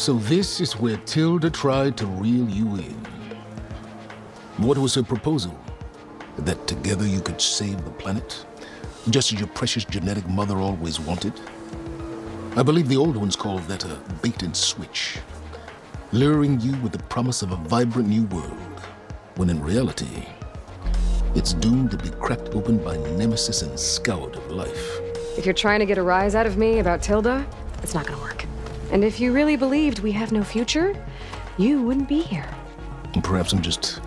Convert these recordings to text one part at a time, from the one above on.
So this is where Tilda tried to reel you in. What was her proposal? That together you could save the planet? Just as your precious genetic mother always wanted? I believe the old ones called that a bait and switch. Luring you with the promise of a vibrant new world, when in reality, it's doomed to be cracked open by nemesis and scoured of life. If you're trying to get a rise out of me about Tilda, it's not gonna work. And if you really believed we have no future, you wouldn't be here. And perhaps I'm just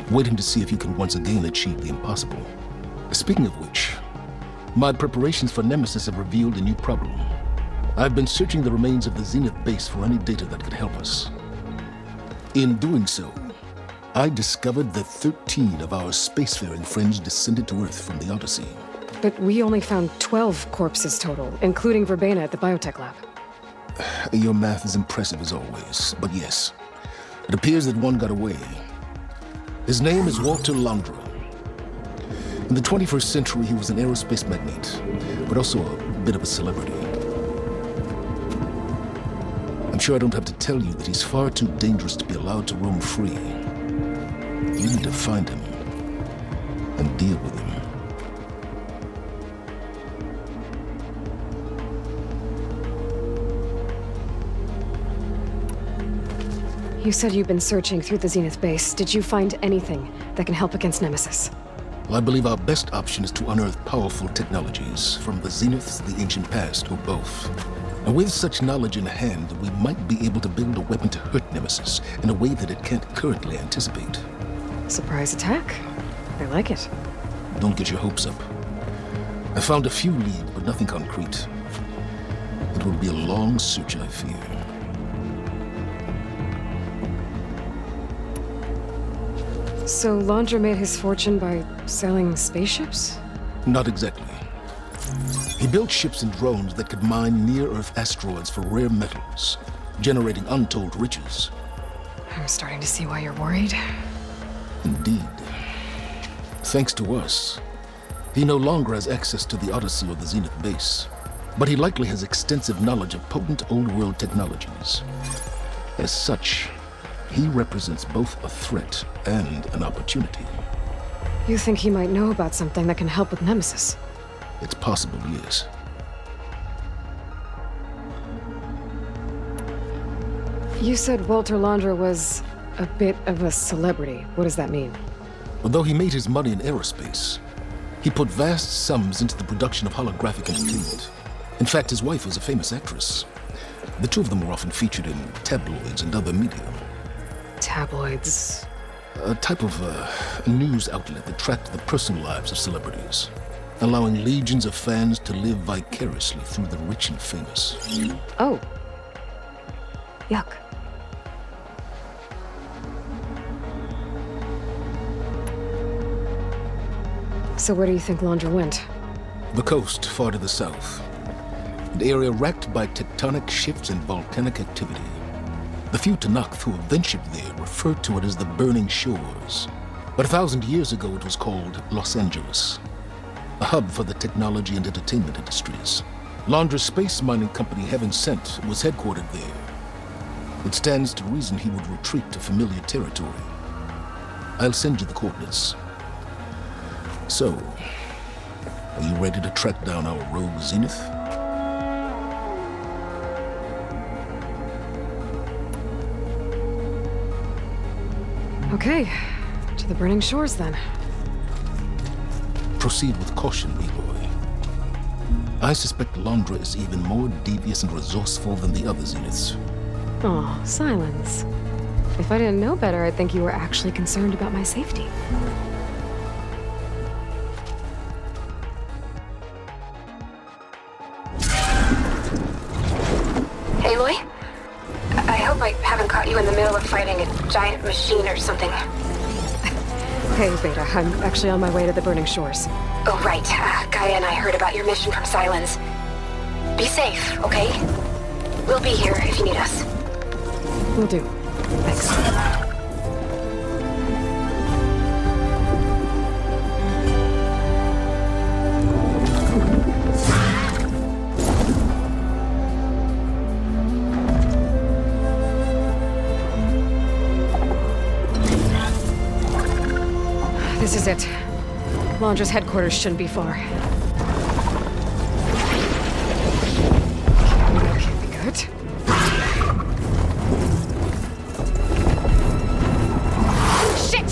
waiting to see if you can once again achieve the impossible. Speaking of which, my preparations for Nemesis have revealed a new problem. I've been searching the remains of the Zenith base for any data that could help us. In doing so, I discovered that 13 of our spacefaring friends descended to Earth from the Odyssey. But we only found 12 corpses total, including Verbena at the biotech lab. Your math is impressive as always, but yes, it appears that one got away. His name is Walter Londra. In the 21st century, he was an aerospace magnate, but also a bit of a celebrity. I'm sure I don't have to tell you that he's far too dangerous to be allowed to roam free. You need to find him and deal with him. You said you've been searching through the Zenith base. Did you find anything that can help against Nemesis? Well, I believe our best option is to unearth powerful technologies from the Zeniths, the ancient past, or both. And with such knowledge in hand, we might be able to build a weapon to hurt Nemesis in a way that it can't currently anticipate. Surprise attack? I like it. Don't get your hopes up. I found a few leads, but nothing concrete. It will be a long search, I fear. So Londra made his fortune by selling spaceships? Not exactly. He built ships and drones that could mine near-Earth asteroids for rare metals, generating untold riches. I'm starting to see why you're worried. Indeed. Thanks to us, he no longer has access to the Odyssey or the Zenith base, but he likely has extensive knowledge of potent old-world technologies. As such, he represents both a threat and an opportunity. You think he might know about something that can help with Nemesis? It's possible, yes. You said Walter Londra was a bit of a celebrity. What does that mean? Although he made his money in aerospace, he put vast sums into the production of holographic entertainment. In fact, his wife was a famous actress. The two of them were often featured in tabloids and other media. Tabloids? A type of news outlet that tracked the personal lives of celebrities, allowing legions of fans to live vicariously through the rich and famous. Oh. Yuck. So where do you think Londra went? The coast, far to the south. An area racked by tectonic shifts and volcanic activity. The few Tanakh who have ventured there refer to it as the Burning Shores. But 1,000 years ago it was called Los Angeles, a hub for the technology and entertainment industries. Londra's space mining company, Heaven Sent, was headquartered there. It stands to reason he would retreat to familiar territory. I'll send you the coordinates. So, are you ready to track down our rogue Zenith? Okay, to the Burning Shores then. Proceed with caution, Aloy. I suspect Londra is even more devious and resourceful than the other Zeniths. Aw, silence. If I didn't know better, I'd think you were actually concerned about my safety. Aloy? I hope I haven't caught you in the middle of fighting a giant machine or something. Hey, Beta, I'm actually on my way to the Burning Shores. Oh, right. Gaia and I heard about your mission from Silence. Be safe, okay? We'll be here if you need us. Will do. Thanks. This is it. Laundra's headquarters shouldn't be far. That can't be good. Shit!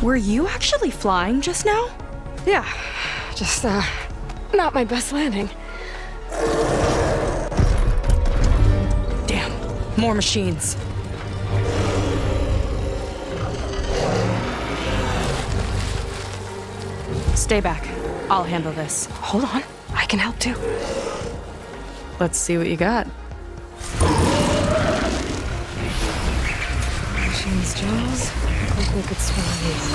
Were you actually flying just now? Yeah, just, not my best landing. Damn, more machines. Stay back. I'll handle this. Hold on, I can help too. Let's see what you got. Machine's jaws. I think they could swallow these.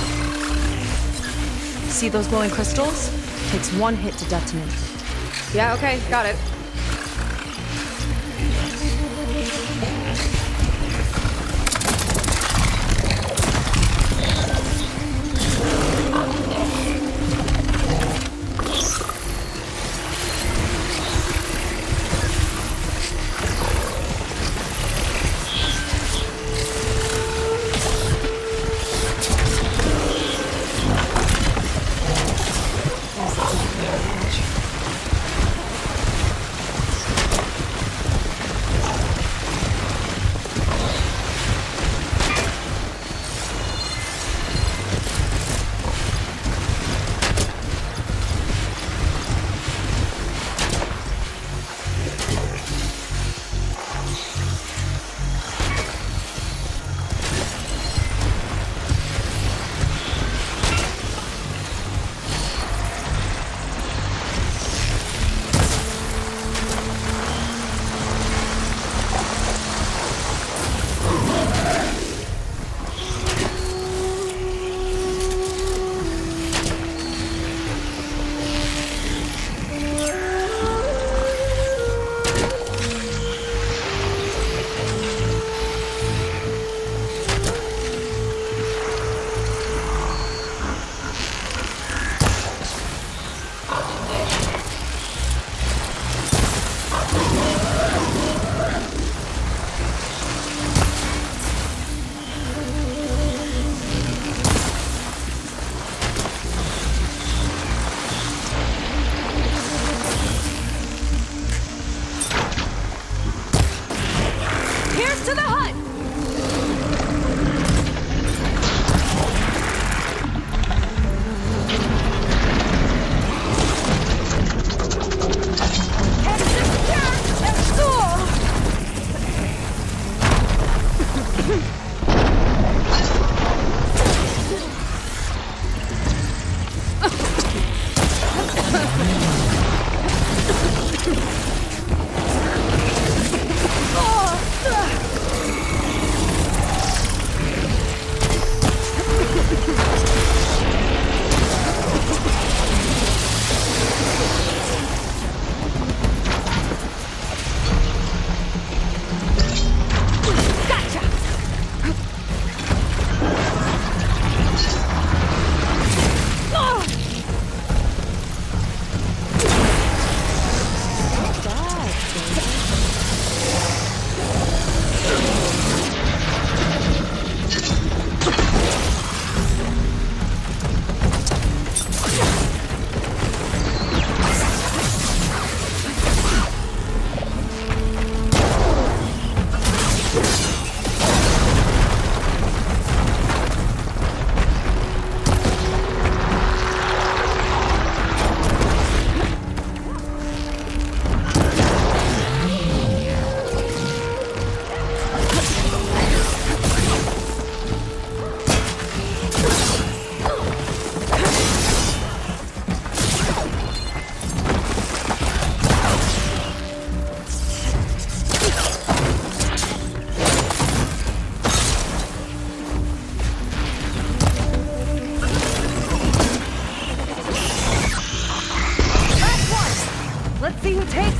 See those glowing crystals? Takes one hit to detonate. Yeah, okay, got it.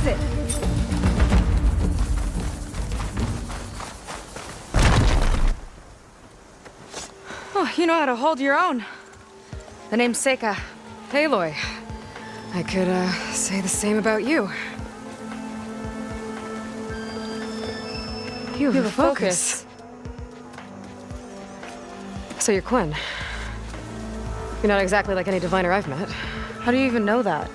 it? Oh, you know how to hold your own. The name's Seika. Aloy. I could, say the same about you. You have a focus. So you're Quinn. You're not exactly like any diviner I've met. How do you even know that?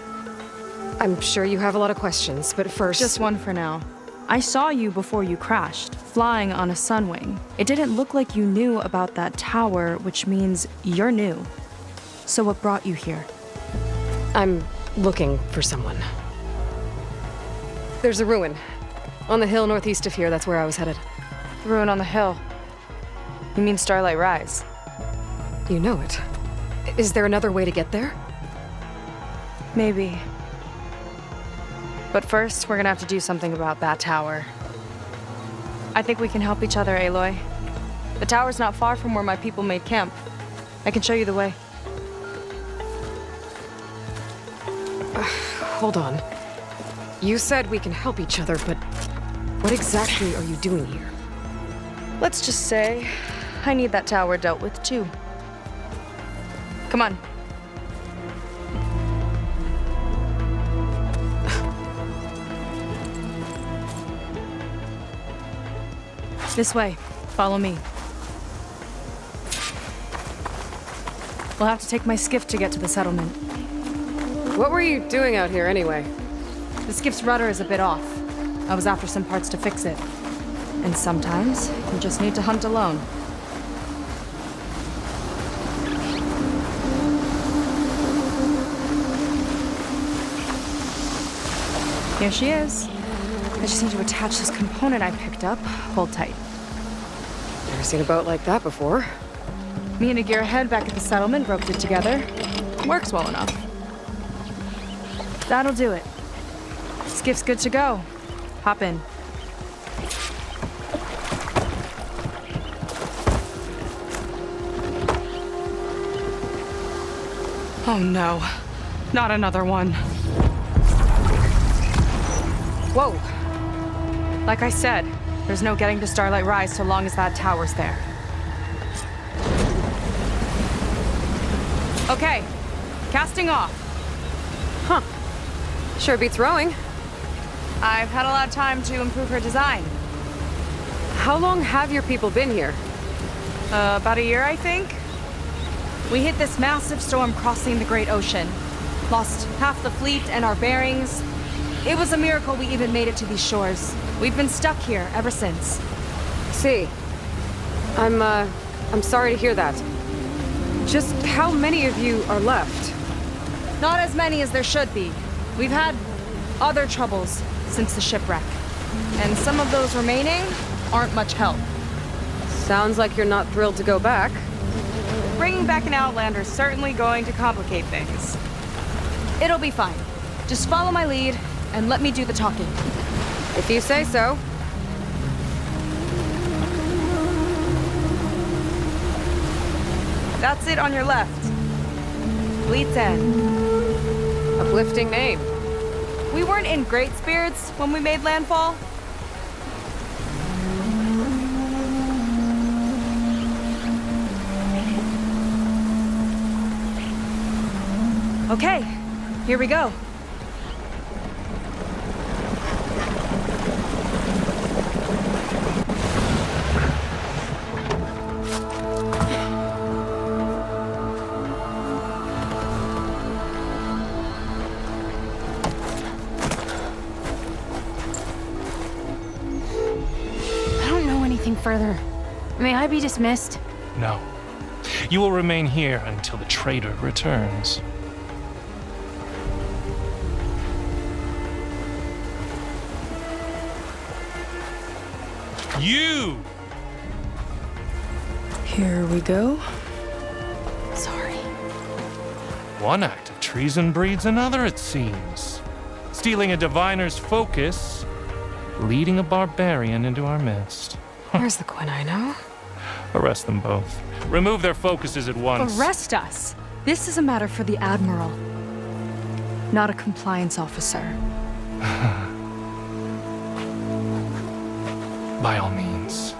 I'm sure you have a lot of questions, but first... Just one for now. I saw you before you crashed, flying on a sunwing. It didn't look like you knew about that tower, which means you're new. So what brought you here? I'm looking for someone. There's a ruin. On the hill northeast of here, that's where I was headed. The ruin on the hill. You mean Starlight Rise? You know it. Is there another way to get there? Maybe. But first, we're gonna have to do something about that tower. I think we can help each other, Aloy. The tower's not far from where my people made camp. I can show you the way. Hold on. You said we can help each other, but what exactly are you doing here? Let's just say, I need that tower dealt with too. Come on. This way. Follow me. We'll have to take my skiff to get to the settlement. What were you doing out here anyway? The skiff's rudder is a bit off. I was after some parts to fix it. And sometimes, you just need to hunt alone. Here she is. I just need to attach this component I picked up. Hold tight. Never seen a boat like that before. Me and a gearhead back at the settlement roped it together. Works well enough. That'll do it. Skiff's good to go. Hop in. Oh no. Not another one. Whoa. Like I said, there's no getting to Starlight Rise so long as that tower's there. Okay, casting off. Huh. Sure beats rowing. I've had a lot of time to improve her design. How long have your people been here? About a year, I think. We hit this massive storm crossing the Great Ocean. Lost half the fleet and our bearings. It was a miracle we even made it to these shores. We've been stuck here ever since. See. I'm sorry to hear that. Just how many of you are left? Not as many as there should be. We've had other troubles since the shipwreck. And some of those remaining aren't much help. Sounds like you're not thrilled to go back. Bringing back an Outlander is certainly going to complicate things. It'll be fine. Just follow my lead and let me do the talking. If you say so. That's it on your left. Fleet's End. Uplifting name. We weren't in great spirits when we made landfall. Okay, here we go. Further. May I be dismissed? No. You will remain here until the traitor returns. You! Here we go. Sorry. One act of treason breeds another, it seems. Stealing a diviner's focus, leading a barbarian into our midst. Where's the Quinn I know? Arrest them both. Remove their focuses at once. Arrest us! This is a matter for the Admiral, not a compliance officer. by all means.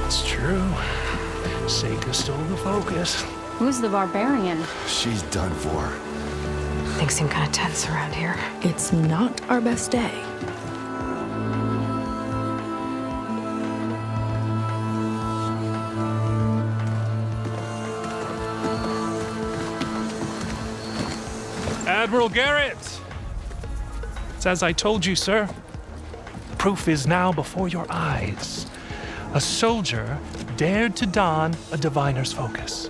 It's true. Seika stole the focus. Who's the barbarian? She's done for. Things seem kind of tense around here. It's not our best day. Admiral Garrett! It's as I told you, sir. Proof is now before your eyes. A soldier dared to don a diviner's focus,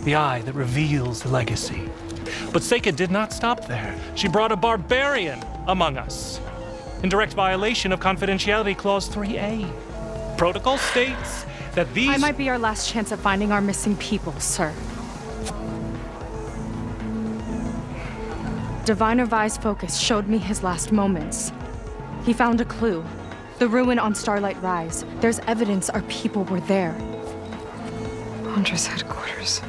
the eye that reveals the legacy. But Seika did not stop there. She brought a barbarian among us, in direct violation of Confidentiality Clause 3A. Protocol states that these... I might be our last chance at finding our missing people, sir. Diviner Vi's focus showed me his last moments. He found a clue. The ruin on Starlight Rise. There's evidence our people were there. Huntress headquarters.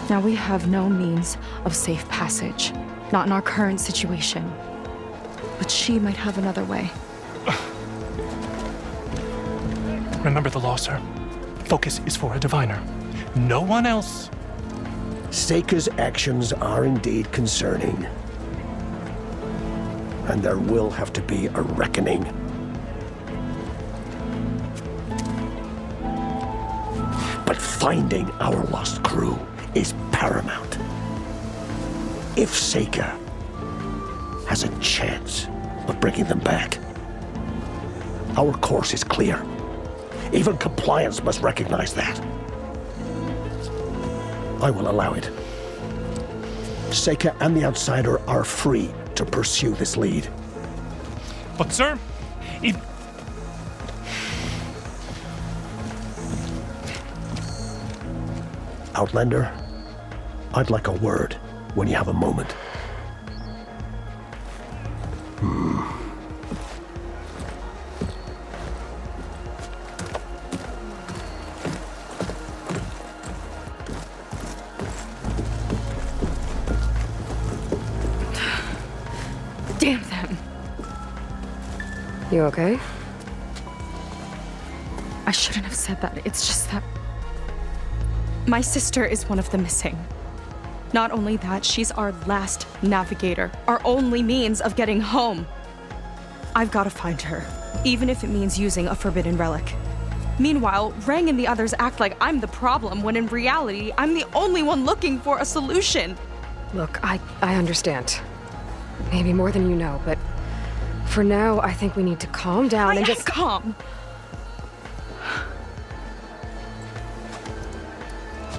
Now we have no means of safe passage. Not in our current situation. But she might have another way. Remember the law, sir. Focus is for a diviner. No one else. Seika's actions are indeed concerning. And there will have to be a reckoning. But finding our lost crew is paramount. If Seika has a chance of bringing them back, our course is clear. Even compliance must recognize that. I will allow it. Seika and the Outsider are free to pursue this lead. But, sir, if... Outlander, I'd like a word when you have a moment. Damn them. You okay? I shouldn't have said that. It's just that... my sister is one of the missing. Not only that, she's our last navigator. Our only means of getting home. I've got to find her, even if it means using a forbidden relic. Meanwhile, Rang and the others act like I'm the problem, when in reality, I'm the only one looking for a solution. Look, I understand. Maybe more than you know, but for now, I think we need to calm down and just... calm.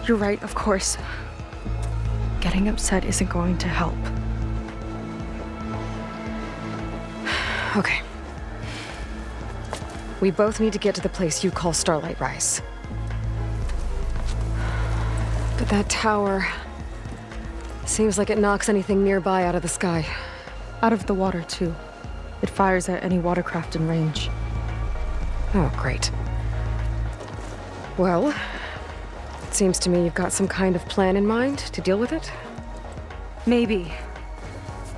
You're right, of course. Getting upset isn't going to help. Okay. We both need to get to the place you call Starlight Rise. But that tower... seems like it knocks anything nearby out of the sky. Out of the water, too. It fires at any watercraft in range. Oh, great. Well, it seems to me you've got some kind of plan in mind to deal with it. Maybe.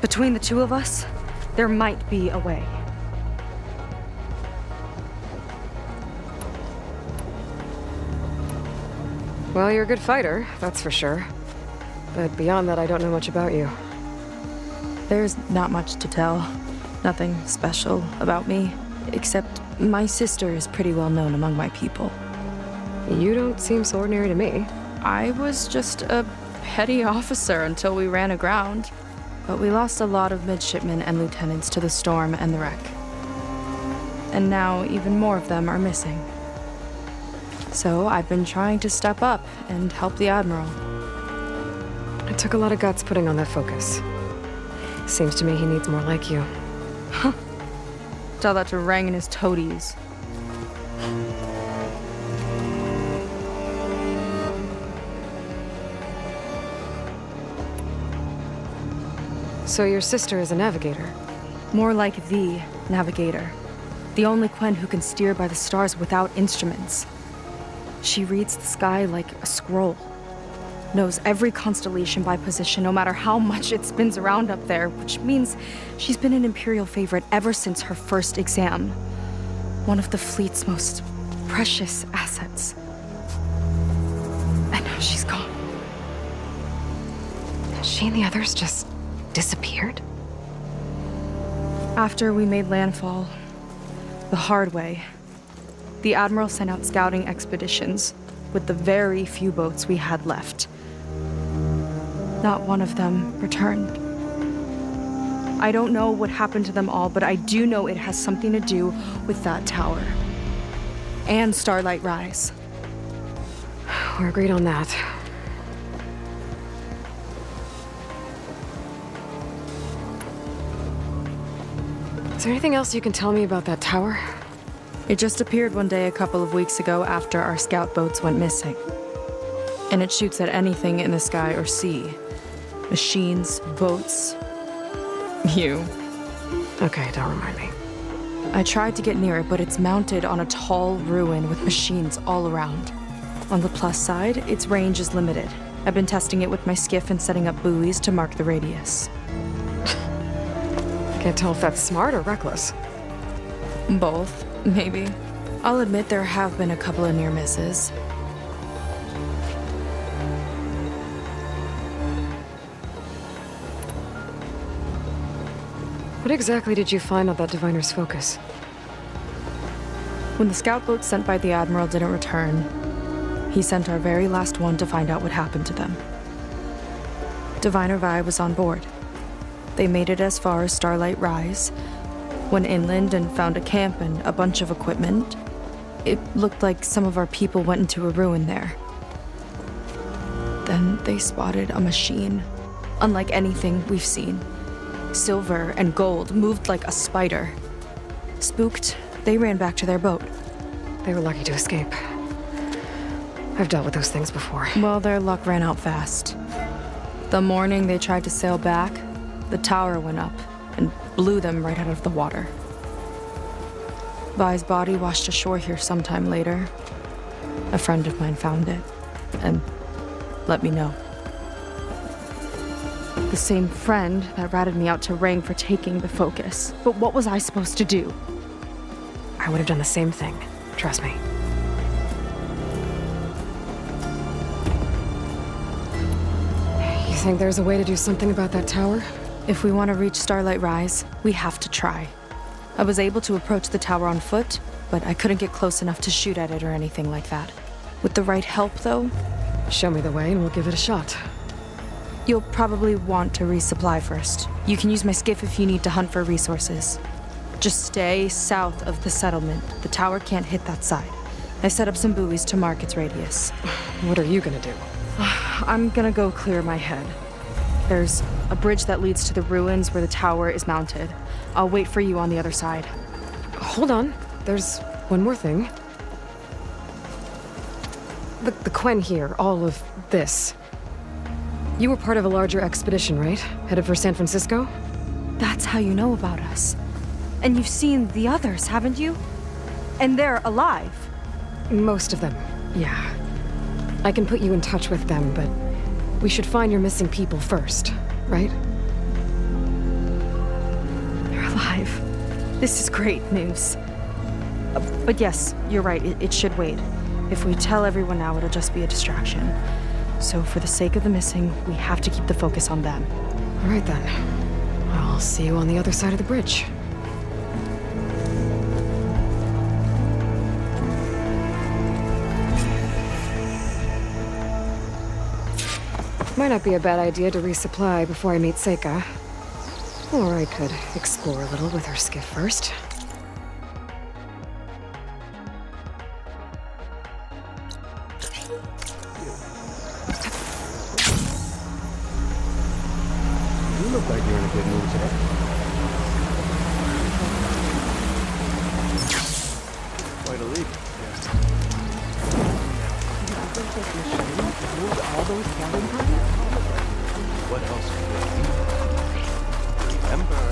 Between the two of us, there might be a way. Well, you're a good fighter, that's for sure. But beyond that, I don't know much about you. There's not much to tell. Nothing special about me, except my sister is pretty well known among my people. You don't seem so ordinary to me. I was just a petty officer until we ran aground. But we lost a lot of midshipmen and lieutenants to the storm and the wreck. And now even more of them are missing. So I've been trying to step up and help the Admiral. It took a lot of guts putting on that focus. Seems to me he needs more like you. Huh. Tell that to Rang and his toadies. So your sister is a navigator? More like the navigator. The only Quen who can steer by the stars without instruments. She reads the sky like a scroll. Knows every constellation by position, no matter how much it spins around up there, which means she's been an Imperial favorite ever since her first exam. One of the fleet's most precious assets. And now she's gone. She and the others just disappeared? After we made landfall, the hard way, the Admiral sent out scouting expeditions with the very few boats we had left. Not one of them returned. I don't know what happened to them all, but I do know it has something to do with that tower. And Starlight Rise. We're agreed on that. Is there anything else you can tell me about that tower? It just appeared one day a couple of weeks ago after our scout boats went missing. And it shoots at anything in the sky or sea. Machines, boats, you. Okay, don't remind me. I tried to get near it, but it's mounted on a tall ruin with machines all around. On the plus side, its range is limited. I've been testing it with my skiff and setting up buoys to mark the radius. Can't tell if that's smart or reckless. Both, maybe. I'll admit there have been a couple of near misses. What exactly did you find on that diviner's focus? When the scout boat sent by the Admiral didn't return, he sent our very last one to find out what happened to them. Diviner Vi was on board. They made it as far as Starlight Rise, went inland and found a camp and a bunch of equipment. It looked like some of our people went into a ruin there. Then they spotted a machine, unlike anything we've seen. Silver and gold, moved like a spider. Spooked, they ran back to their boat. They were lucky to escape. I've dealt with those things before. Well, their luck ran out fast. The morning they tried to sail back, the tower went up and blew them right out of the water. Vi's body washed ashore here sometime later. A friend of mine found it and let me know. The same friend that ratted me out to Rang for taking the focus. But what was I supposed to do? I would have done the same thing. Trust me. You think there's a way to do something about that tower? If we want to reach Starlight Rise, we have to try. I was able to approach the tower on foot, but I couldn't get close enough to shoot at it or anything like that. With the right help, though, Show me the way and we'll give it a shot. you'll probably want to resupply first. You can use my skiff if you need to hunt for resources. Just stay south of the settlement. The tower can't hit that side. I set up some buoys to mark its radius. What are you gonna do? I'm gonna go clear my head. There's a bridge that leads to the ruins where the tower is mounted. I'll wait for you on the other side. Hold on. There's one more thing. The Quen here, all of this. You were part of a larger expedition, right? Headed for San Francisco? That's how you know about us. And you've seen the others, haven't you? And they're alive. Most of them, yeah. I can put you in touch with them, but we should find your missing people first, right? They're alive. This is great news. But yes, you're right, it should wait. If we tell everyone now, it'll just be a distraction. So for the sake of the missing, we have to keep the focus on them. All right then. I'll see you on the other side of the bridge. Might not be a bad idea to resupply before I meet Seika. Or I could explore a little with her skiff first. You look like you're in a good mood today. Quite a leap. What else could it be? Remember,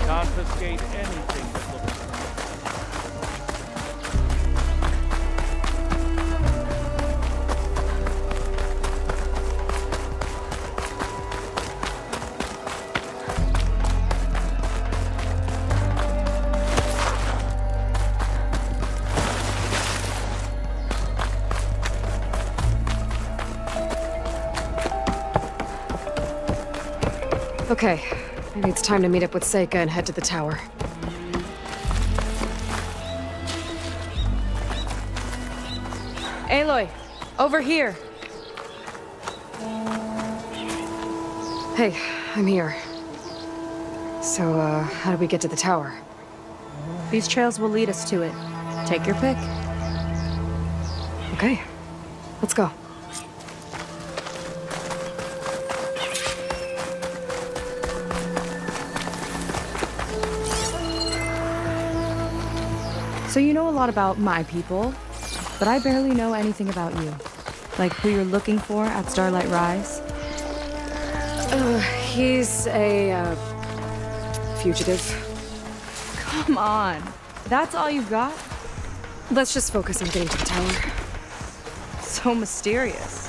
confiscate anything that looks Okay, maybe it's time to meet up with Seika and head to the tower. Aloy, over here. Hey, I'm here. So, how do we get to the tower? These trails will lead us to it. Take your pick. Okay, let's go. So you know a lot about my people, but I barely know anything about you. Like who you're looking for at Starlight Rise. He's a, fugitive. Come on. That's all you got? Let's just focus on getting to the tower. So mysterious.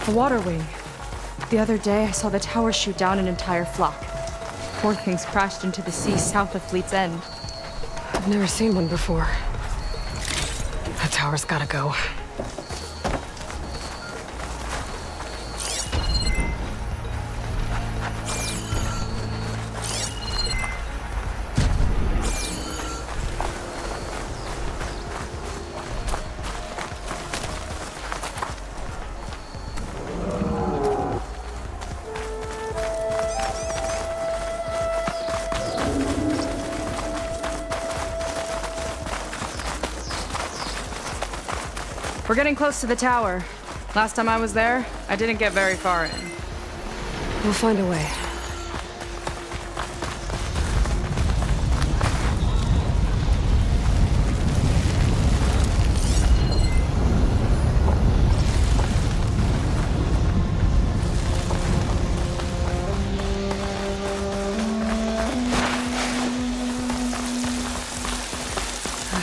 A water wing. The other day, I saw the tower shoot down an entire flock. Poor things crashed into the sea south of Fleet's End. I've never seen one before. That tower's gotta go. We're getting close to the tower. Last time I was there, I didn't get very far in. We'll find a way.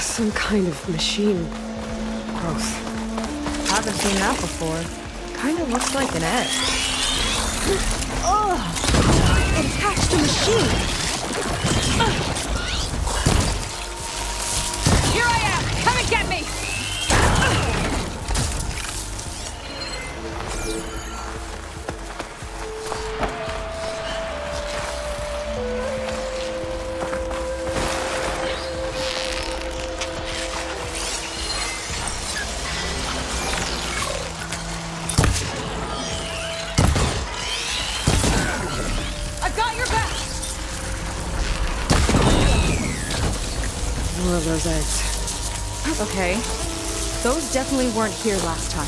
Some kind of machine growth. Haven't seen that before. Kinda looks like an egg. Ugh! It attached to machine! Here I am! Come and get me! More of those eggs. Okay. Those definitely weren't here last time.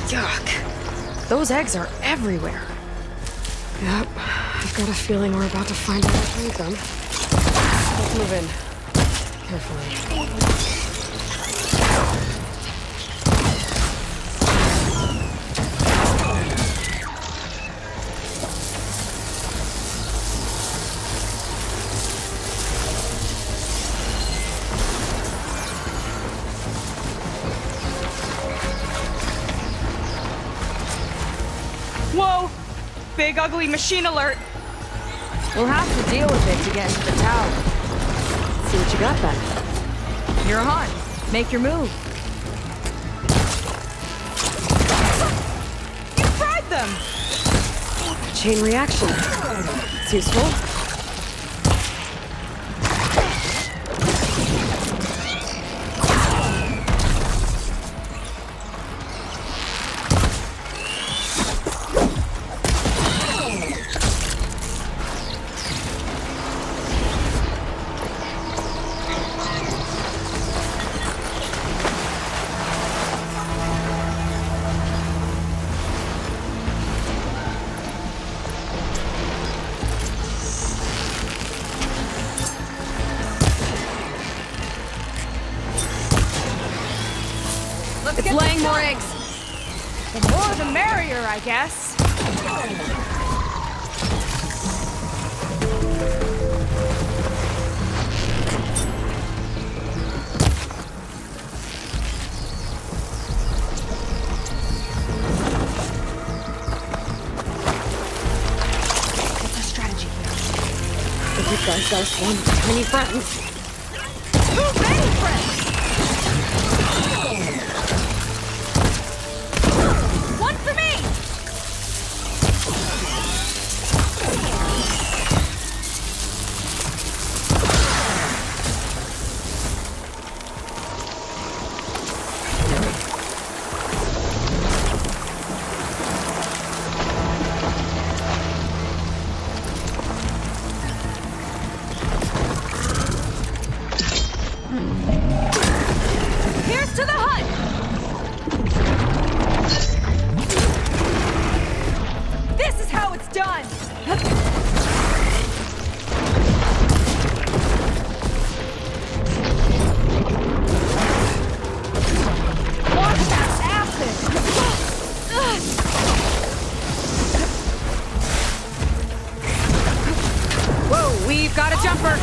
Yuck. Those eggs are everywhere. Yep. I've got a feeling we're about to find out how to eat them. Let's move in. Carefully. Whoa! Big ugly machine alert! We'll have to deal with it to get into the tower. See what you got then. You're on. Make your move. You fried them! Chain reaction. It's useful. It's laying more eggs. The more the merrier, I guess. What's our strategy here? The good guys got us one too many friends. Too many friends! One for me! Here's to the hut! This is how it's done! Watch that acid! Whoa, we've got a jumper!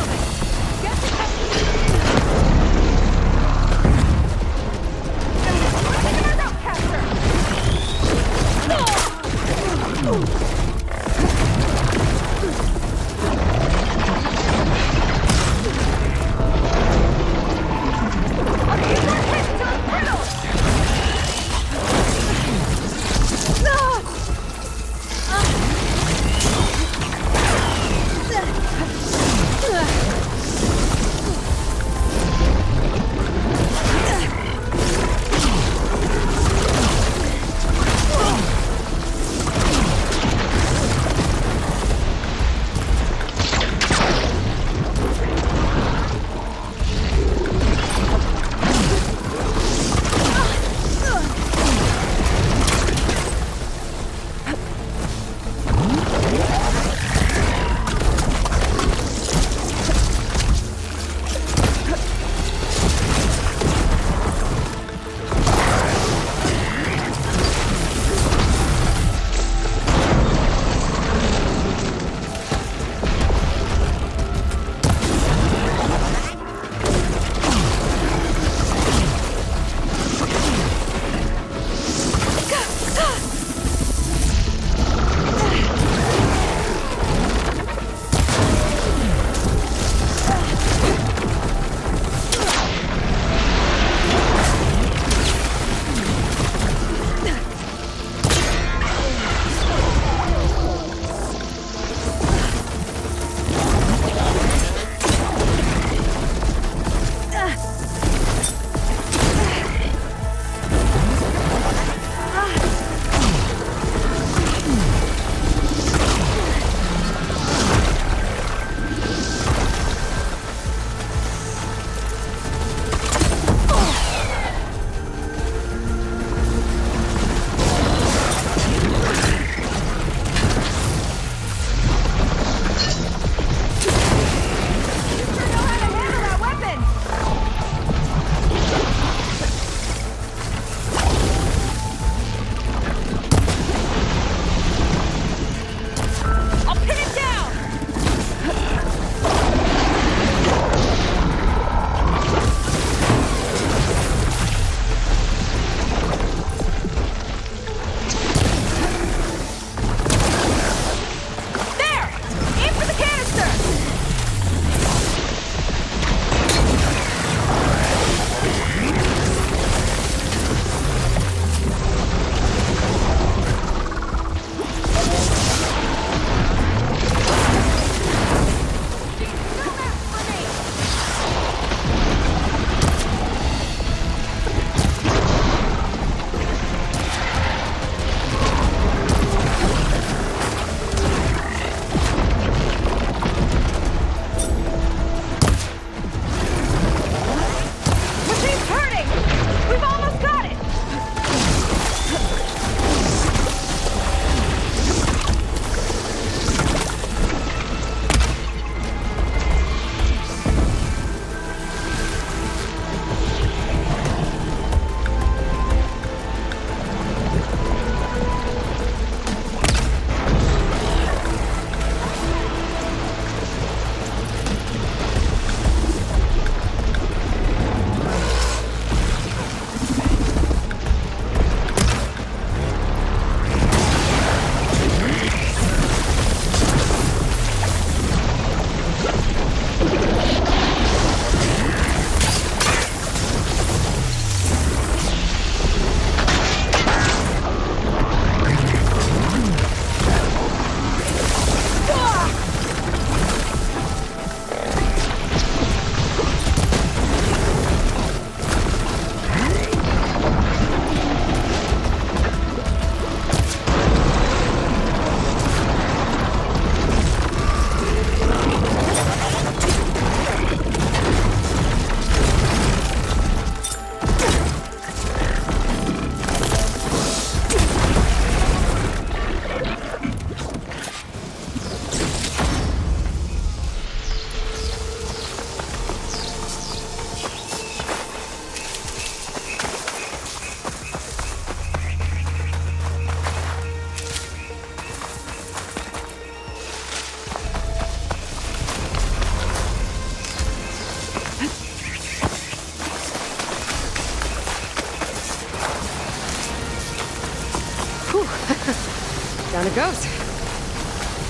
Down it goes.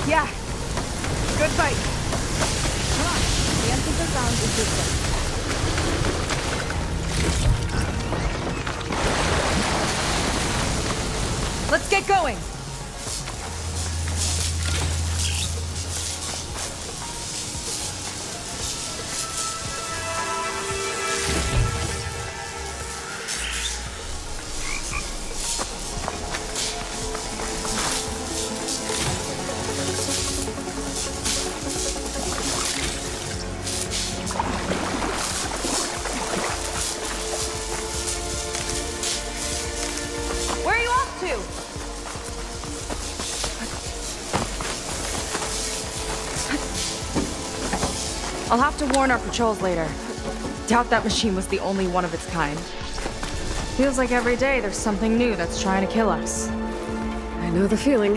Yeah. Good fight. Come on. The entrance around is this way. Let's get going. I'll have to warn our patrols later. Doubt that machine was the only one of its kind. Feels like every day there's something new that's trying to kill us. I know the feeling.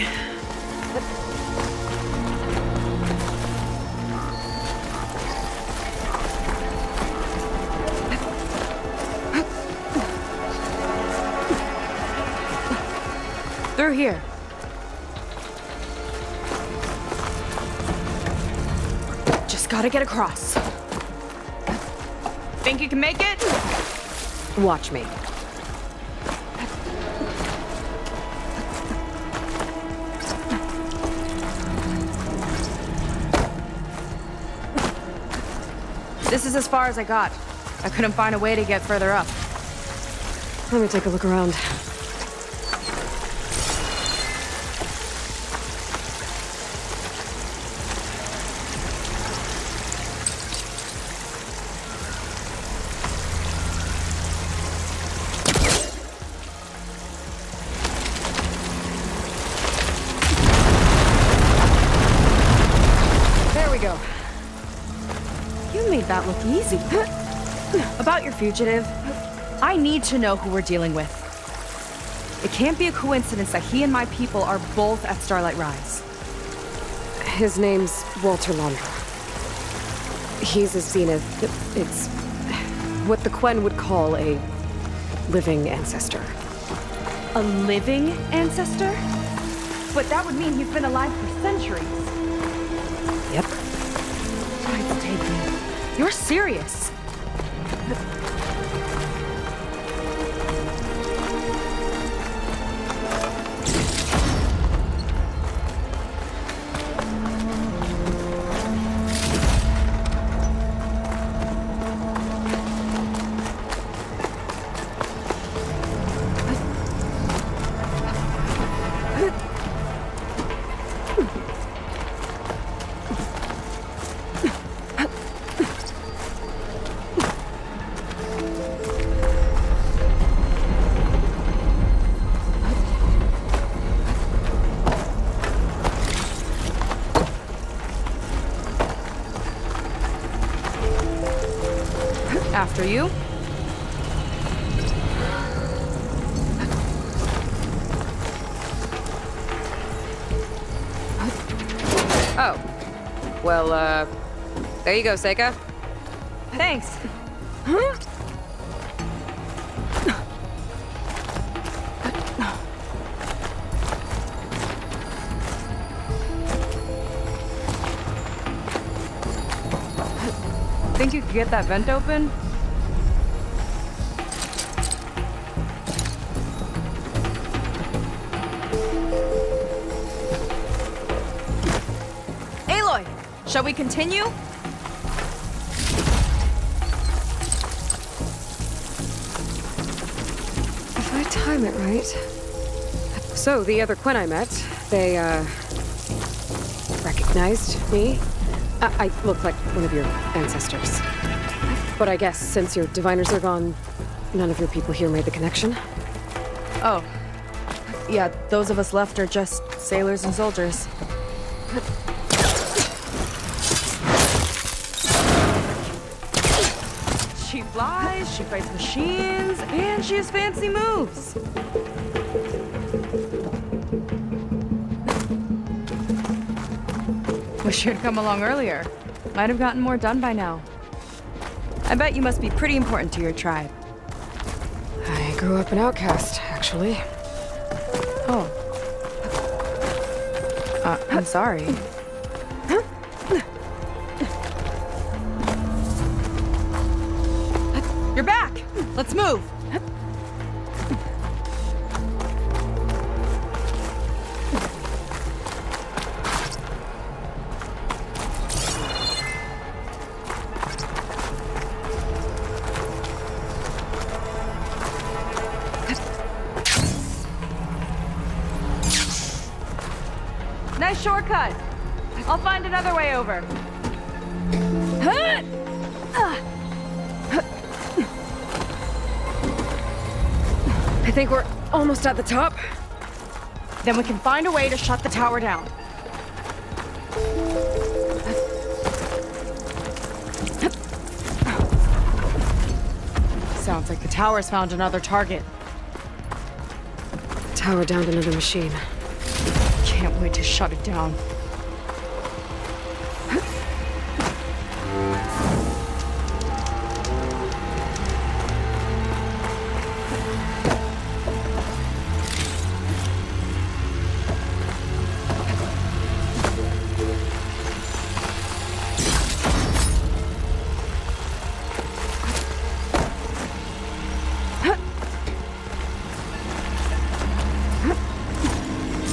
Through here. Gotta get across. Think you can make it? Watch me. This is as far as I got. I couldn't find a way to get further up. Let me take a look around. That look easy. About your fugitive, I need to know who we're dealing with. It can't be a coincidence that he and my people are both at Starlight Rise. His name's Walter Londra. He's a zenith. It's what the Quen would call a living ancestor. A living ancestor? But that would mean he's been alive for centuries. Yep. Tide's taking. You're serious. After you. Oh. Well, there you go, Seika. Thanks. Huh? Think you could get that vent open? Aloy, shall we continue? If I time it right. So, the other Quen I met, they, recognized me. I look like one of your ancestors. But I guess since your diviners are gone, none of your people here made the connection? Oh. Yeah, those of us left are just sailors and soldiers. She flies, she fights machines, and she has fancy moves. Wish you'd come along earlier. Might have gotten more done by now. I bet you must be pretty important to your tribe. I grew up an outcast, actually. Oh. I'm sorry. You're back! Let's move! Nice shortcut. I'll find another way over. I think we're almost at the top. Then we can find a way to shut the tower down. Sounds like the tower's found another target. Tower downed another machine. Can't wait to shut it down.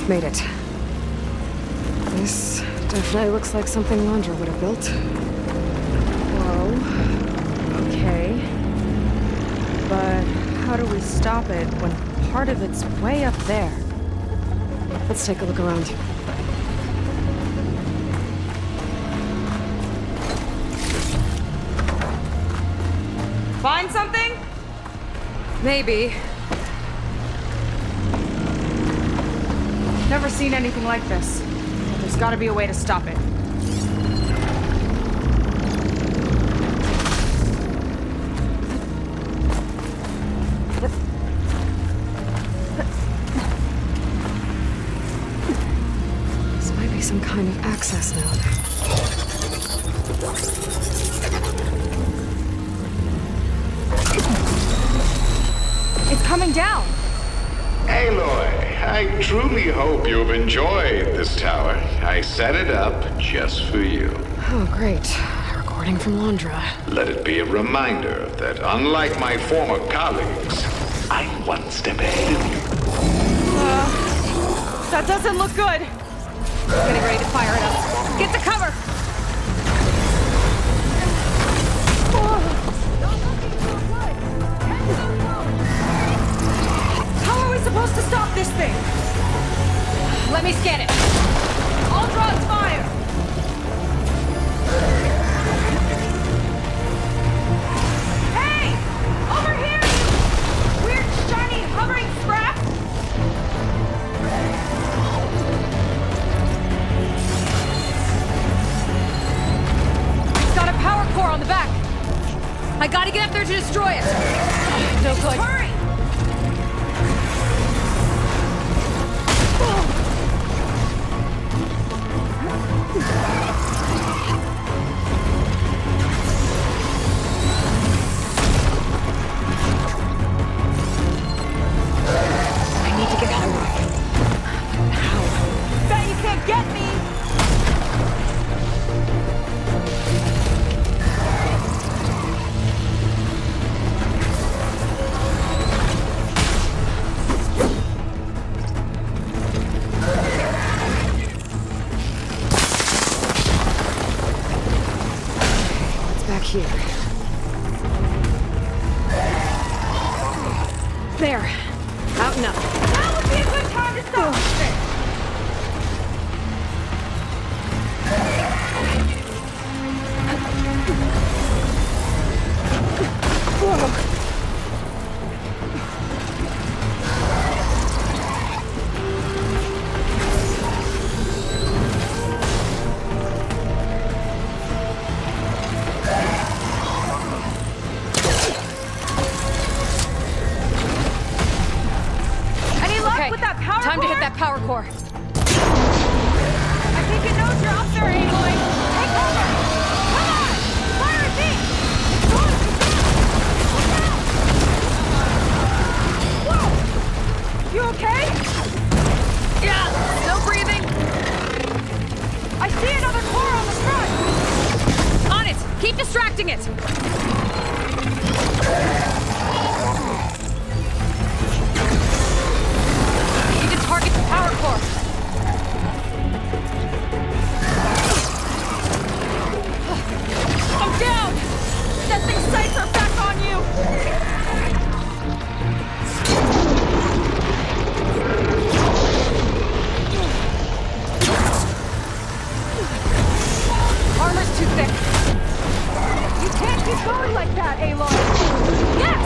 Made it. This definitely looks like something Landra would have built. Whoa. Okay. But how do we stop it when part of it's way up there? Let's take a look around. Find something? Maybe. Never seen anything like this. But there's gotta be a way to stop it. This might be some kind of access node. It's coming down! Aloy, I truly hope you've enjoyed this tower. I set it up just for you. Oh, great. Recording from Landra. Let it be a reminder that unlike my former colleagues, I'm one step ahead of you. That doesn't look good. Getting ready to fire it up. Get to cover! How are we supposed to stop this thing? Let me scan it. All drones fire! Hey! Over here, you weird, shiny, hovering scrap! Got a power core on the back. I gotta get up there to destroy it. No good. Hurry! I need to get Aloy. How? Bet you can't get me! Here. There. Out and up. That would be a good time to stop this thing! Whoa. Time to hit that power core. I think it knows you're up there, Aloy. Take cover! Come on! Fire at me! It's going to Whoa! You okay? Yeah, still breathing. going like that, Aloy! Yes!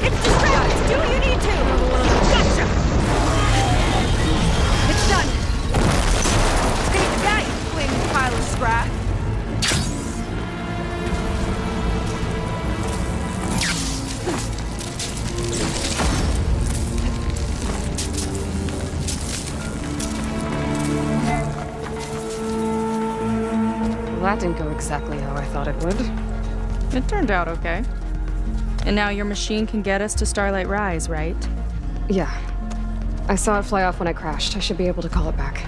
It's distracted! Do what you need to! Gotcha! It's done! Take that, you flaming pile of scrap! Well, that didn't go exactly how I thought it would. It turned out okay. And now your machine can get us to Starlight Rise, right? Yeah. I saw it fly off when I crashed. I should be able to call it back.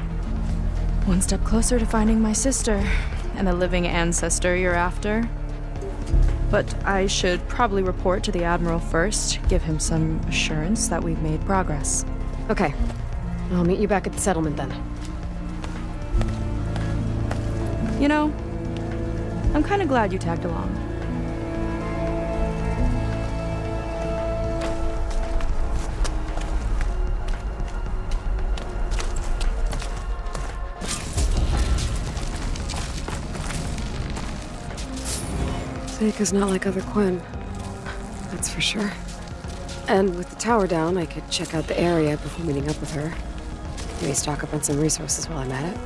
One step closer to finding my sister and the living ancestor you're after. But I should probably report to the Admiral first, give him some assurance that we've made progress. Okay. I'll meet you back at the settlement then. You know, I'm kind of glad you tagged along. Seika's not like other Quen. That's for sure. And with the tower down, I could check out the area before meeting up with her. Maybe stock up on some resources while I'm at it.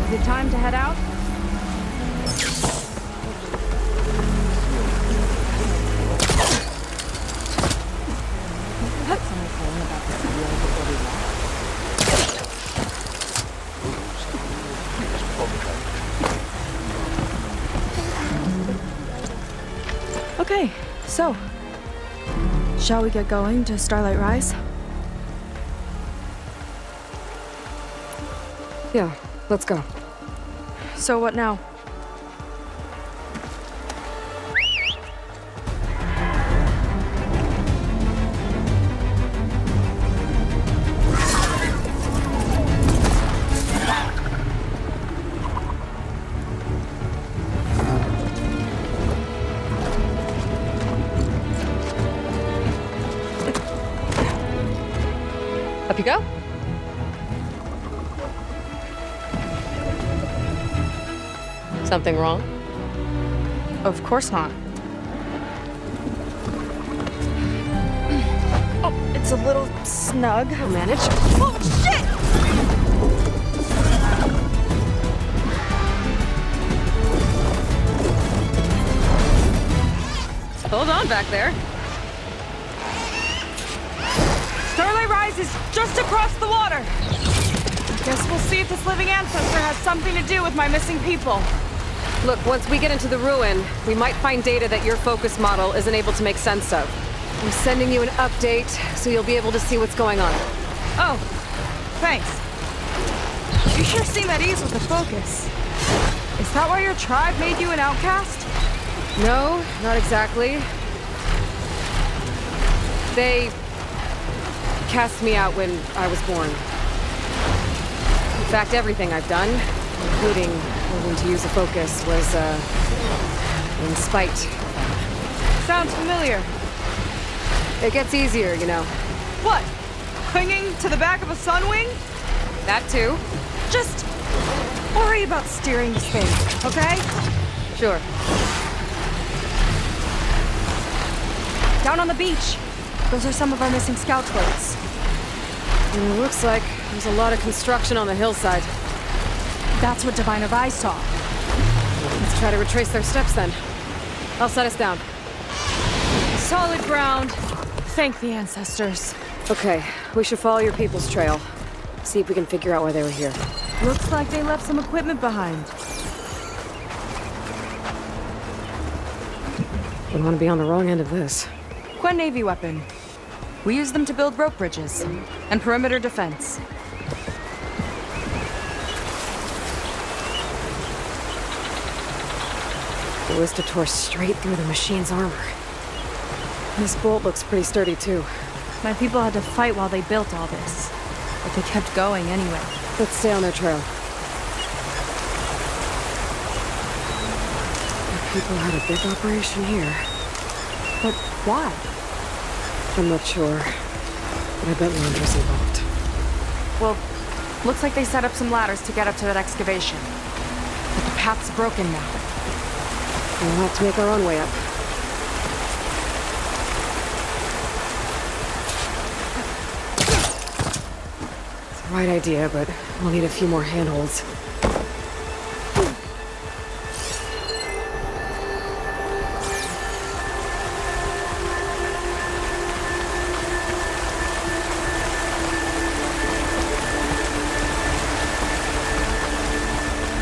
Is it time to head out? Okay, so, shall we get going to Starlight Rise? Yeah, let's go. So what now? Up you go. Something wrong? Of course not. Oh, it's a little snug. I'll manage. Oh, shit! Hold on back there. Starlight Rise is just across the water! Guess we'll see if this living ancestor has something to do with my missing people. Look, once we get into the ruin, we might find data that your focus model isn't able to make sense of. I'm sending you an update, so you'll be able to see what's going on. Oh, thanks. You sure seem at ease with the focus. Is that why your tribe made you an outcast? No, not exactly. They cast me out when I was born. In fact, everything I've done, including learning to use a focus, was, in spite of them. Sounds familiar. It gets easier, you know. What? Clinging to the back of a sunwing? That too. Just worry about steering this thing, okay? Sure. Down on the beach. Those are some of our missing scout clothes. It looks like there's a lot of construction on the hillside. That's what Diviner Eyes saw. Let's try to retrace their steps then. I'll set us down. Solid ground. Thank the ancestors. Okay, we should follow your people's trail. See if we can figure out why they were here. Looks like they left some equipment behind. Wouldn't want to be on the wrong end of this. Quite Navy weapon. We use them to build rope bridges and perimeter defense. The ballista tore straight through the machine's armor. This bolt looks pretty sturdy, too. My people had to fight while they built all this, but they kept going anyway. Let's stay on their trail. The people had a big operation here. But why? I'm not sure, but I bet Huntress involved. Well, looks like they set up some ladders to get up to that excavation. But the path's broken now. We'll have to make our own way up. It's the right idea, but we'll need a few more handholds.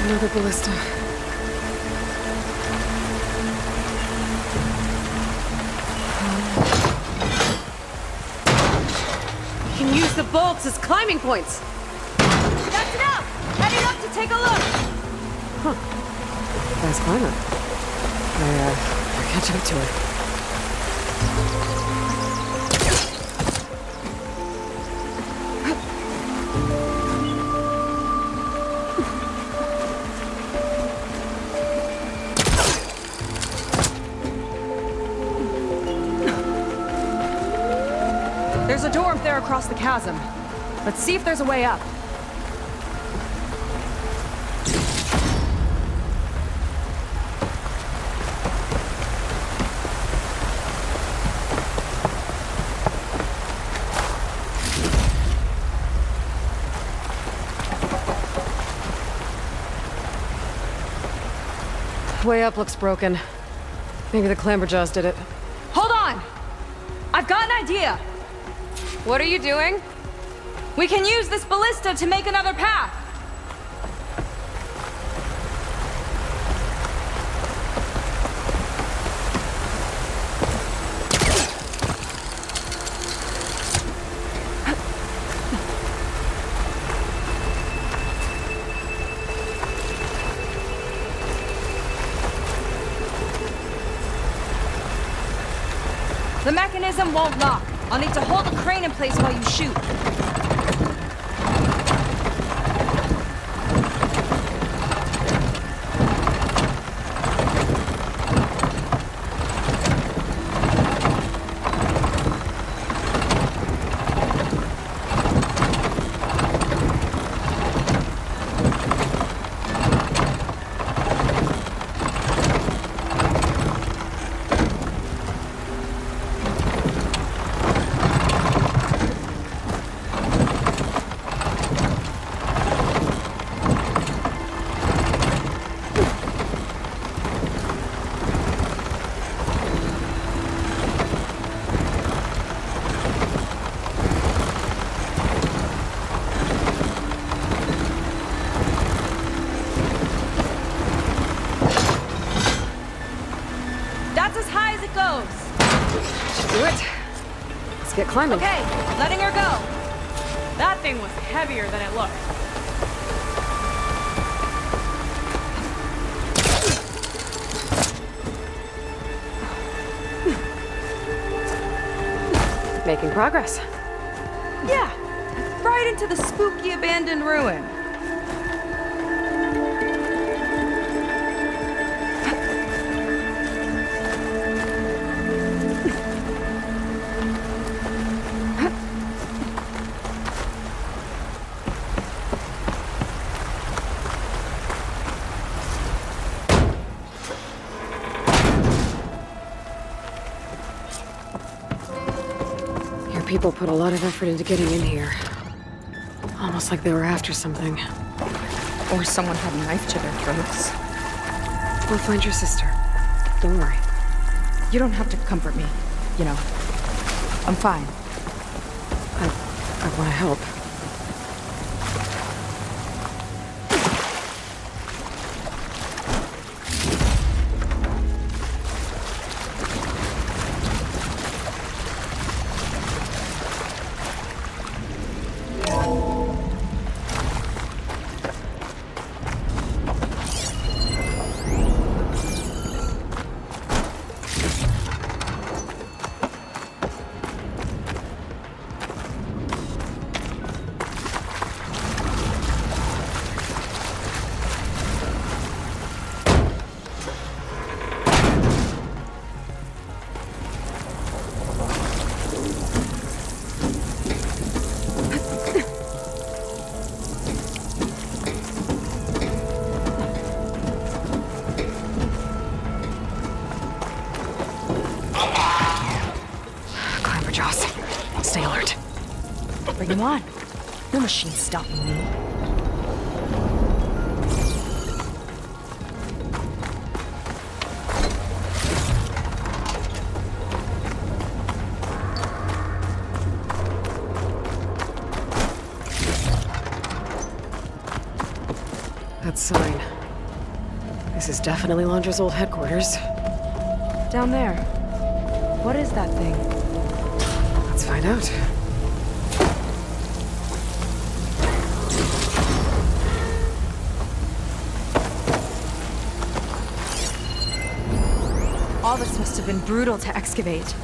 Another ballista. We can use the bolts as climbing points. That's enough! Heading up to take a look! Huh. Fast climber. I'll catch up to her. There's a door up there across the chasm. Let's see if there's a way up. Way up looks broken. Maybe the Clamberjaws did it. Hold on! I've got an idea! What are you doing? We can use this ballista to make another path! The mechanism won't lock. I'll need to hold the crane in place while you shoot. Get climbing. Okay, letting her go. That thing was heavier than it looked. Making progress. Yeah, right into the spooky abandoned ruin. People put a lot of effort into getting in here. Almost like they were after something. Or someone had a knife to their throats. We'll find your sister. Don't worry. You don't have to comfort me. You know, I'm fine. I want to help. Bring him on. No machine stopping me. That sign. This is definitely Londra's old headquarters. Down there. What is that thing? Let's find out. All this must have been brutal to excavate.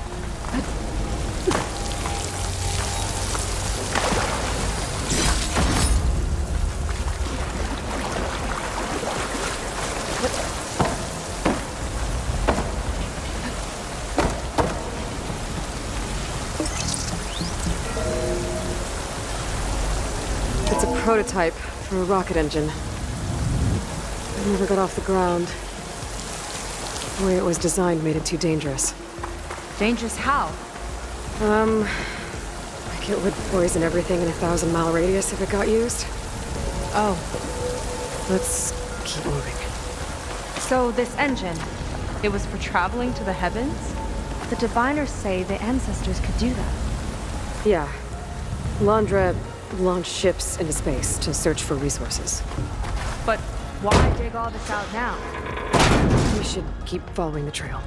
It's a prototype for a rocket engine. It never got off the ground. The way it was designed made it too dangerous. Dangerous how? Like it would poison everything in a 1,000-mile radius if it got used. Oh. Let's keep moving. So this engine, it was for traveling to the heavens? The diviners say the ancestors could do that. Yeah. Londra launched ships into space to search for resources. But why dig all this out now? We should keep following the trail.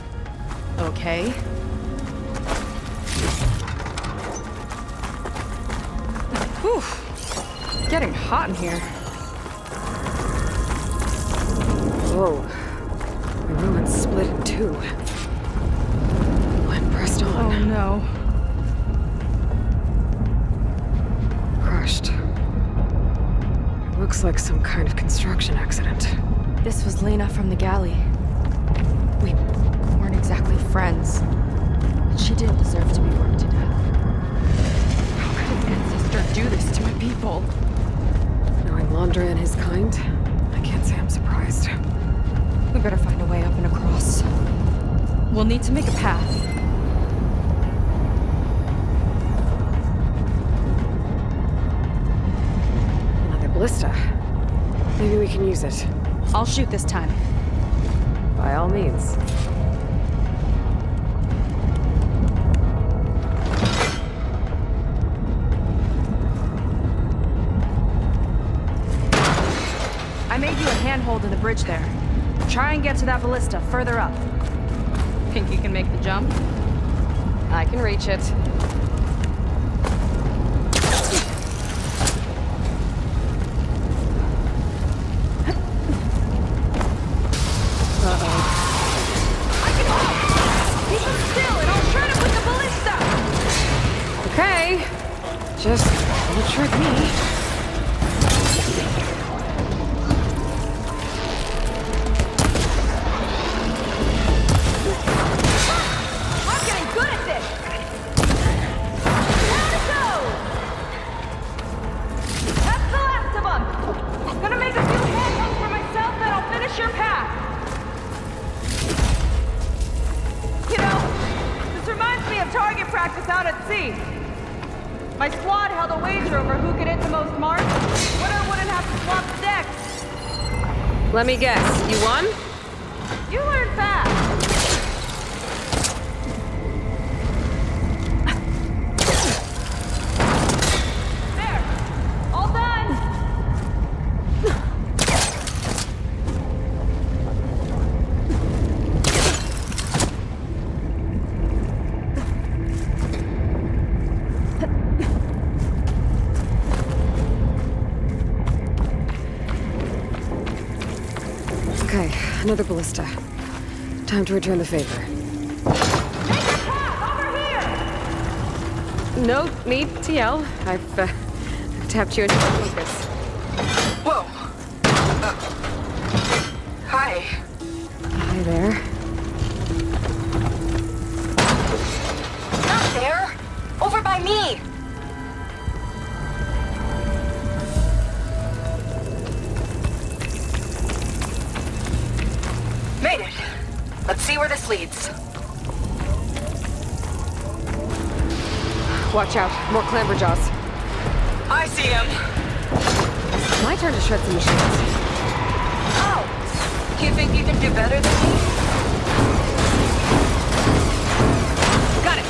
Okay. Whew. Getting hot in here. Whoa. The ruins split in two. I'm pressed on. Oh no. Crushed. It looks like some kind of construction accident. This was Lena from the galley. We weren't exactly friends, but she didn't deserve to be worked to death. How could an ancestor do this to a people? Knowing Londra and his kind, I can't say I'm surprised. We better find a way up and across. We'll need to make a path. Another ballista. Maybe we can use it. I'll shoot this time. By all means. I made you a handhold in the bridge there. Try and get to that ballista further up. Think you can make the jump? I can reach it. Okay. Just don't trick me. I'm getting good at this! How to go? That's the last of them! Gonna make a few handholds for myself, then I'll finish your path. You know, this reminds me of target practice out at sea. My squad held a wager over who could hit the most marks. Winner wouldn't have to swap decks. Let me guess. You won? You learn fast. There. All done. Okay, another ballista. Time to return the favor. No need to yell. I've tapped you into focus. Whoa. Hi. Hi there. Not there. Over by me. Made it. Let's see where this leads. Watch out. More clamberjaws. I see him. My turn to shred some machines. Oh, you think you can do better than me? Got it.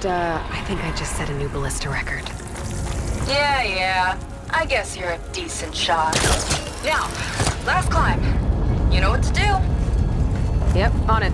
I think I just set a new ballista record. Yeah. I guess you're a decent shot. Now, last climb. You know what to do. Yep, on it.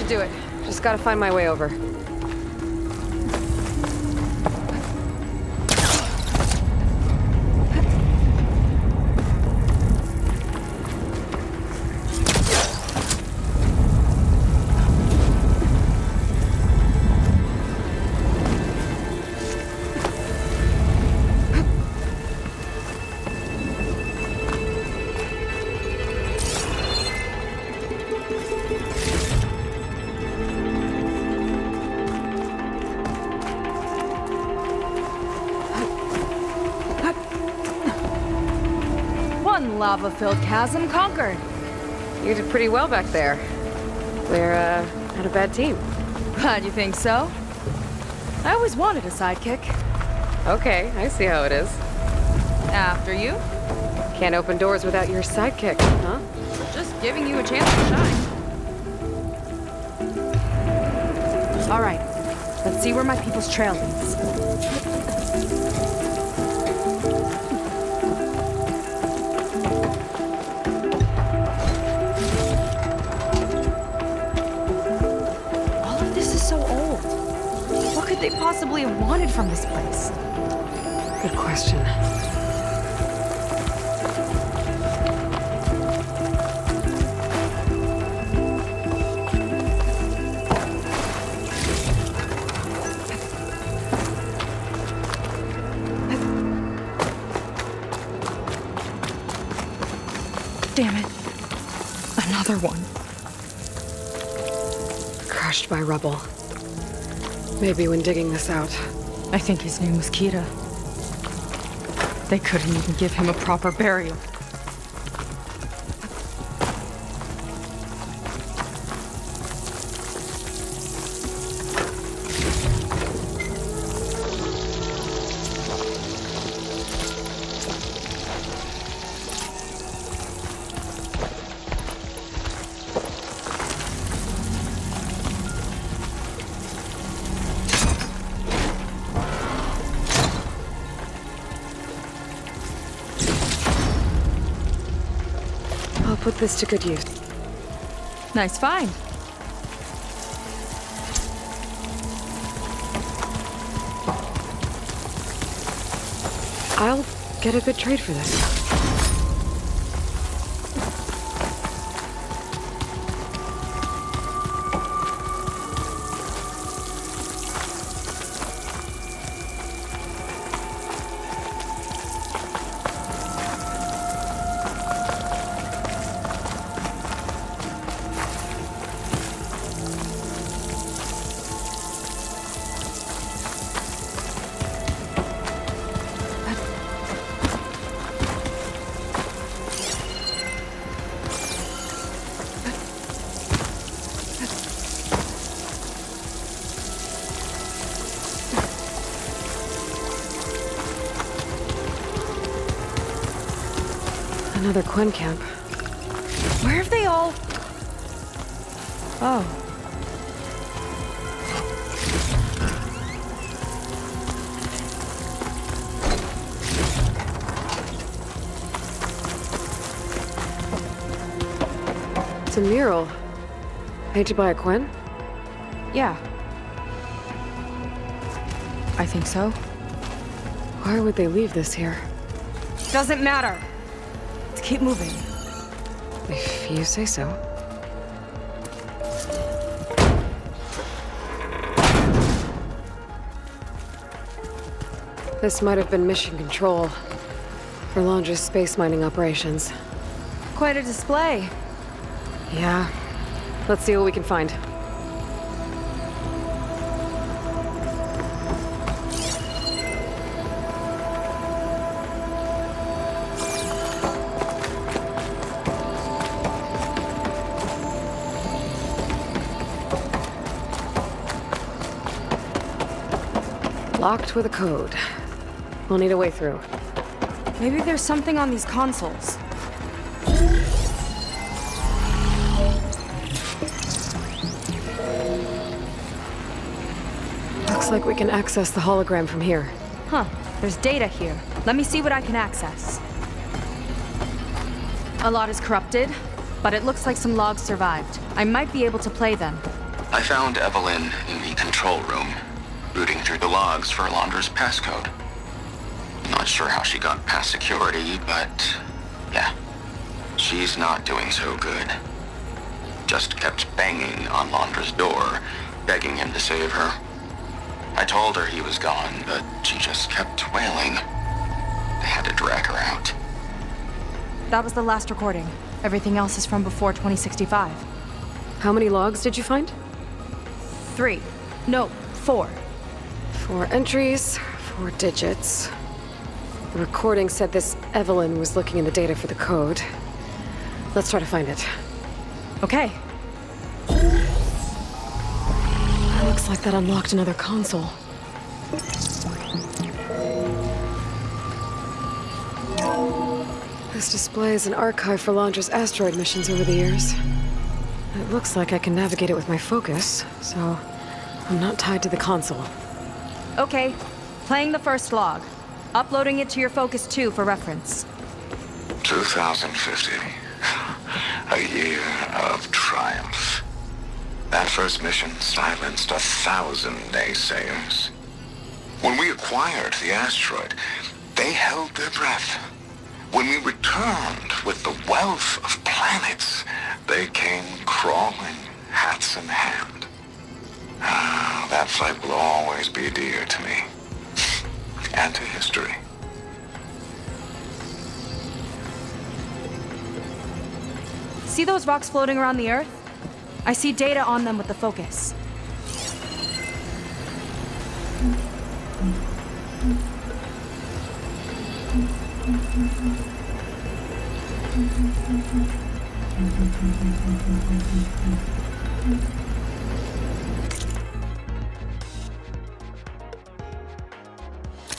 Do it. Just gotta find my way over. One lava-filled chasm conquered. You did pretty well back there. We're, not a bad team. Glad you think so. I always wanted a sidekick. Okay, I see how it is. After you. Can't open doors without your sidekick, huh? Just giving you a chance to shine. All right, let's see where my people's trail leads. What could they possibly have wanted from this place? Good question. Another one. Crushed by rubble. Maybe when digging this out. I think his name was Kira. They couldn't even give him a proper burial. I'll put this to good use. Nice find. I'll get a good trade for this. Another Quen camp. Where have they all... Oh. It's a mural. Painted by a Quen? Yeah. I think so. Why would they leave this here? Doesn't matter. Let's keep moving. If you say so. This might have been mission control for Londra's space mining operations. Quite a display. Yeah. Let's see what we can find. Locked with a code. We'll need a way through. Maybe there's something on these consoles. Looks like we can access the hologram from here. Huh. There's data here. Let me see what I can access. A lot is corrupted, but it looks like some logs survived. I might be able to play them. I found Evelyn in the control room, rooting through the logs for Londra's passcode. Not sure how she got past security, but yeah, she's not doing so good. Just kept banging on Londra's door, begging him to save her. I told her he was gone, but she just kept wailing. They had to drag her out. That was the last recording. Everything else is from before 2065. How many logs did you find? 3. No, 4. 4 entries, 4 digits. The recording said this Evelyn was looking in the data for the code. Let's try to find it. Okay. Looks like that unlocked another console. This displays an archive for Londra's asteroid missions over the years. It looks like I can navigate it with my focus, so I'm not tied to the console. Okay. Playing the first log. Uploading it to your Focus 2 for reference. 2050. A year of triumph. That first mission silenced 1,000 naysayers. When we acquired the asteroid, they held their breath. When we returned with the wealth of planets, they came crawling, hats in hand. That fight will always be dear to me. And to history. See those rocks floating around the Earth? I see data on them with the focus.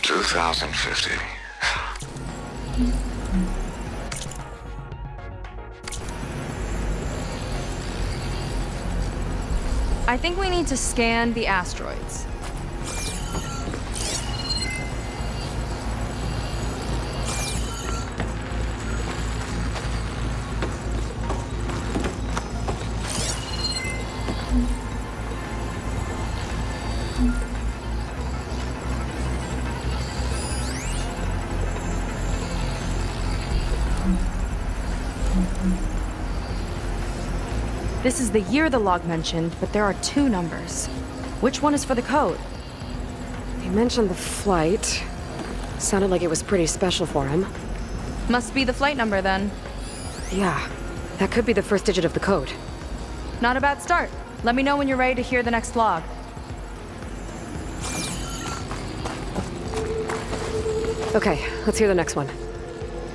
$2,050. I think we need to scan the asteroids. This is the year the log mentioned, but there are 2 numbers. Which one is for the code? He mentioned the flight. Sounded like it was pretty special for him. Must be the flight number then. Yeah, that could be the first digit of the code. Not a bad start. Let me know when you're ready to hear the next log. Okay, let's hear the next one.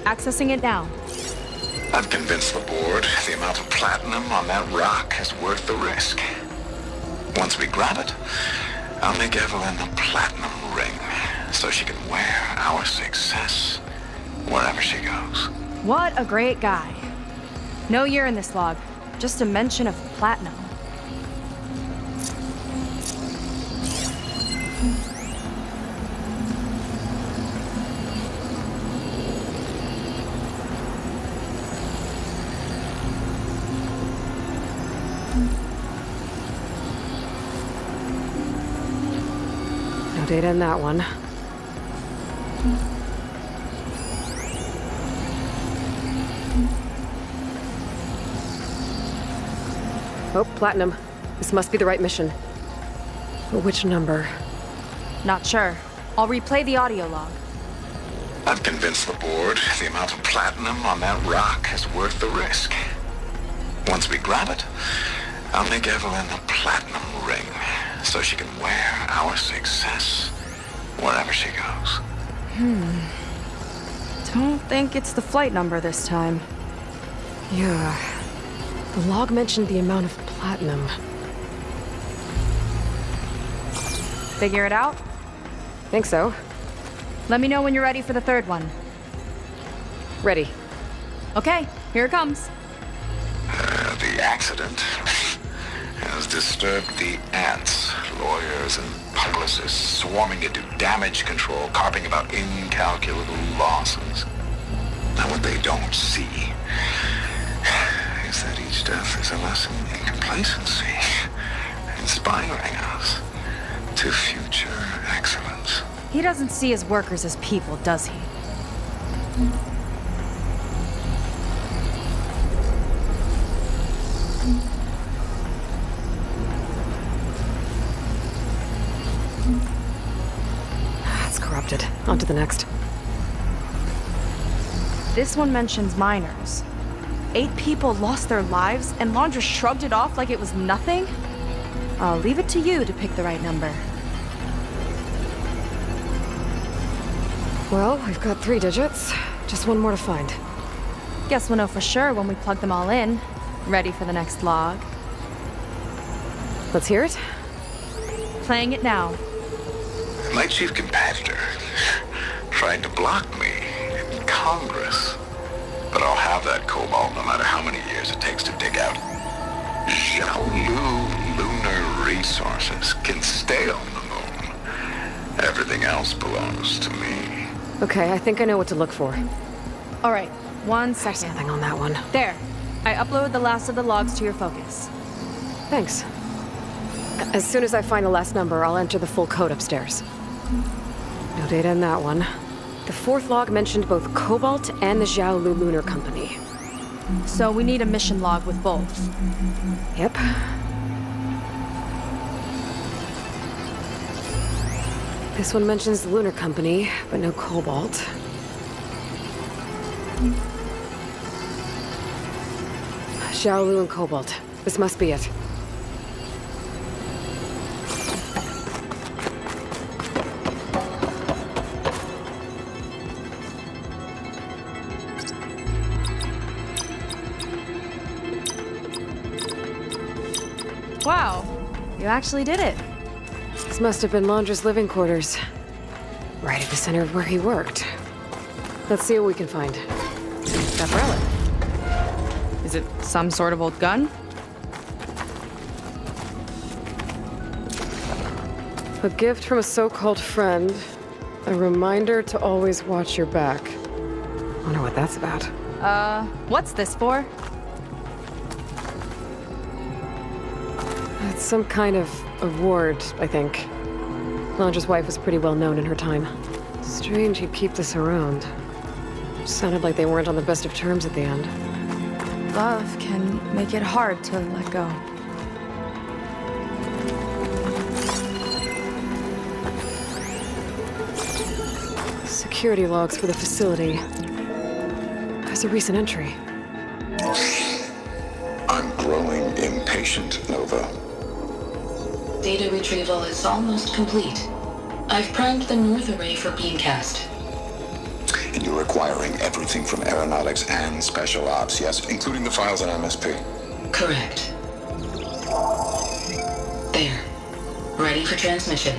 Accessing it now. I've convinced the board the amount of platinum on that rock is worth the risk. Once we grab it, I'll make Evelyn a platinum ring so she can wear our success wherever she goes. What a great guy. No year in this log, just a mention of platinum. No data in that one. Oh, platinum. This must be the right mission. But which number? Not sure. I'll replay the audio log. I've convinced the board the amount of platinum on that rock is worth the risk. Once we grab it, I'll make Evelyn a platinum ring so she can wear our success wherever she goes. Don't think it's the flight number this time. Yeah. The log mentioned the amount of platinum. Figure it out? Think so. Let me know when you're ready for the third one. Ready. Okay, here it comes. The accident has disturbed the ants, lawyers and publicists swarming to do damage control, carping about incalculable losses. Now what they don't see is that each death is a lesson in complacency, inspiring us to future excellence. He doesn't see his workers as people, does he? It's corrupted. On to the next. This one mentions miners. 8 people lost their lives, and Laundra shrugged it off like it was nothing? I'll leave it to you to pick the right number. Well, we've got 3 digits. Just one more to find. Guess we'll know for sure when we plug them all in. Ready for the next log. Let's hear it. Playing it now. My chief competitor tried to block me in Congress. But I'll have that cobalt no matter how many years it takes to dig out. Xiaolu lunar resources can stay on the moon. Everything else belongs to me. Okay, I think I know what to look for. All right, 1 second. Nothing on that one. There. I uploaded the last of the logs to your focus. Thanks. As soon as I find the last number, I'll enter the full code upstairs. No data in that one. The 4th log mentioned both Cobalt and the Xiaolu Lunar Company. So we need a mission log with both. Yep. This one mentions the Lunar Company, but no Cobalt. Xiaolu and Cobalt. This must be it. Wow, you actually did it. This must have been Londra's living quarters. Right at the center of where he worked. Let's see what we can find. That relic. Is it some sort of old gun? A gift from a so-called friend. A reminder to always watch your back. Wonder what that's about. What's this for? It's some kind of award, I think. Londra's wife was pretty well known in her time. Strange he'd keep this around. Sounded like they weren't on the best of terms at the end. Love can make it hard to let go. Security logs for the facility. There's a recent entry. I'm growing impatient, Nova. Data retrieval is almost complete. I've primed the North Array for beamcast. And you're acquiring everything from aeronautics and special ops, yes? Including the files on MSP. Correct. There. Ready for transmission.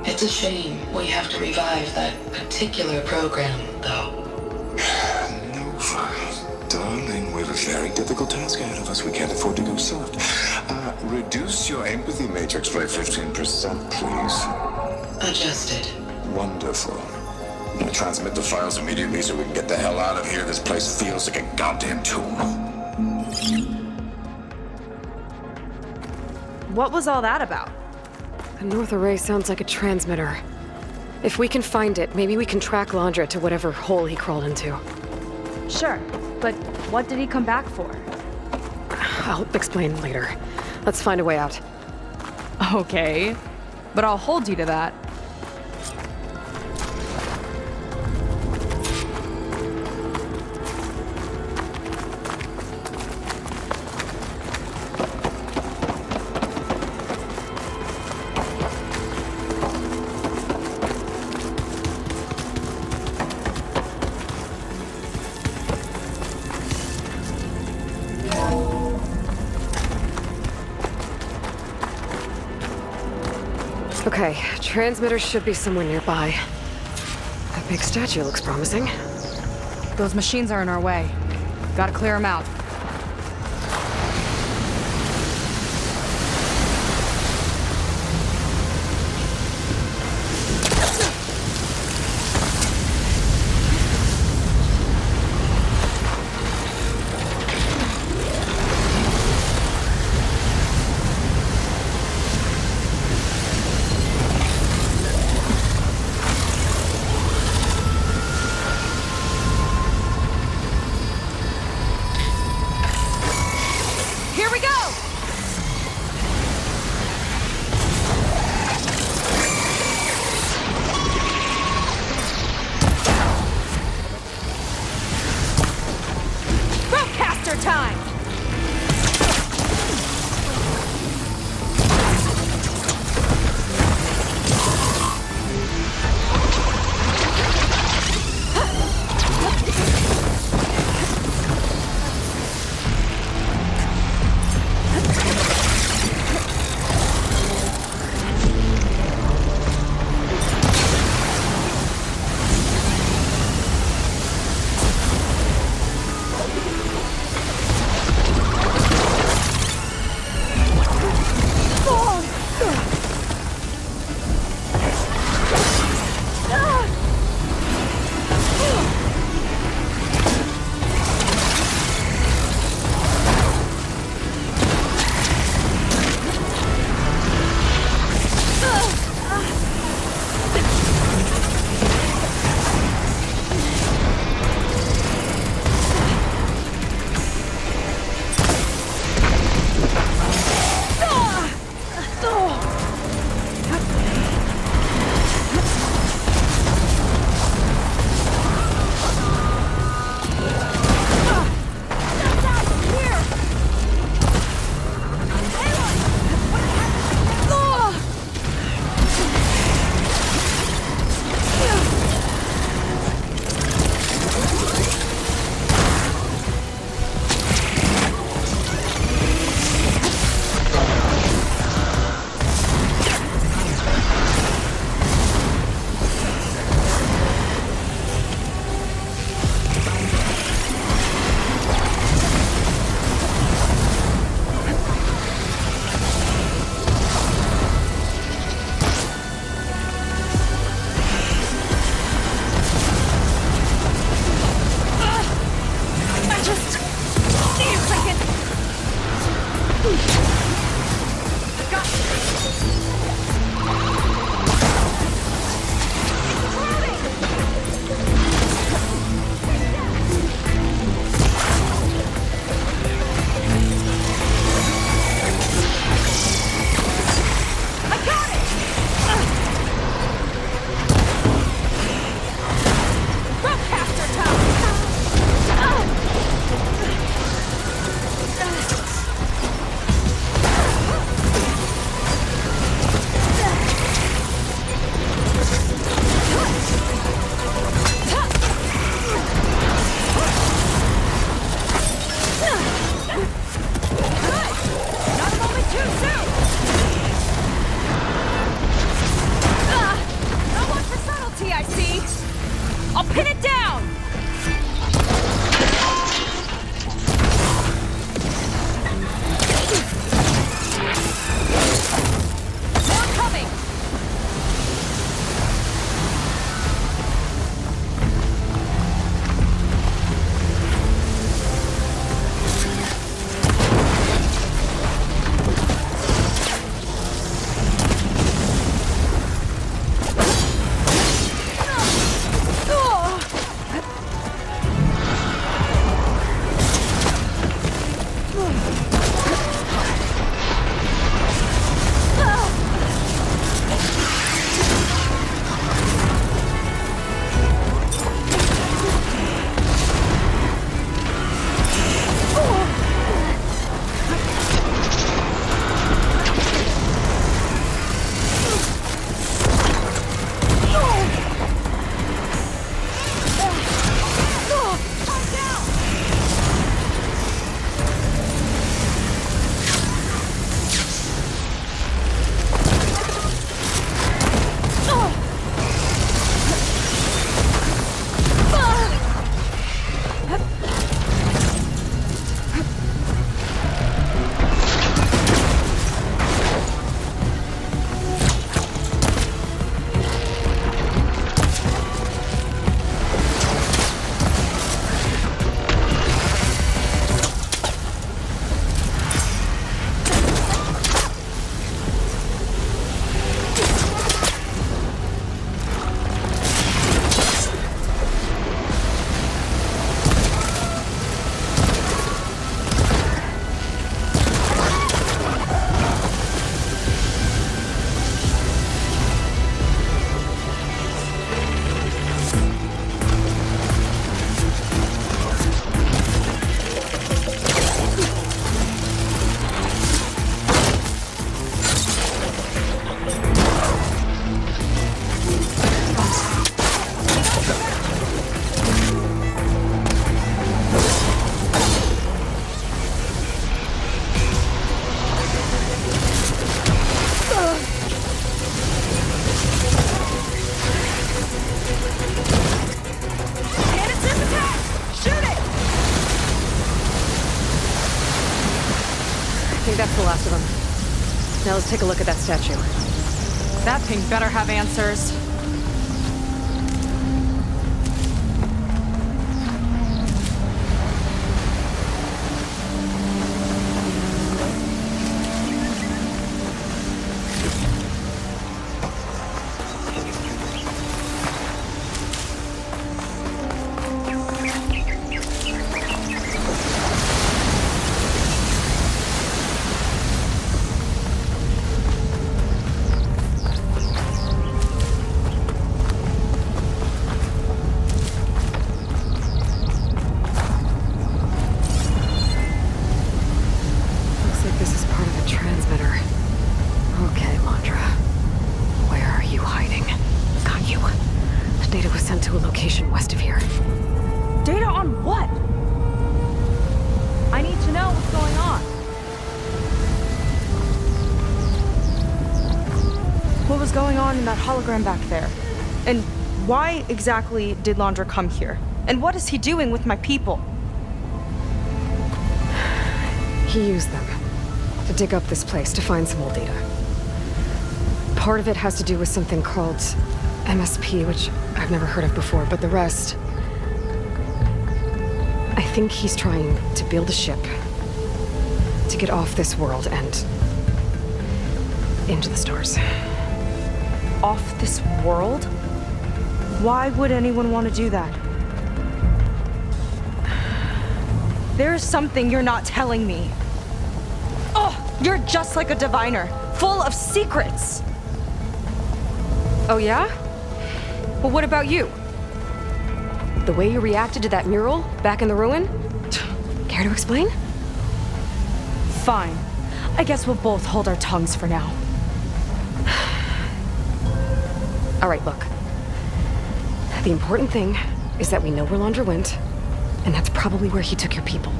It's a shame we have to revive that particular program, though. Nova, darling, we have a very difficult task ahead of us. We can't afford to go soft. Reduce your empathy matrix by 15%, please. Adjusted. Wonderful. I'm gonna transmit the files immediately so we can get the hell out of here. This place feels like a goddamn tomb. What was all that about? The North Array sounds like a transmitter. If we can find it, maybe we can track Londra to whatever hole he crawled into. Sure, but what did he come back for? I'll explain later. Let's find a way out. Okay, but I'll hold you to that. Okay, transmitter should be somewhere nearby. That big statue looks promising. Those machines are in our way. Gotta clear them out. Now let's take a look at that statue. That thing better have answers. Hologram back there. And why exactly did Landra come here? And what is he doing with my people? He used them to dig up this place to find some old data. Part of it has to do with something called MSP, which I've never heard of before, but the rest... I think he's trying to build a ship to get off this world and into the stars. Off this world? Why would anyone want to do that? There's something you're not telling me. Oh, you're just like a diviner, full of secrets. Oh yeah? Well, what about you? The way you reacted to that mural back in the ruin? Care to explain? Fine. I guess we'll both hold our tongues for now. All right, look. The important thing is that we know where Landra went, and that's probably where he took your people.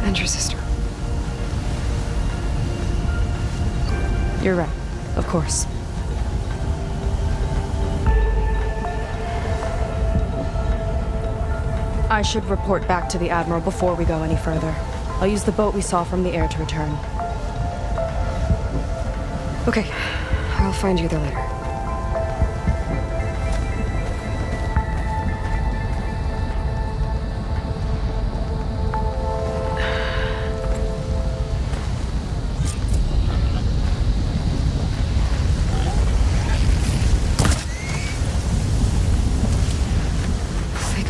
And your sister. You're right, of course. I should report back to the Admiral before we go any further. I'll use the boat we saw from the air to return. Okay, I'll find you there later.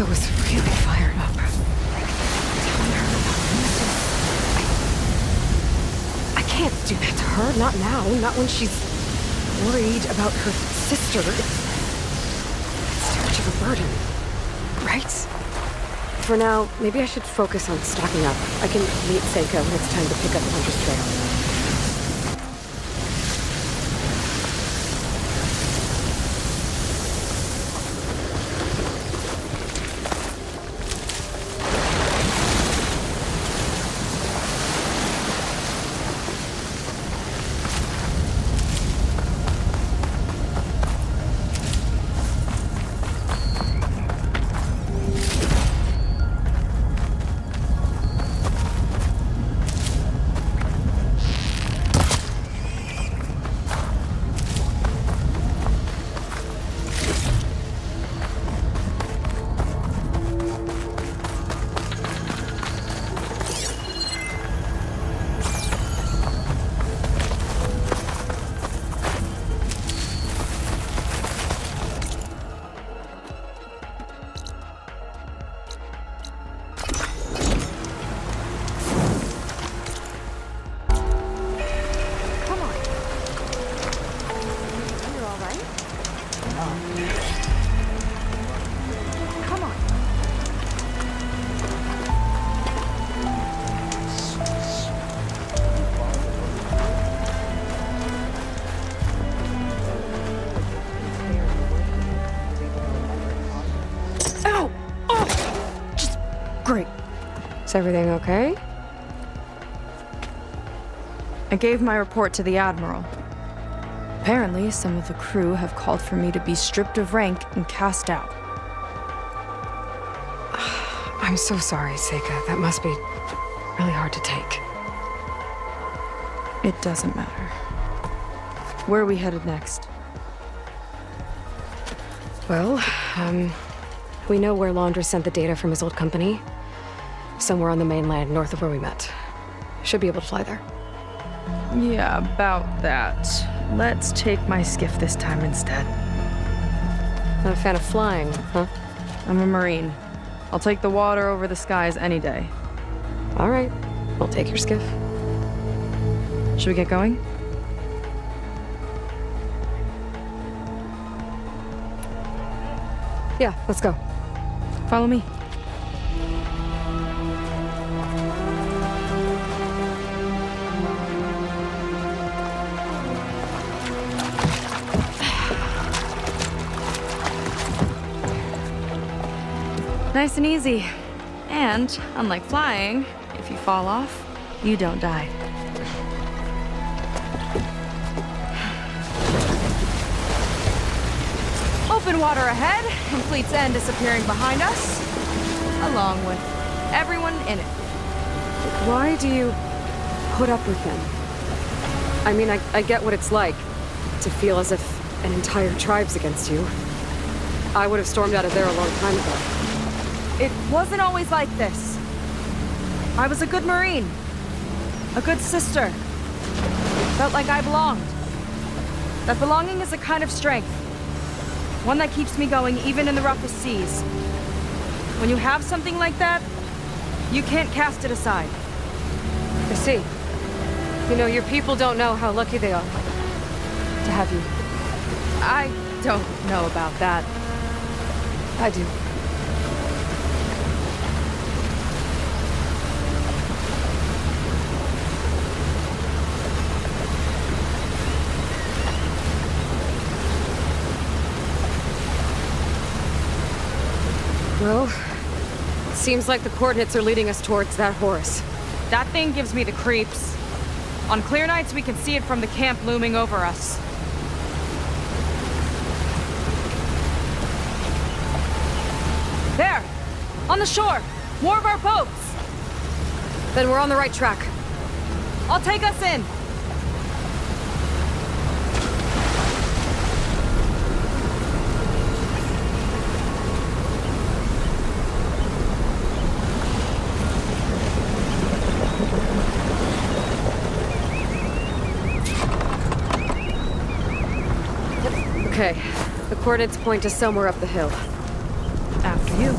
Was really fired up. Telling her about I can't do that to her. Not now. Not when she's worried about her sister. It's too much of a burden. Right? For now, maybe I should focus on stocking up. I can meet Seika when it's time to pick up the Huntress trail. Great. Is everything okay? I gave my report to the Admiral. Apparently, some of the crew have called for me to be stripped of rank and cast out. I'm so sorry, Seika. That must be really hard to take. It doesn't matter. Where are we headed next? Well, we know where Laundra sent the data from his old company. Somewhere on the mainland, north of where we met. Should be able to fly there. Yeah, about that. Let's take my skiff this time instead. Not a fan of flying, huh? I'm a Marine. I'll take the water over the skies any day. All right, we'll take your skiff. Should we get going? Yeah, let's go. Follow me. Nice and easy. And, unlike flying, if you fall off, you don't die. Open water ahead, and Fleet's End disappearing behind us, along with everyone in it. Why do you put up with them? I mean, I get what it's like to feel as if an entire tribe's against you. I would have stormed out of there a long time ago. It wasn't always like this. I was a good Marine. A good sister. Felt like I belonged. That belonging is a kind of strength. One that keeps me going even in the roughest seas. When you have something like that, you can't cast it aside. I see. You know, your people don't know how lucky they are to have you. I don't know about that. I do. Well, seems like the coordinates are leading us towards that Horus. That thing gives me the creeps. On clear nights, we can see it from the camp looming over us. There! On the shore! More of our boats! Then we're on the right track. I'll take us in! Okay, the coordinates point to somewhere up the hill. After you.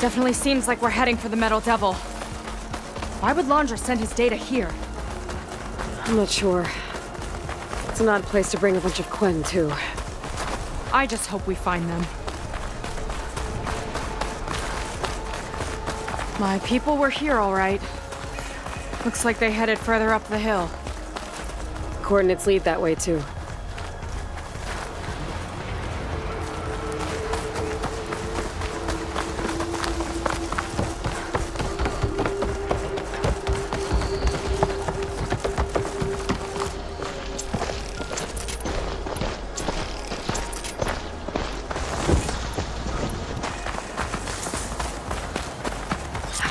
Definitely seems like we're heading for the Metal Devil. Why would Laundra send his data here? I'm not sure. It's an odd place to bring a bunch of Quen, too. I just hope we find them. My people were here, all right. Looks like they headed further up the hill. Coordinates lead that way, too.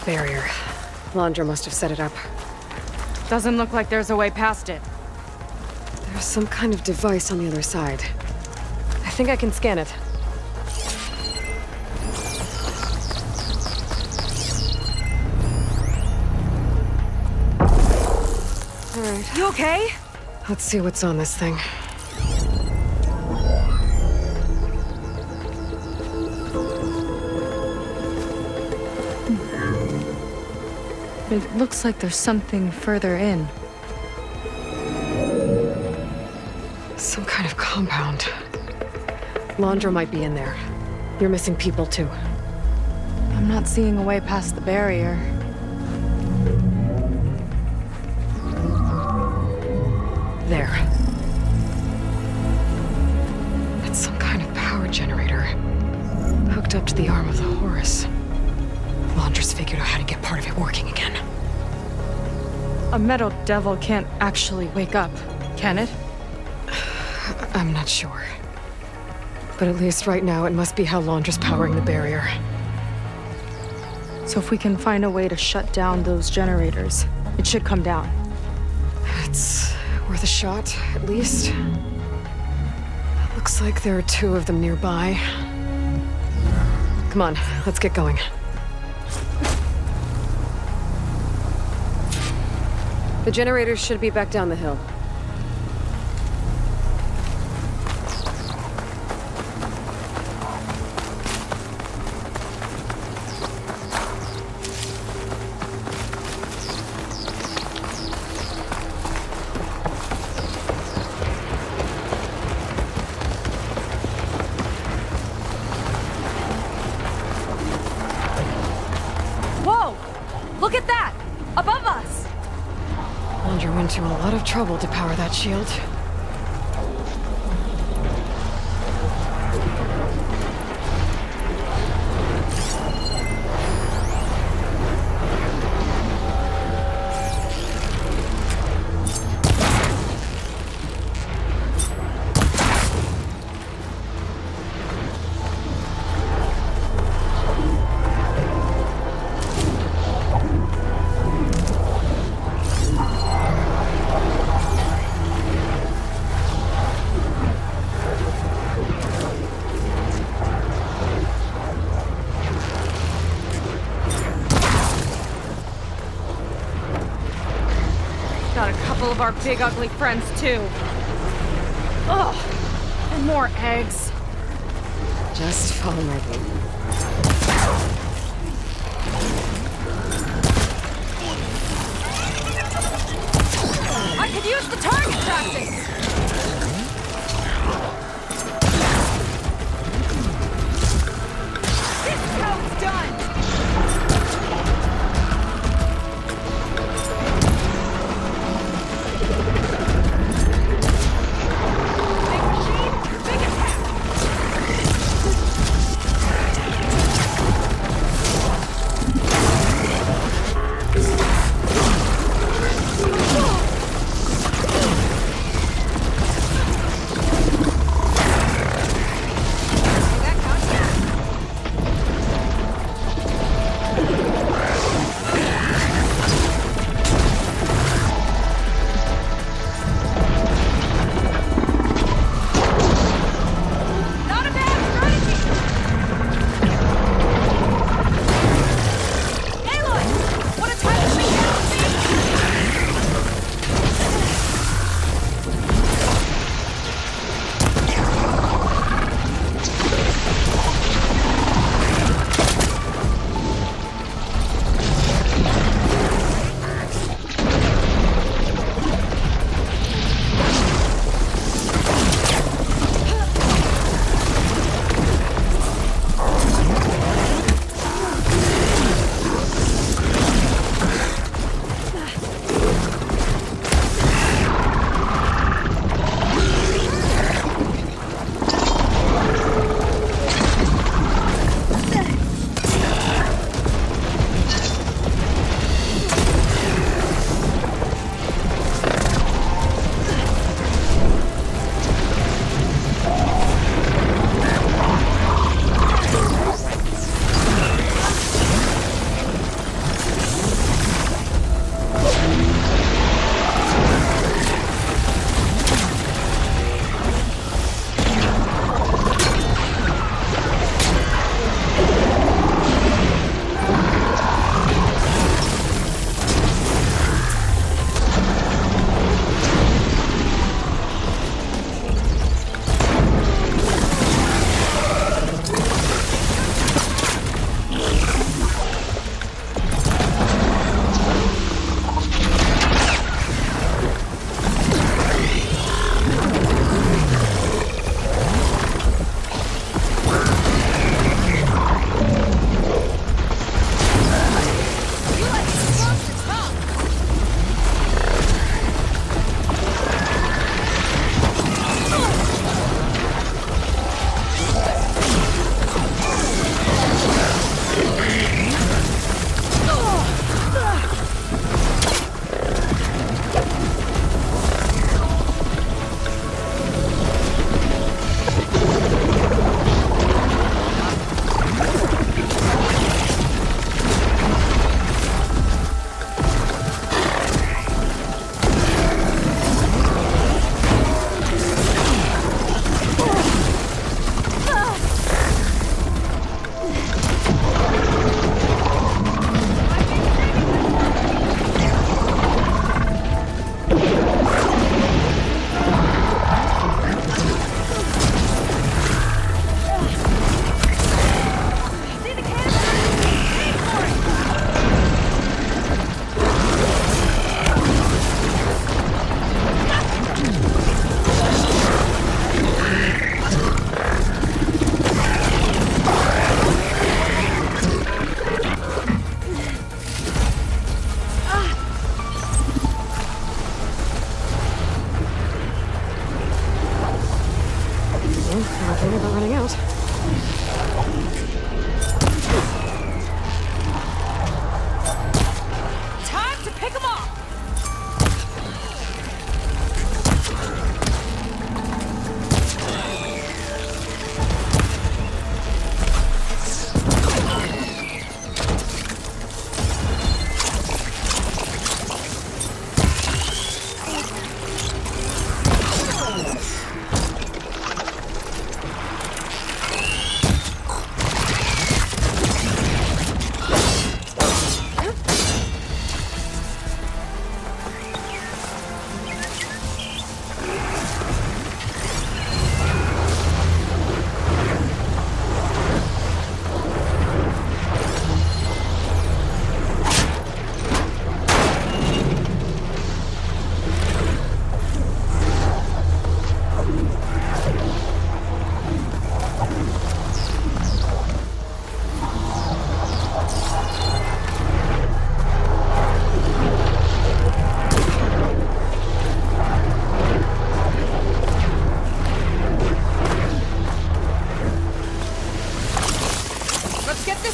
Barrier. Laundra must have set it up. Doesn't look like there's a way past it. There's some kind of device on the other side. I think I can scan it. All right. You okay? Let's see what's on this thing. It looks like there's something further in. Some kind of compound. Laundra might be in there. You're missing people, too. I'm not seeing a way past the barrier. There. That's some kind of power generator. Hooked up to the arm of the Horus. Laundress figured out how to get part of it working again. A metal devil can't actually wake up, can it? I'm not sure. But at least right now, it must be how Laundra's powering the barrier. So if we can find a way to shut down those generators, it should come down. It's worth a shot, at least. Looks like there are 2 of them nearby. Come on, let's get going. The generators should be back down the hill. Whoa! Look at that! Above us! Laundra went to a lot of trouble to power that shield. Got a couple of our big ugly friends too. Ugh! And more eggs. Just follow my lead. I could use the target practice! This is how it's done! Big machine, big attack!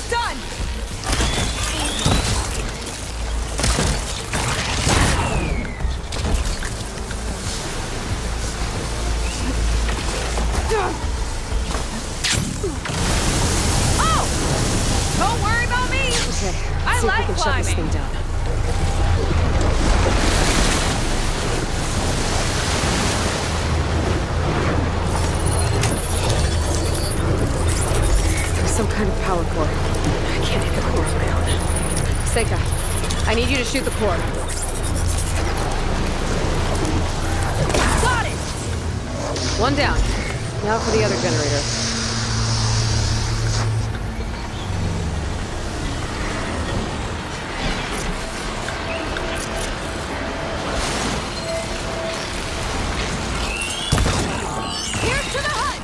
Almost done! Oh! Don't worry about me! Okay, I see if we like can shut this climbing. thing down. There's some kind of power core. I can't hit the core on my own. Seika, I need you to shoot the core. Got it! One down. Now for the other generator. Here's to the hut!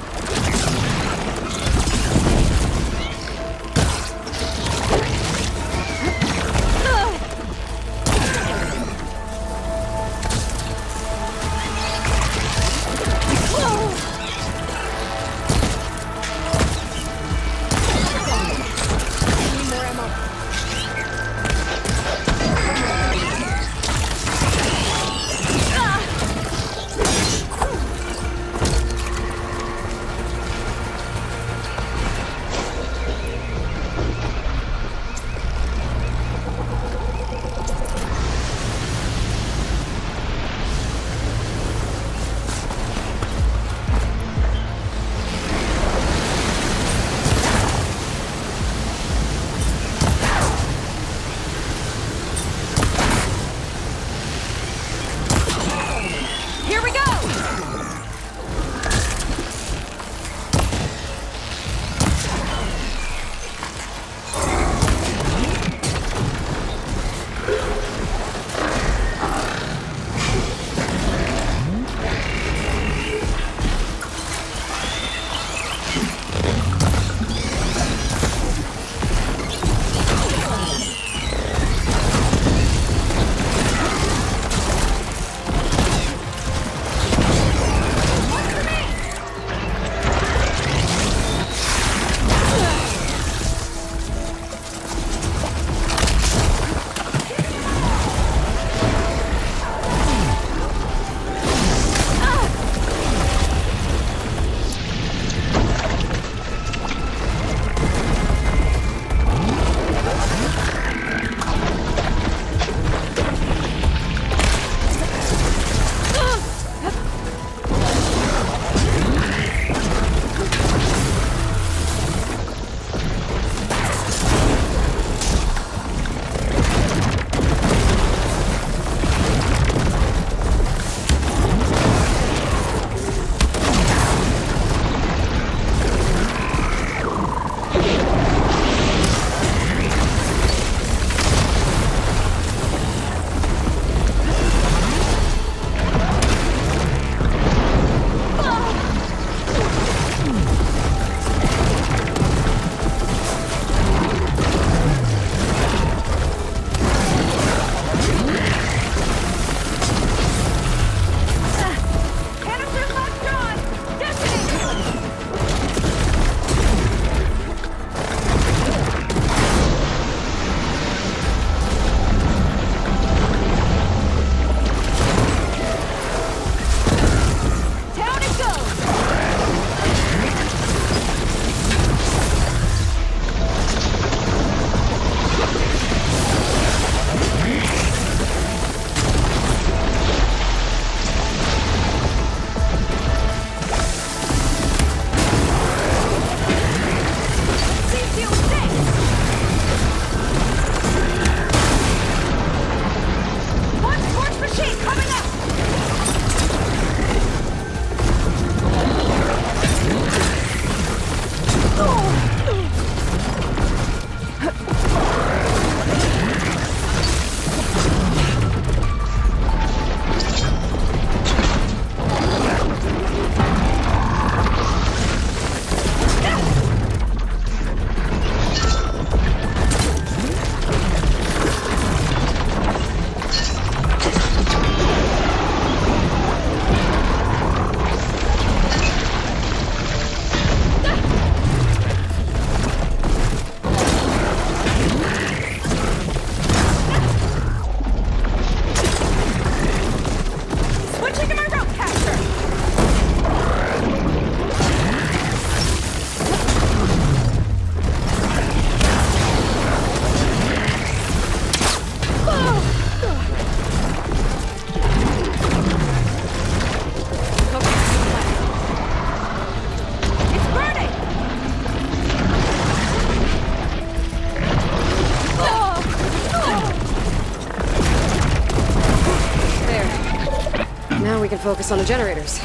can focus on the generators.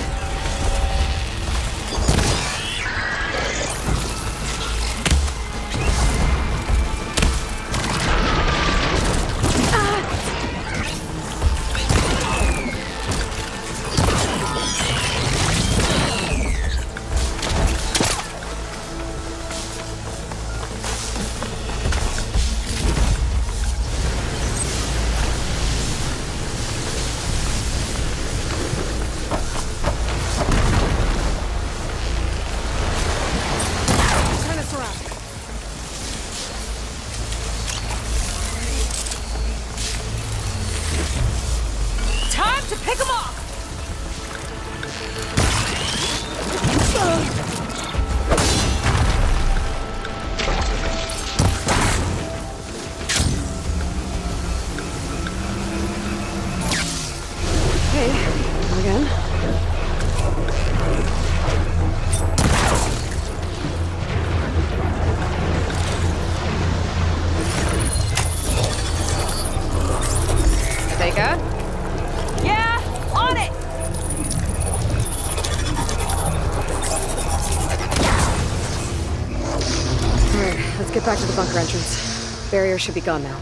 Back to the bunker entrance. Barrier should be gone now.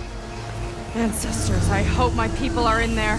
Ancestors, I hope my people are in there.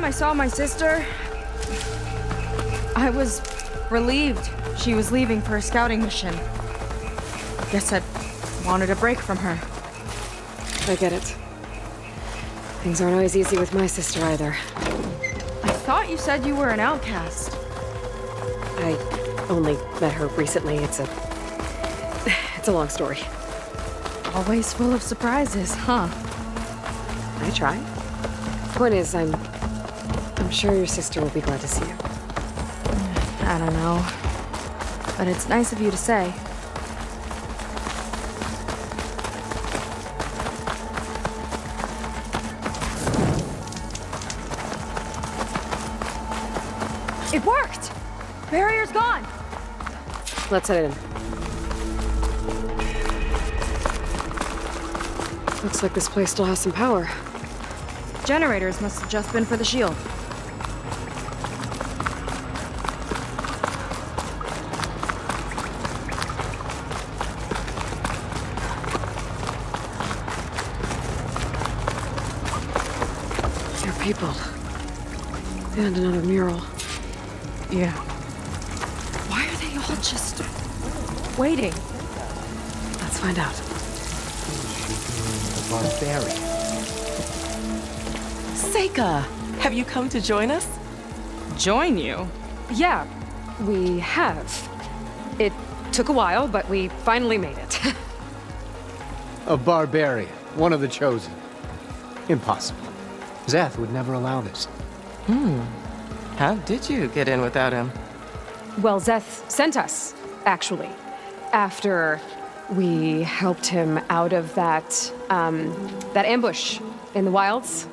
I saw my sister, I was relieved she was leaving for a scouting mission. Guess I wanted a break from her. I get it. Things aren't always easy with my sister either. I thought you said you were an outcast. I only met her recently. It's a long story. Always full of surprises, huh? I try. Point is, I'm sure your sister will be glad to see you. I don't know. But it's nice of you to say. It worked! Barrier's gone! Let's head in. Looks like this place still has some power. Generators must have just been for the shield. People. And another mural. Yeah. Why are they all just waiting? Let's find out. Barbarian. Seika, have you come to join us? Join you? Yeah, we have. It took a while, but we finally made it. A barbarian, one of the chosen. Impossible. Zeth would never allow this. How did you get in without him? Well, Zeth sent us, actually. After we helped him out of that ambush in the wilds.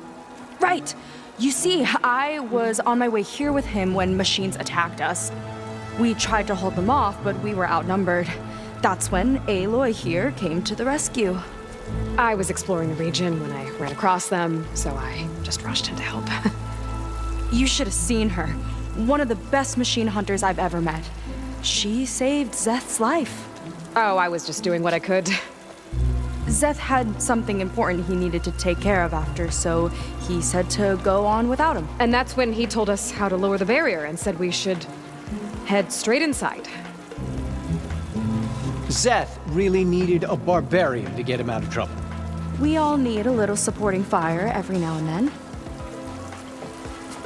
Right! You see, I was on my way here with him when machines attacked us. We tried to hold them off, but we were outnumbered. That's when Aloy here came to the rescue. I was exploring the region when I ran across them, so I just rushed in to help. You should have seen her. One of the best machine hunters I've ever met. She saved Zeth's life. Oh, I was just doing what I could. Zeth had something important he needed to take care of after, so he said to go on without him. And that's when he told us how to lower the barrier and said we should head straight inside. Zeth really needed a barbarian to get him out of trouble. We all need a little supporting fire every now and then.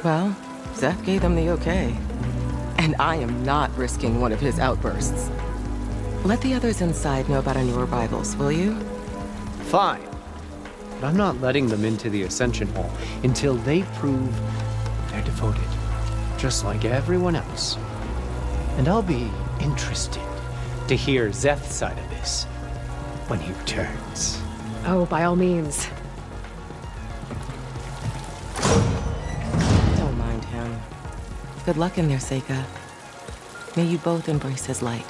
Well, Zeth gave them the okay. And I am not risking one of his outbursts. Let the others inside know about our new arrivals, will you? Fine. But I'm not letting them into the Ascension Hall until they prove they're devoted, just like everyone else. And I'll be interested to hear Szeth's side of this when he returns. Oh, by all means. Don't mind him. Good luck in there, Seika. May you both embrace his light.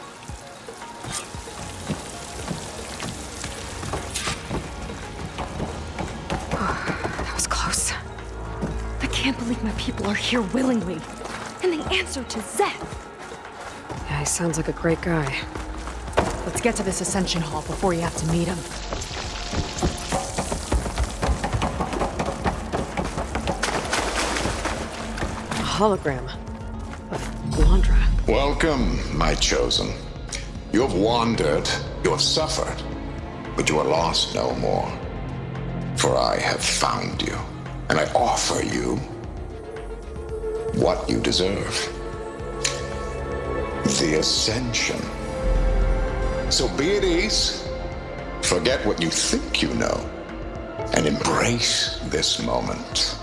That was close. I can't believe my people are here willingly. And they answer to Szeth. Yeah, he sounds like a great guy. Let's get to this Ascension Hall before you have to meet him. A hologram of Wandra. Welcome, my chosen. You have wandered, you have suffered, but you are lost no more. For I have found you, and I offer you what you deserve. The Ascension. So be at ease, forget what you think you know, and embrace this moment.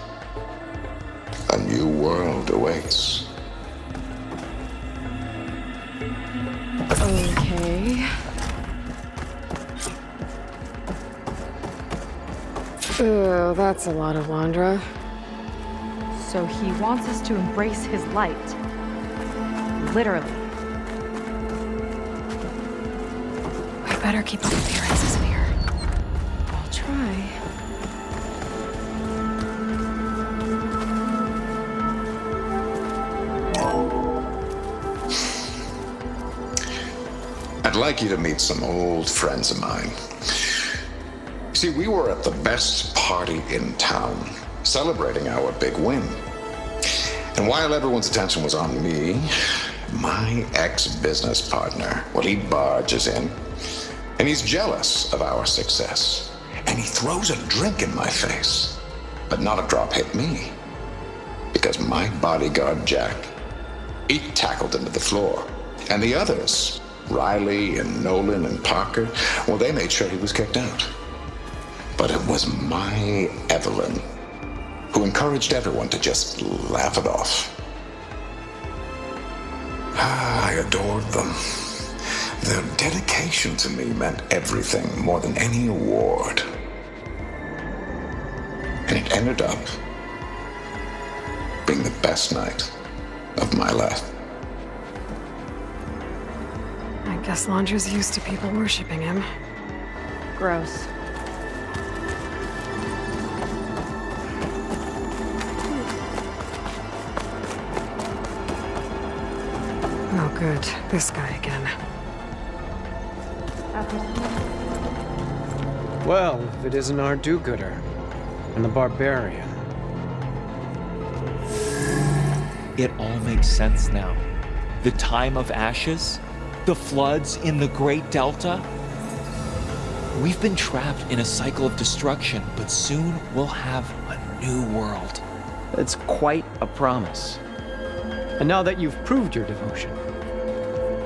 A new world awaits. Okay. Oh, that's a lot of Wandra. So he wants us to embrace his light. Literally. We better keep up appearances in here. I'll try. I'd like you to meet some old friends of mine. See, we were at the best party in town, celebrating our big win. And while everyone's attention was on me, my ex-business partner, well, he barges in, and he's jealous of our success. And he throws a drink in my face, but not a drop hit me. Because my bodyguard, Jack, he tackled him to the floor. And the others, Riley and Nolan and Parker, well, they made sure he was kicked out. But it was my Evelyn who encouraged everyone to just laugh it off. I adored them. Their dedication to me meant everything, more than any award. And it ended up being the best night of my life. I guess Londra's used to people worshipping him. Gross. Oh, good. This guy again. Well, if it isn't our do-gooder and the barbarian. It all makes sense now. The time of ashes, the floods in the Great Delta. We've been trapped in a cycle of destruction, but soon we'll have a new world. It's quite a promise. And now that you've proved your devotion,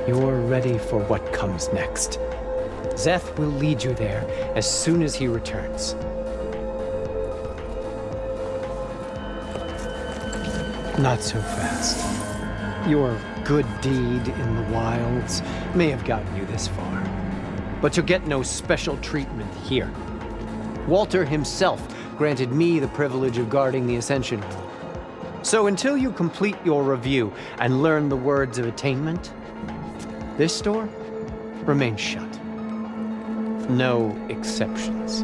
you're ready for what comes next. Szeth will lead you there as soon as he returns. Not so fast. Your good deed in the wilds may have gotten you this far, but you'll get no special treatment here. Walter himself granted me the privilege of guarding the Ascension Hall. So until you complete your review and learn the words of attainment, this door remains shut. No exceptions.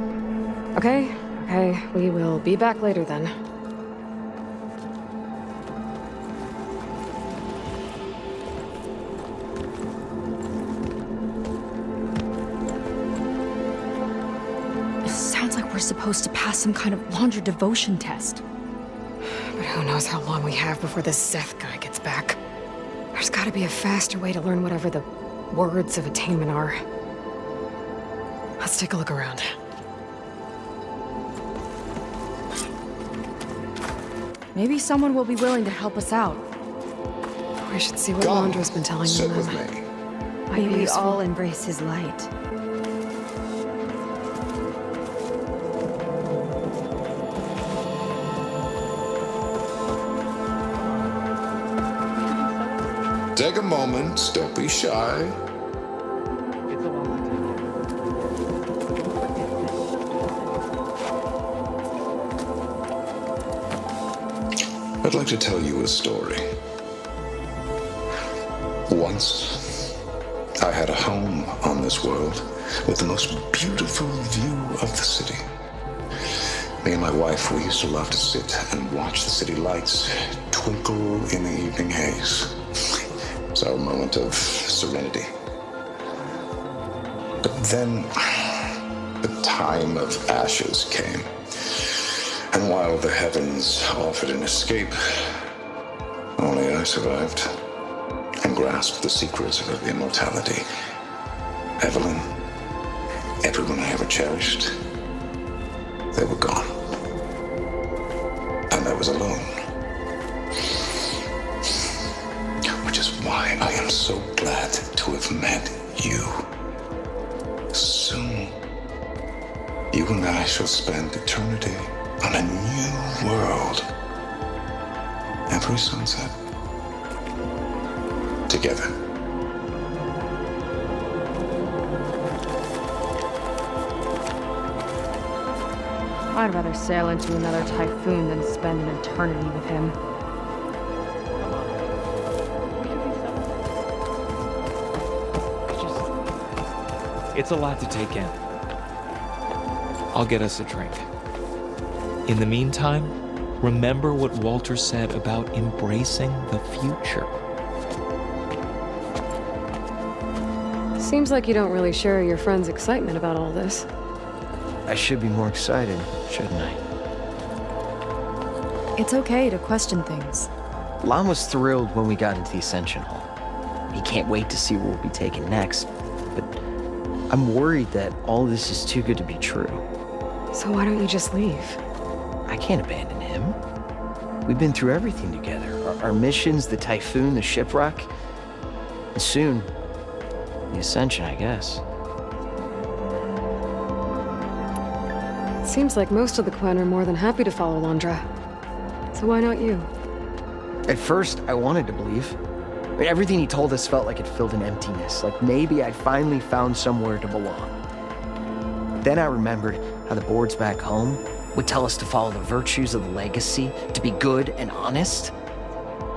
Okay, we will be back later then. It sounds like we're supposed to pass some kind of Wandra devotion test. But who knows how long we have before this Szeth guy gets back. There's gotta be a faster way to learn whatever the words of attainment are. Let's take a look around. Maybe someone will be willing to help us out. We should see what Come, Londra's been telling sit them. with me. Might be we useful. all embrace his light. Take a moment, don't be shy. I'd like to tell you a story. Once, I had a home on this world with the most beautiful view of the city. Me and my wife, we used to love to sit and watch the city lights twinkle in the evening haze. It's our moment of serenity. But then, the time of ashes came. And while the heavens offered an escape, only I survived and grasped the secrets of immortality. Evelyn, everyone I ever cherished, they were gone. And I was alone. Which is why I am so glad to have met you. Soon, you and I shall spend eternity on a new world. Every sunset. Together. I'd rather sail into another typhoon than spend an eternity with him. It's a lot to take in. I'll get us a drink. In the meantime, remember what Walter said about embracing the future. Seems like you don't really share your friend's excitement about all this. I should be more excited, shouldn't I? It's okay to question things. Lon was thrilled when we got into the Ascension Hall. He can't wait to see where we'll be taken next, but I'm worried that all this is too good to be true. So why don't you just leave? I can't abandon him. We've been through everything together. Our missions, the typhoon, the shipwreck, and soon, the Ascension, I guess. Seems like most of the clan are more than happy to follow Londra. So why not you? At first, I wanted to believe. I mean, everything he told us felt like it filled an emptiness, like maybe I'd finally found somewhere to belong. Then I remembered how the boards back home would tell us to follow the virtues of the legacy, to be good and honest.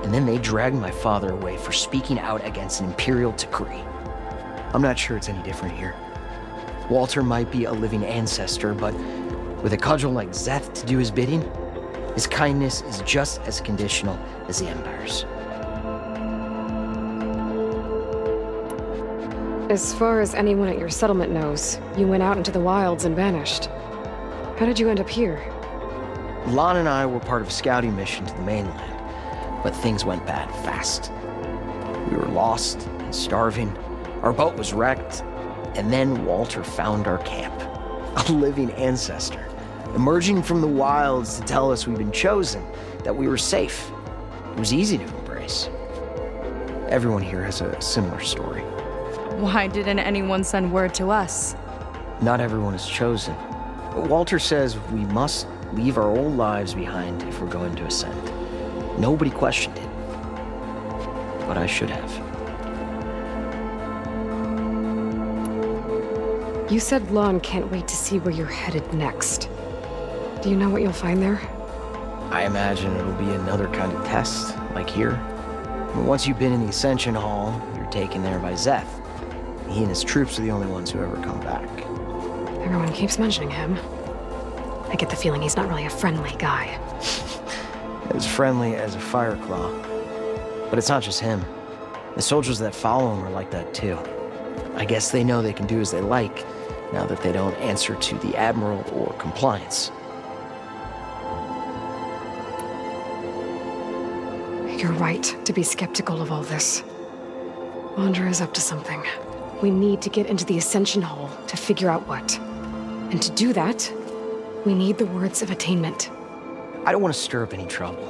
And then they dragged my father away for speaking out against an imperial decree. I'm not sure it's any different here. Walter might be a living ancestor, but with a cudgel like Szeth to do his bidding, his kindness is just as conditional as the Empire's. As far as anyone at your settlement knows, you went out into the wilds and vanished. How did you end up here? Lon and I were part of a scouting mission to the mainland, but things went bad fast. We were lost and starving, our boat was wrecked, and then Walter found our camp. A living ancestor, emerging from the wilds to tell us we'd been chosen, that we were safe. It was easy to embrace. Everyone here has a similar story. Why didn't anyone send word to us? Not everyone is chosen. Walter says we must leave our old lives behind if we're going to ascend. Nobody questioned it. But I should have. You said Lon can't wait to see where you're headed next. Do you know what you'll find there? I imagine it'll be another kind of test, like here. Once you've been in the Ascension Hall, you're taken there by Szeth. He and his troops are the only ones who ever come back. Everyone keeps mentioning him. I get the feeling he's not really a friendly guy. As friendly as a Fireclaw. But it's not just him. The soldiers that follow him are like that too. I guess they know they can do as they like, now that they don't answer to the Admiral or compliance. You're right to be skeptical of all this. Londra is up to something. We need to get into the Ascension Hall to figure out what. And to do that, we need the words of attainment. I don't want to stir up any trouble.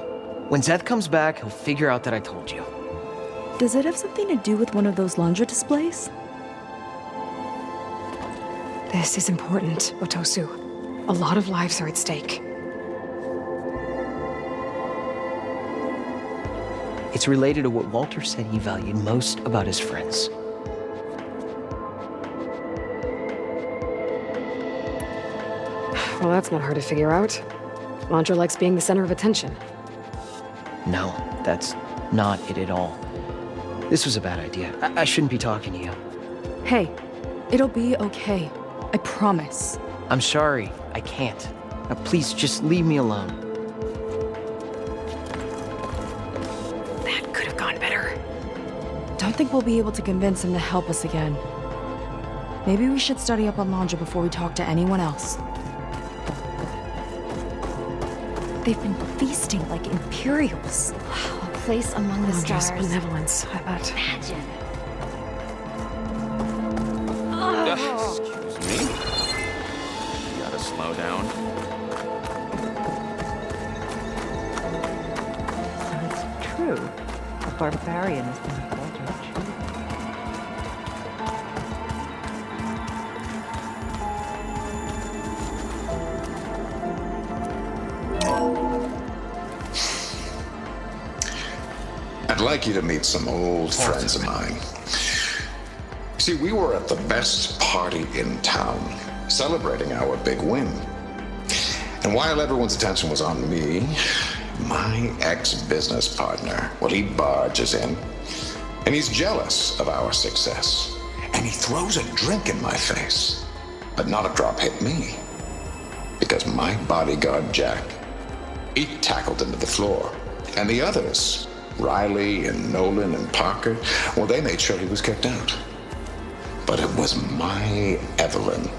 When Szeth comes back, he'll figure out that I told you. Does it have something to do with one of those laundry displays? This is important, Otosu. A lot of lives are at stake. It's related to what Walter said he valued most about his friends. Well, that's not hard to figure out. Landra likes being the center of attention. No, that's not it at all. This was a bad idea. I shouldn't be talking to you. Hey, it'll be okay. I promise. I'm sorry, I can't. Now, please, just leave me alone. That could have gone better. Don't think we'll be able to convince him to help us again. Maybe we should study up on Landra before we talk to anyone else. They've been feasting like Imperials. A place among the Landra's stars. benevolence, I bet. Imagine. Excuse me? You gotta slow down. So it's true. A barbarian has been called a Jew. I'd like you to meet some old friends of mine. See, we were at the best party in town, celebrating our big win. And while everyone's attention was on me, my ex-business partner, well, he barges in, and he's jealous of our success. And he throws a drink in my face. But not a drop hit me. Because my bodyguard, Jack, he tackled him to the floor. And the others, Riley and Nolan and Parker, well, they made sure he was kicked out. But it was my Evelyn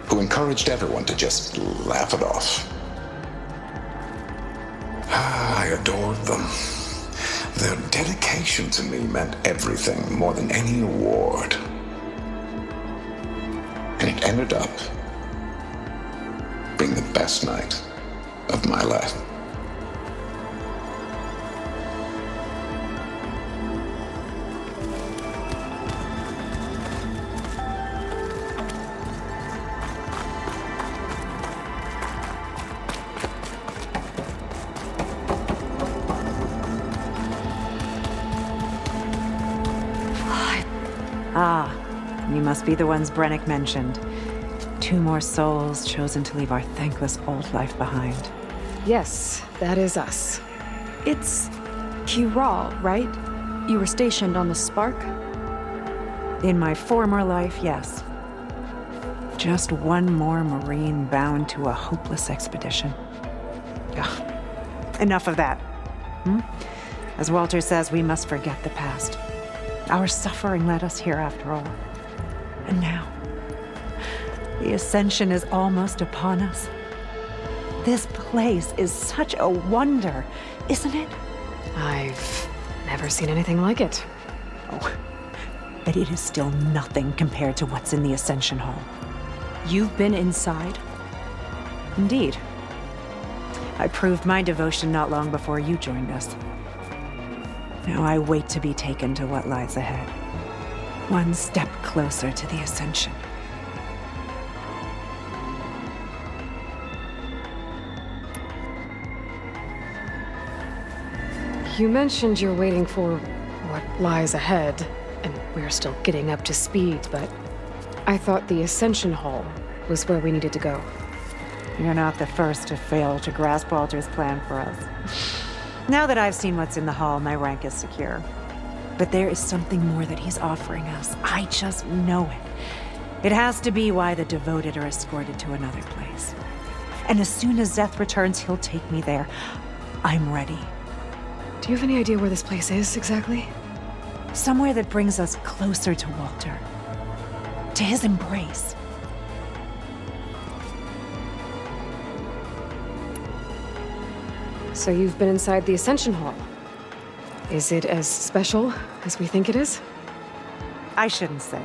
who encouraged everyone to just laugh it off. I adored them. Their dedication to me meant everything, more than any award. And it ended up being the best night of my life. Ah, you must be the ones Brennick mentioned. 2 more souls chosen to leave our thankless old life behind. Yes, that is us. It's Kiral, right? You were stationed on the Spark? In my former life, yes. Just one more Marine bound to a hopeless expedition. Ugh. Enough of that. As Walter says, we must forget the past. Our suffering led us here after all. And now, the ascension is almost upon us. This place is such a wonder, isn't it? I've never seen anything like it. Oh, but it is still nothing compared to what's in the Ascension Hall. You've been inside? Indeed. I proved my devotion not long before you joined us. Now I wait to be taken to what lies ahead. One step closer to the Ascension. You mentioned you're waiting for what lies ahead, and we're still getting up to speed, but I thought the Ascension Hall was where we needed to go. You're not the first to fail to grasp Walter's plan for us. Now that I've seen what's in the hall, my rank is secure. But there is something more that he's offering us. I just know it. It has to be why the devoted are escorted to another place. And as soon as Zeth returns, he'll take me there. I'm ready. Do you have any idea where this place is, exactly? Somewhere that brings us closer to Walter. To his embrace. So you've been inside the Ascension Hall. Is it as special as we think it is? I shouldn't say.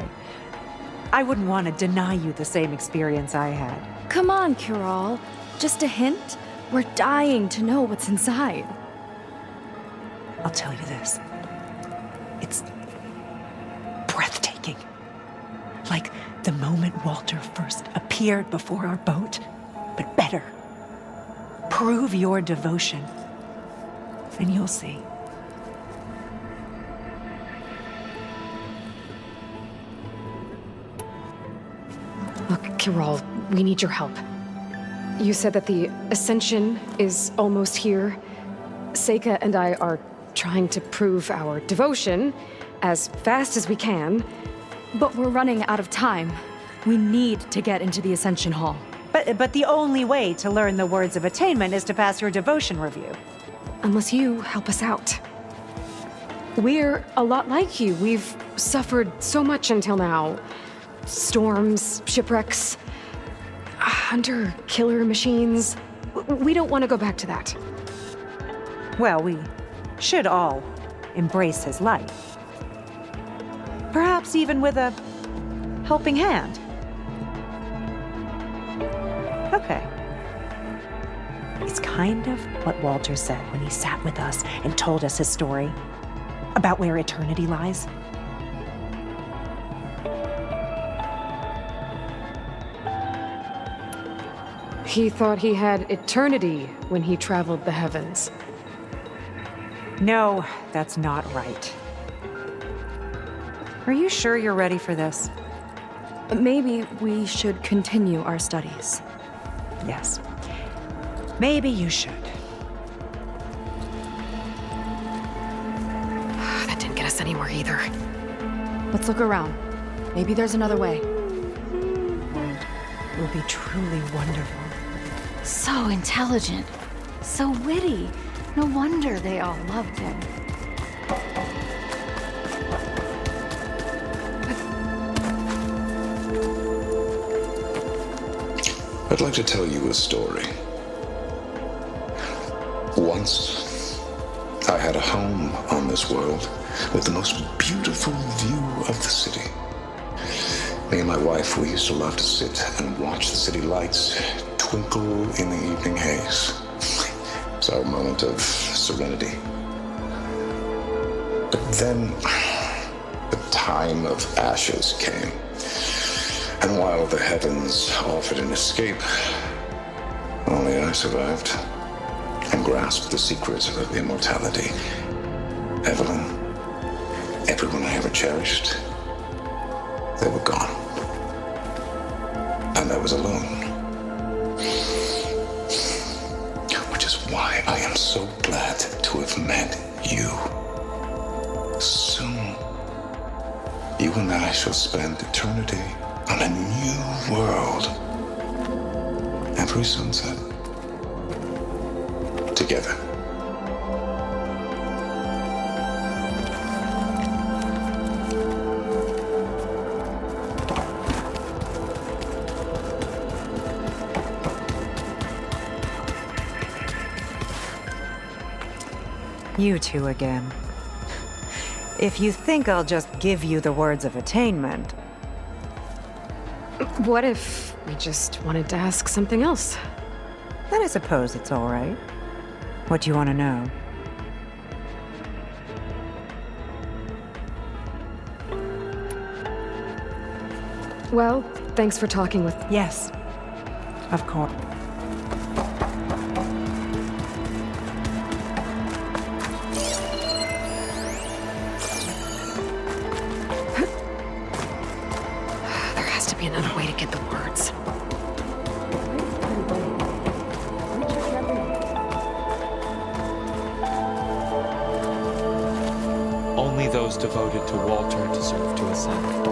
I wouldn't want to deny you the same experience I had. Come on, Kiral. Just a hint? We're dying to know what's inside. I'll tell you this. It's breathtaking. Like the moment Walter first appeared before our boat, but better. Prove your devotion, and you'll see. Look, Kirol, we need your help. You said that the Ascension is almost here. Seika and I are trying to prove our devotion as fast as we can. But we're running out of time. We need to get into the Ascension Hall. But the only way to learn the words of attainment is to pass your devotion review. Unless you help us out. We're a lot like you. We've suffered so much until now. Storms, shipwrecks, hunter-killer machines. We don't want to go back to that. Well, we should all embrace his light. Perhaps even with a helping hand. Okay. It's kind of what Walter said when he sat with us and told us his story about where eternity lies. He thought he had eternity when he traveled the heavens. No, that's not right. Are you sure you're ready for this? Maybe we should continue our studies. Yes. Maybe you should. That didn't get us anywhere either. Let's look around. Maybe there's another way. It will be truly wonderful. So intelligent. So witty. No wonder they all loved him. I'd like to tell you a story. Once, I had a home on this world with the most beautiful view of the city. Me and my wife, we used to love to sit and watch the city lights twinkle in the evening haze. It's our moment of serenity. But then, the time of ashes came. And while the heavens offered an escape, only I survived and grasped the secrets of immortality. Evelyn, everyone I ever cherished, they were gone. And I was alone. Which is why I am so glad to have met you. Soon, you and I shall spend eternity on a new world. Every sunset. Together. You two again. If you think I'll just give you the words of attainment... What if we just wanted to ask something else? Then I suppose it's all right. What do you want to know? Well, thanks for talking with... Yes, of course. There has to be another way to get the words. Only those devoted to Walter deserve to ascend.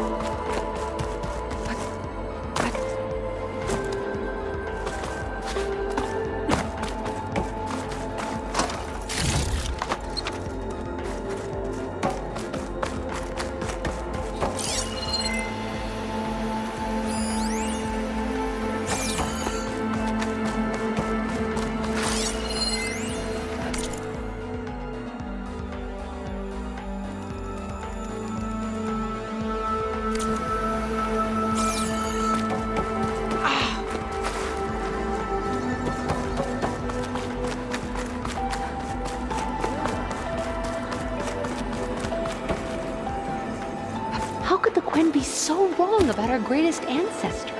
Gwen be so wrong about our greatest ancestor?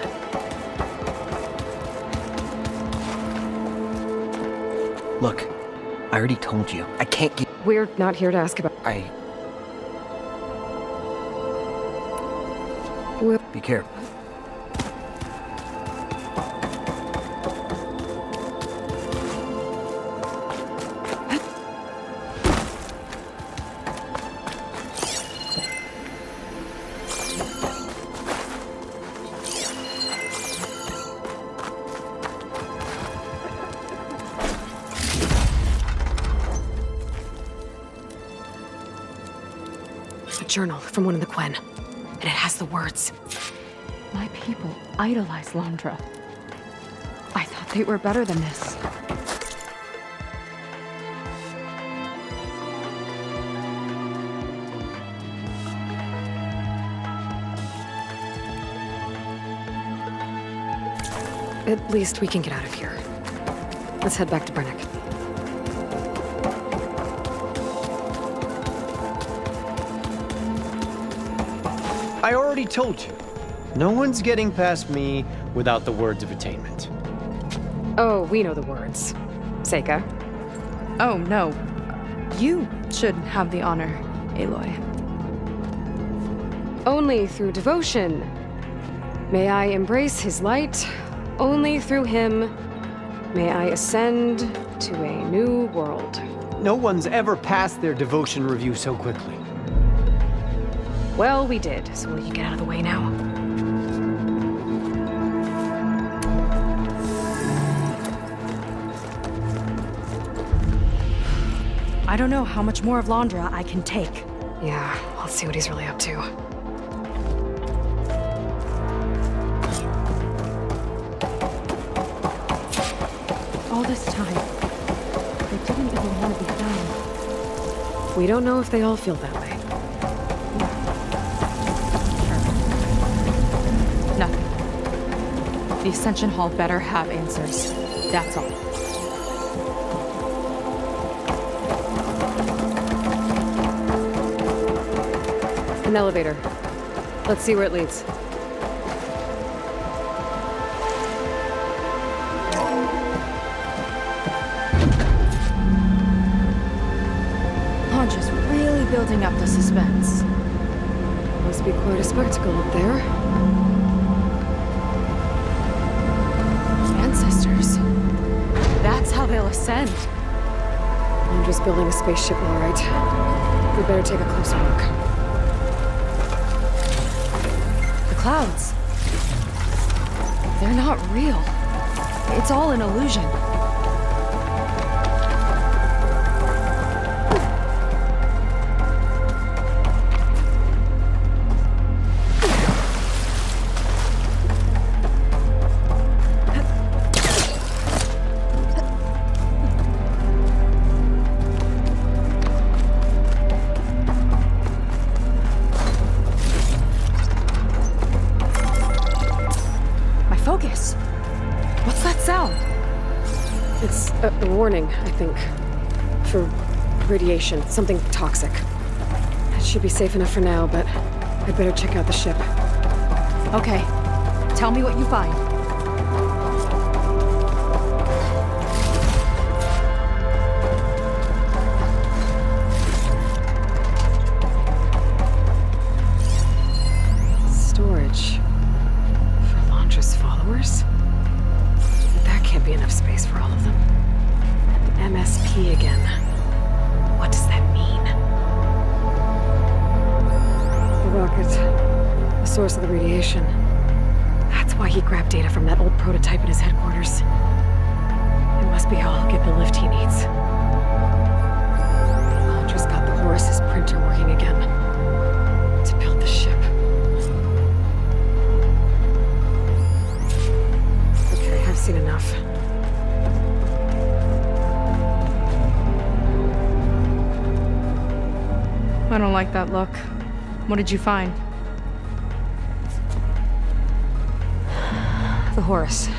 Look, I already told you. I can't get... We're not here to ask about... Be careful. A journal from one of the Gwen. And it has the words. My people idolize Londra. I thought they were better than this. At least we can get out of here. Let's head back to Brennick. I already told you. No one's getting past me without the words of attainment. Oh, we know the words. Seika. Oh, no. You should have the honor, Aloy. Only through devotion may I embrace his light. Only through him may I ascend to a new world. No one's ever passed their devotion review so quickly. Well, we did, so will you get out of the way now? I don't know how much more of Londra I can take. Yeah, let's see what he's really up to. All this time, they didn't even want to be found. We don't know if they all feel that way. Nothing. The Ascension Hall better have answers. That's all. An elevator. Let's see where it leads. Huntress really building up the suspense. Must be quite a spectacle up there. Ancestors. That's how they'll ascend. I'm just building a spaceship, all right. We better take a closer look. The clouds. They're not real. It's all an illusion. Focus. What's that sound? It's a warning, I think. For radiation, something toxic. It should be safe enough for now, but I'd better check out the ship. Okay. Tell me what you find. Storage. Followers? That can't be enough space for all of them. And MSP again. What does that mean? The rocket. The source of the radiation. That's why he grabbed data from that old prototype in his headquarters. It must be how he'll get the lift he needs. Huntress got the Horus's printer working again. To build the ship. I've seen enough. I don't like that look. What did you find? The Horus.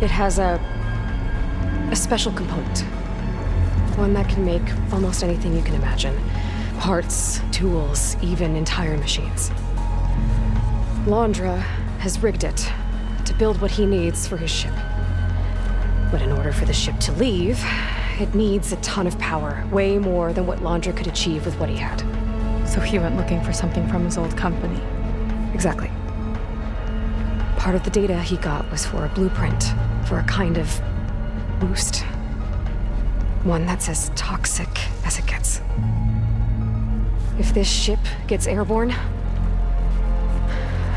It has a special component. One that can make almost anything you can imagine. Parts, tools, even entire machines. Laundra has rigged it to build what he needs for his ship. But in order for the ship to leave, it needs a ton of power, way more than what Laundra could achieve with what he had. So he went looking for something from his old company. Exactly. Part of the data he got was for a blueprint, for a kind of boost. One that's as toxic as it gets. If this ship gets airborne,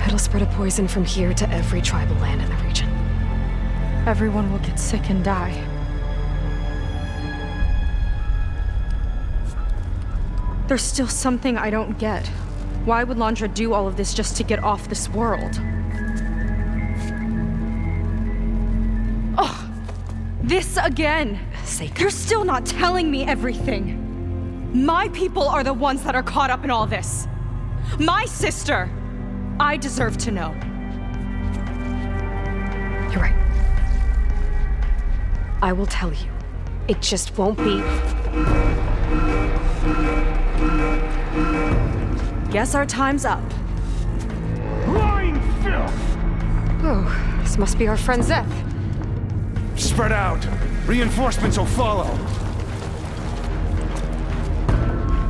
it'll spread a poison from here to every tribal land in the region. Everyone will get sick and die. There's still something I don't get. Why would Laundra do all of this just to get off this world? Oh, this again! You're still not telling me everything. My people are the ones that are caught up in all this. My sister! I deserve to know. You're right. I will tell you. It just won't be... Guess our time's up. Lying filth! Oh, this must be our friend Zeth. Spread out. Reinforcements will follow.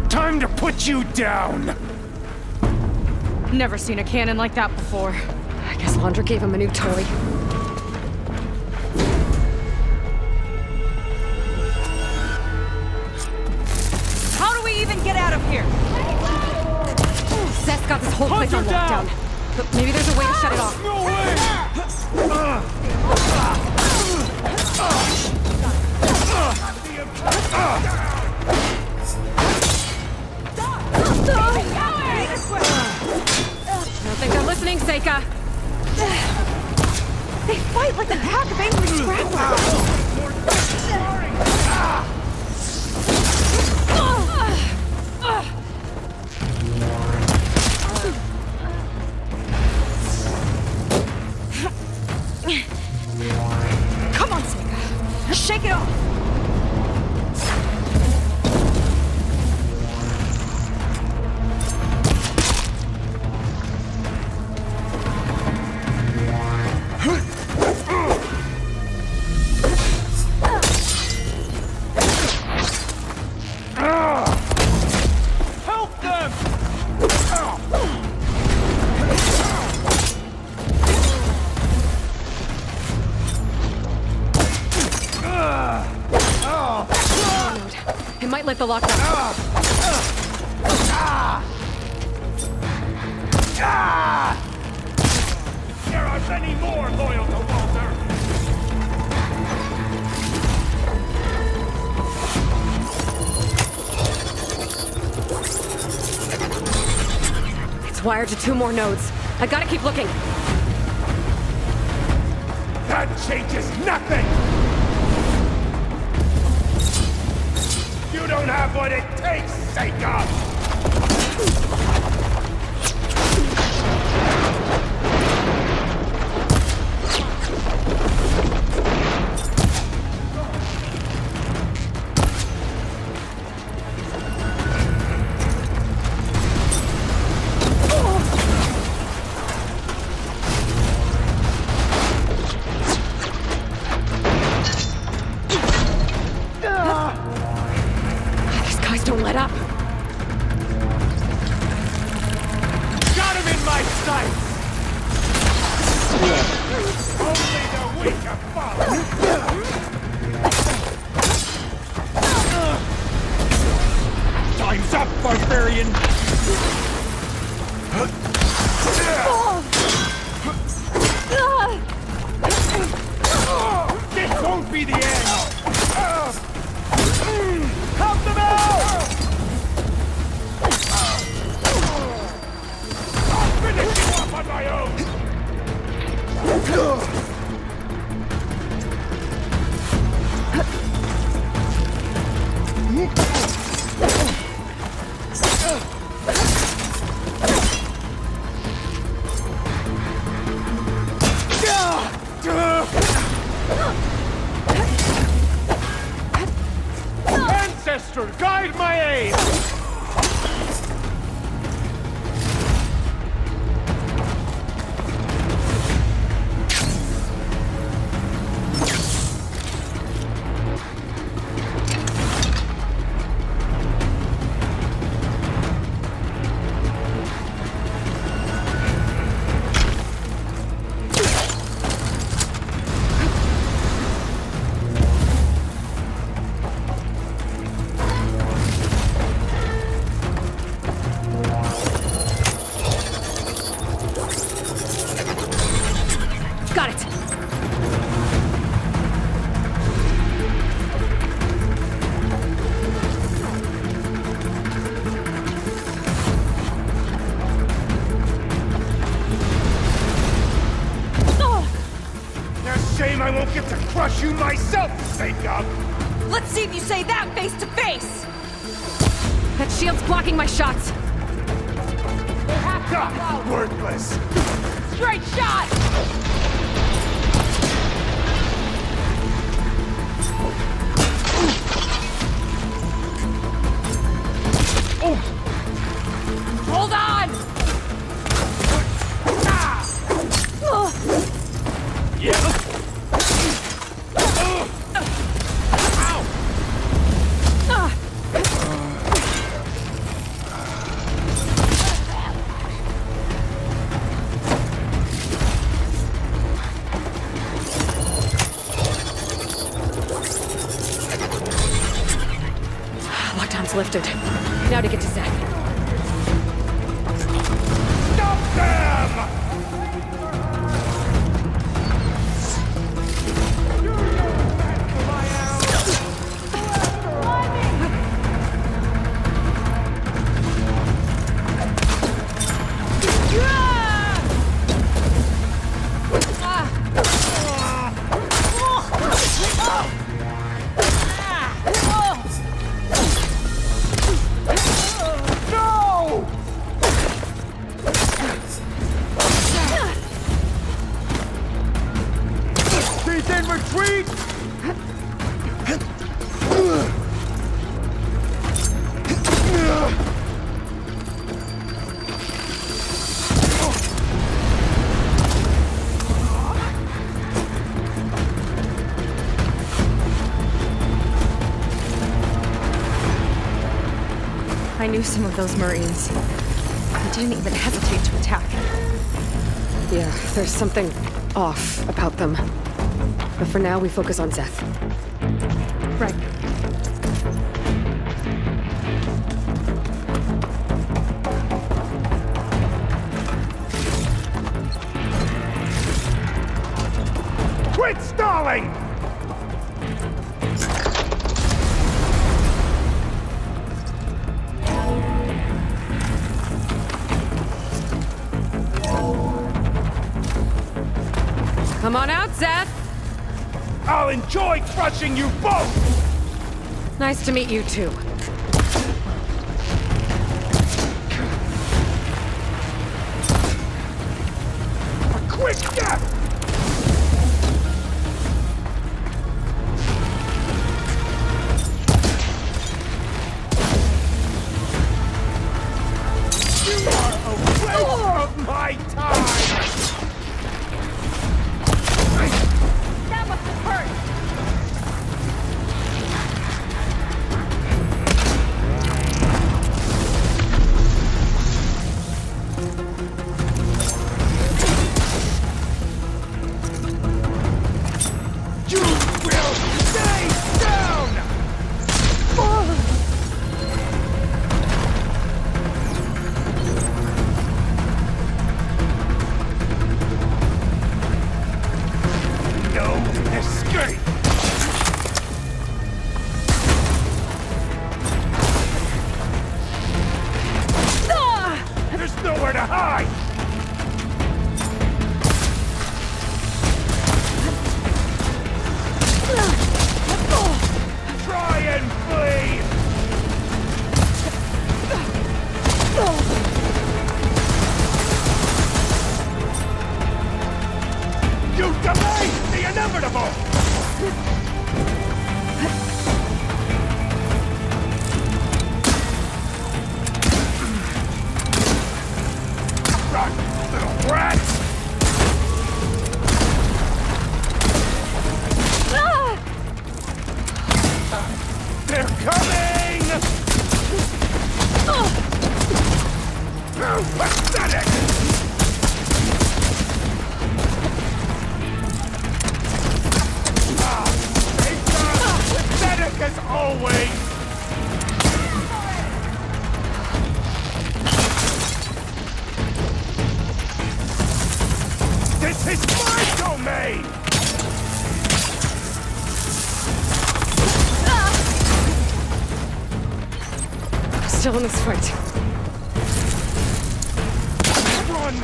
Time to put you down! Never seen a cannon like that before. I guess Laundra gave him a new toy. How do we even get out of here? Zeth's got this whole place on lockdown. But maybe there's a way to shut it off. No way! I don't think they're listening, Seika. They fight like a pack of angry scrappers. Come on, Seika. Shake it off. It might lift the lockdown. There are many more loyal to Walter! It's wired to 2 more nodes. I gotta keep looking. That changes nothing! You don't have what it takes, Seika! Don't let up. Got him in my sights! Only the weak are fallen! Time's up, barbarian! This won't be the end! Help them out! I'll finish you off on my own! Ancestor, guide my aim! you myself, Seika! Let's see if you say that face to face! That shield's blocking my shots. Back up, worthless! Straight shot! Hold on! Yeah. Lockdown's lifted. Now to get to Zach. Stop them! Retreat! I knew some of those Marines. They didn't even hesitate to attack. Yeah, there's something off about them. But for now, we focus on Zeth. Right. Quit stalling! Come on out, Zeth! I'll enjoy crushing you both! Nice to meet you, too. A quick death! You are a waste of my time! That must have hurt! You will stay down! No escape! There's nowhere to hide! Try and flee! You delayed the inevitable! Run, little brat! They're coming! Pathetic! Pathetic as always! This is my domain! Still in this fight. Run!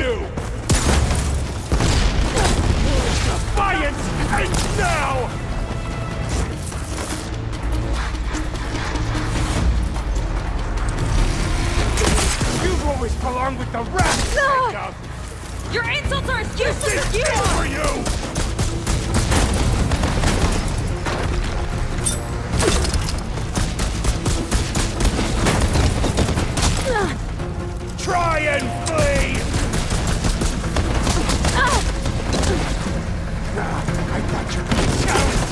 you! Defiance ends now! You've always belonged with the rest, Jacob! Your insults are as useless as you This is are! for you! Try and flee! I thought you'd be challenged!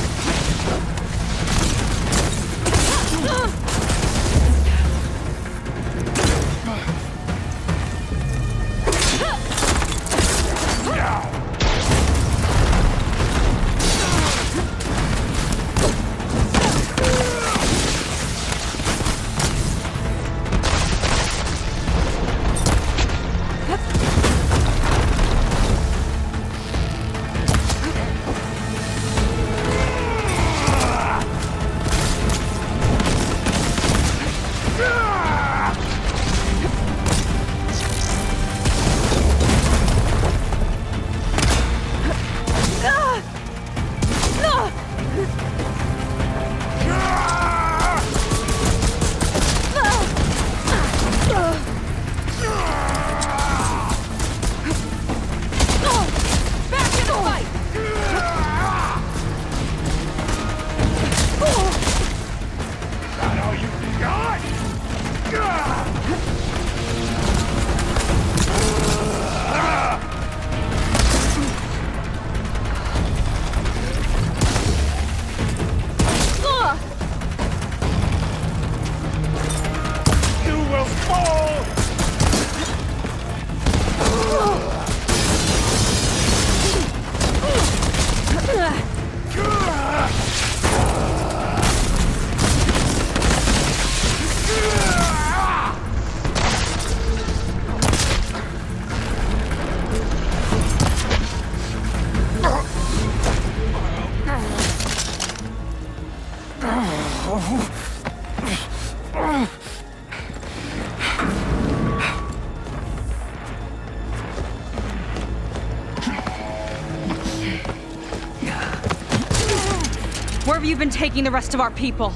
Where have you been taking the rest of our people?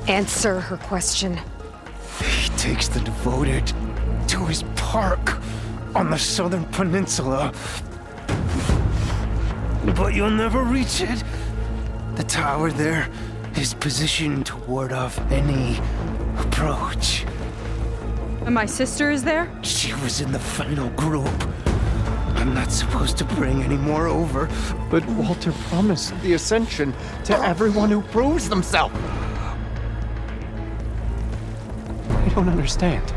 Answer her question. He takes the devoted to his park on the southern peninsula. But you'll never reach it. The tower there is positioned to ward off any approach. And my sister is there? She was in the final group. I'm not supposed to bring any more over. But Walter promised the Ascension to everyone who proves themselves. I don't understand.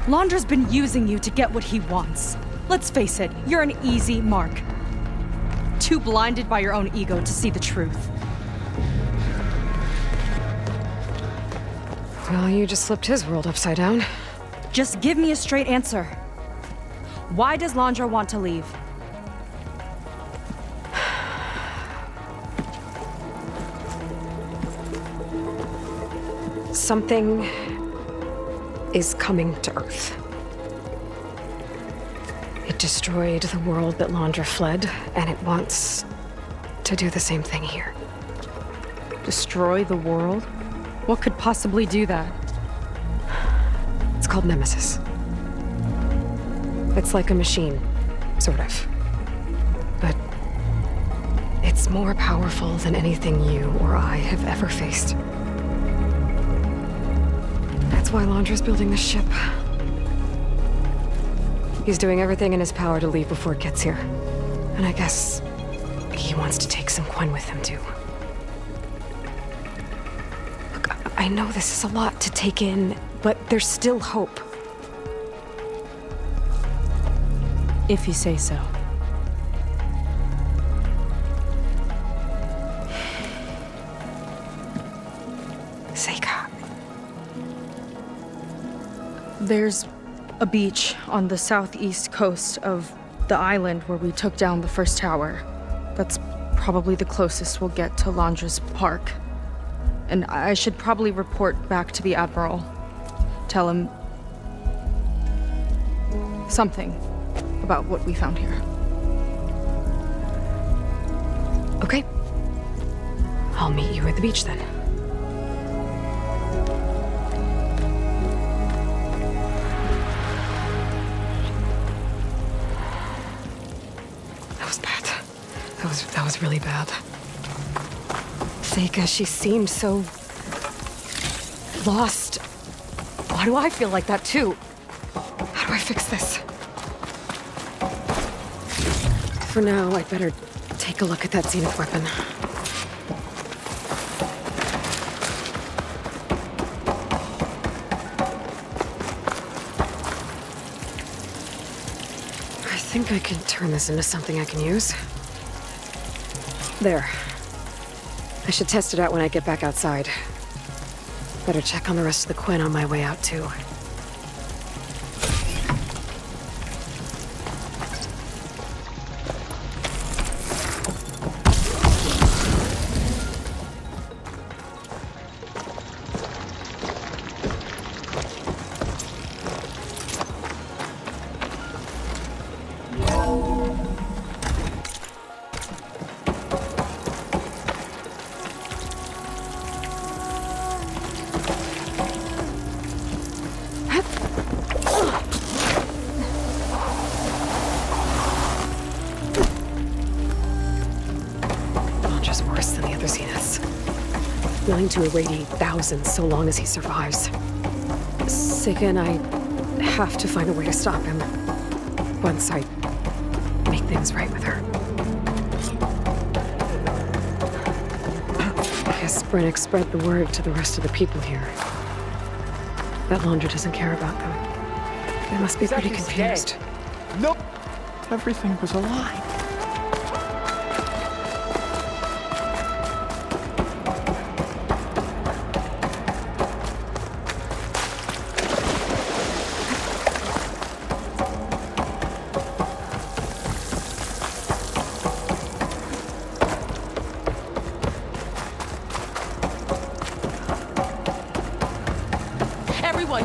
Londra's been using you to get what he wants. Let's face it, you're an easy mark. Too blinded by your own ego to see the truth. Well, you just flipped his world upside down. Just give me a straight answer. Why does Londra want to leave? Something is coming to Earth. It destroyed the world that Londra fled, and it wants to do the same thing here. Destroy the world? What could possibly do that? It's called Nemesis. It's like a machine, sort of. But it's more powerful than anything you or I have ever faced. That's why Londra's building this ship. He's doing everything in his power to leave before it gets here. And I guess he wants to take some Quen with him, too. Look, I know this is a lot to take in, but there's still hope. If you say so. Seika. There's a beach on the southeast coast of the island where we took down the first tower. That's probably the closest we'll get to Londra's park. And I should probably report back to the Admiral. Tell him... something about what we found here. Okay. I'll meet you at the beach then. That was bad. That was really bad. Seika, she seemed so lost. Why do I feel like that too? How do I fix this? For now, I'd better take a look at that zenith weapon. I think I can turn this into something I can use. There. I should test it out when I get back outside. Better check on the rest of the Quinn on my way out, too. Willing to irradiate thousands so long as he survives. Seika and I have to find a way to stop him. Once I make things right with her. I guess Brennick spread the word to the rest of the people here. That Laundra doesn't care about them. They must be pretty confused. Nope. Everything was a lie.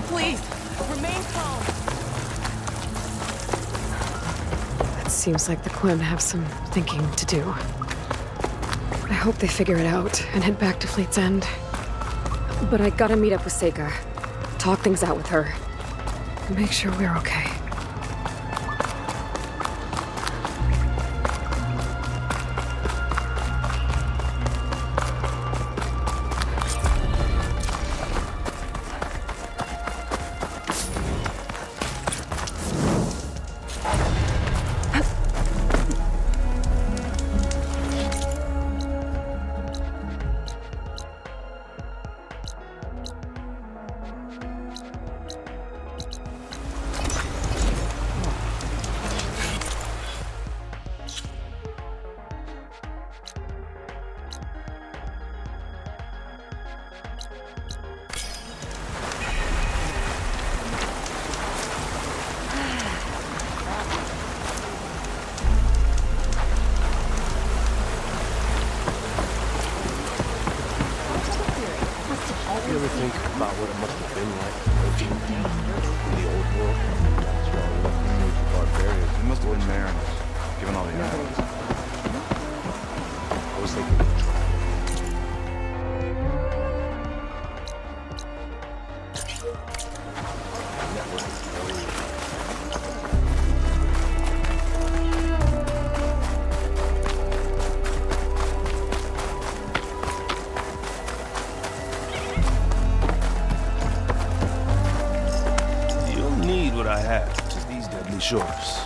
Please, remain calm. It seems like the Quinn have some thinking to do. I hope they figure it out and head back to Fleet's End. But I gotta meet up with Seika, talk things out with her, make sure we're okay. You ever think about what it must have been like working in the old world? That's why we moved to barbarians. It must have been mariners, given all the islands. I was thinking of trying. What I have, which is these deadly shores.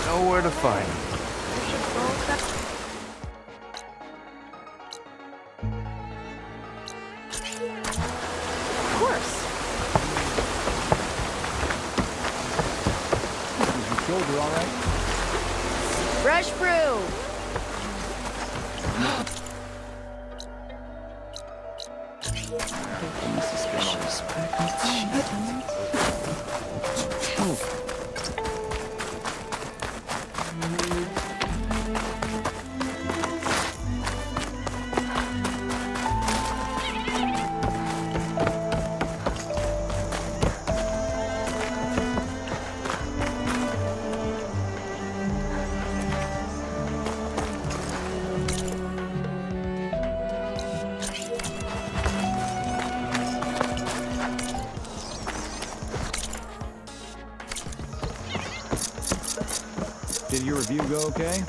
Nowhere to find him. Of course. shoulder, all right? Rush through! Did your review go okay?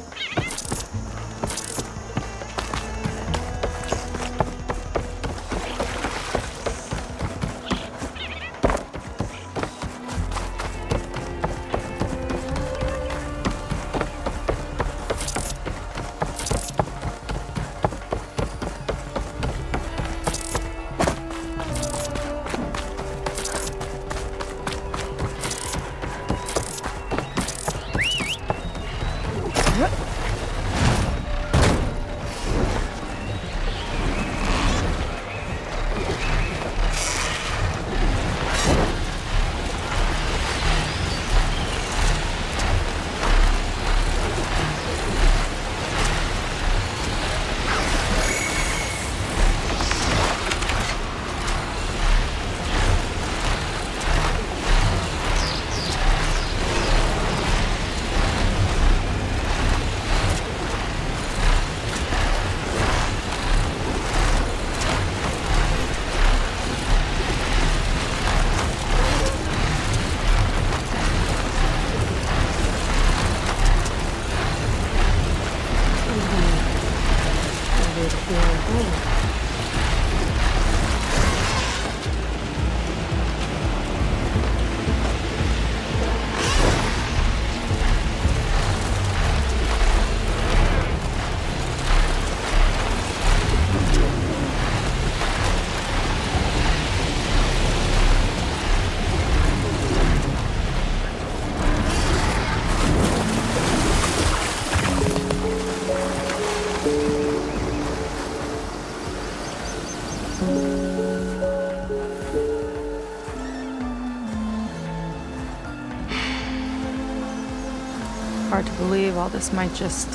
Hard to believe all this might just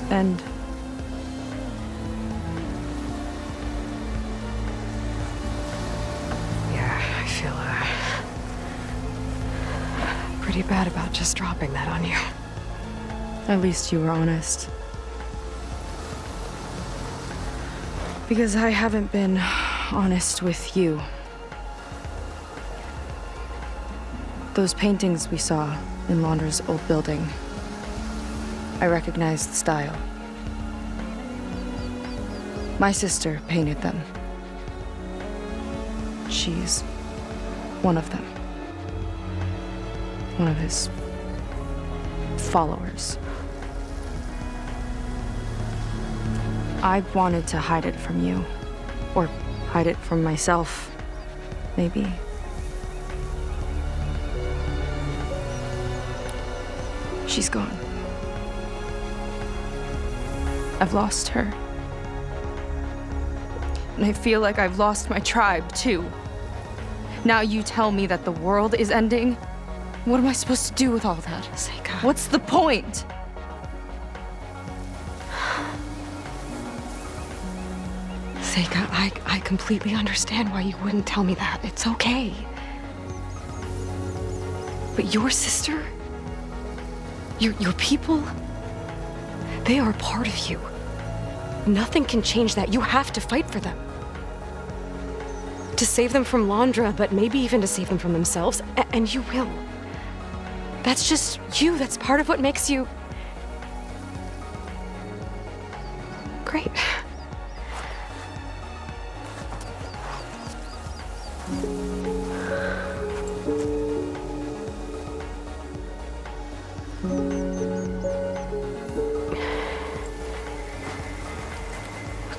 end. Yeah, I feel pretty bad about just dropping that on you. At least you were honest. Because I haven't been honest with you. Those paintings we saw in Laundra's old building, I recognized the style. My sister painted them. She's one of them. One of his followers. I wanted to hide it from you. Or hide it from myself, maybe. She's gone. I've lost her. And I feel like I've lost my tribe, too. Now you tell me that the world is ending? What am I supposed to do with all that? Seika. What's the point? Seika, I completely understand why you wouldn't tell me that. It's okay. But your sister? Your people? They are a part of you. Nothing can change that. You have to fight for them. To save them from Laundra, but maybe even to save them from themselves. And you will. That's just you. That's part of what makes you... great.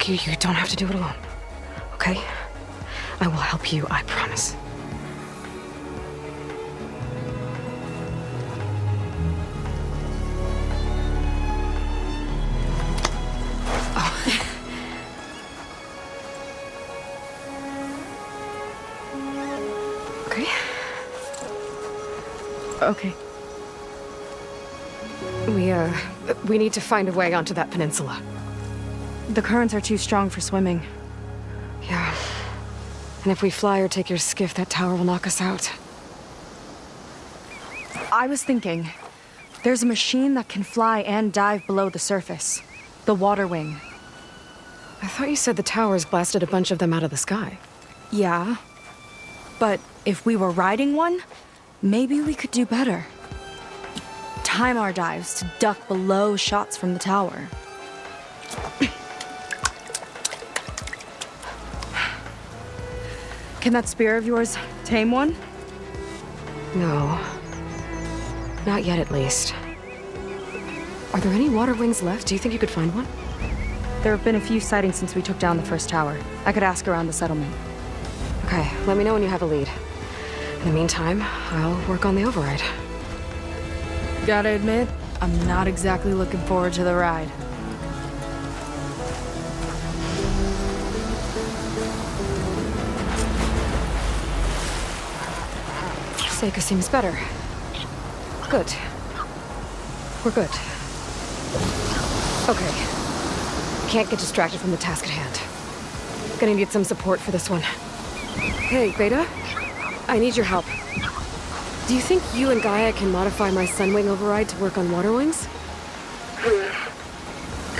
You don't have to do it alone, okay? I will help you, I promise. Okay. Okay. We need to find a way onto that peninsula. The currents are too strong for swimming. Yeah. And if we fly or take your skiff, that tower will knock us out. I was thinking, there's a machine that can fly and dive below the surface. The water wing. I thought you said the towers blasted a bunch of them out of the sky. Yeah. But if we were riding one, maybe we could do better. Time our dives to duck below shots from the tower. Can that spear of yours tame one? No. Not yet, at least. Are there any water wings left? Do you think you could find one? There have been a few sightings since we took down the first tower. I could ask around the settlement. Okay, let me know when you have a lead. In the meantime, I'll work on the override. Gotta admit, I'm not exactly looking forward to the ride. Seika seems better. Good. We're good. Okay. Can't get distracted from the task at hand. Gonna need some support for this one. Hey, Beta? I need your help. Do you think you and Gaia can modify my Sunwing override to work on water wings?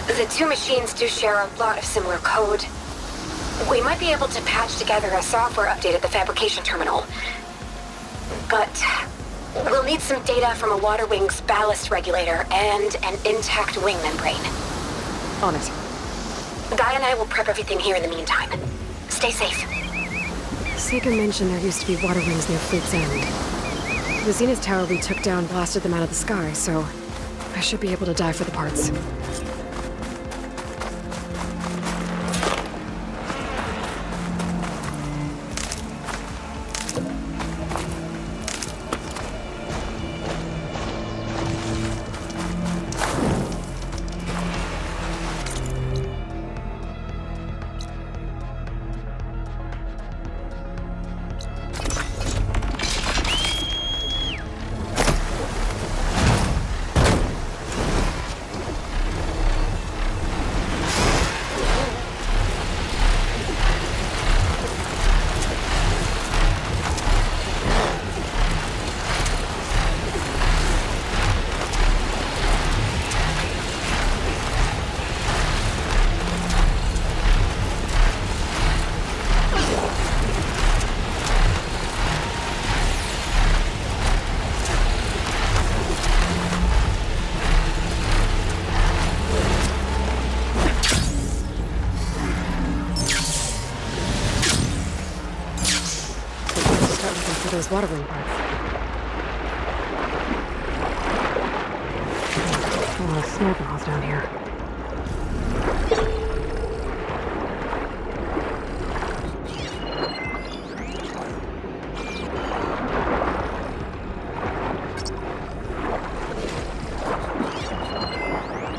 The two machines do share a lot of similar code. We might be able to patch together a software update at the fabrication terminal. But we'll need some data from a water wing's ballast regulator and an intact wing membrane. On it. Gaia and I will prep everything here in the meantime. Stay safe. Seika mentioned there used to be water wings near Fleet's End. The Zenith Tower we took down blasted them out of the sky, so I should be able to dive for the parts. Those water wing parts. A lot of Snapmaws down here.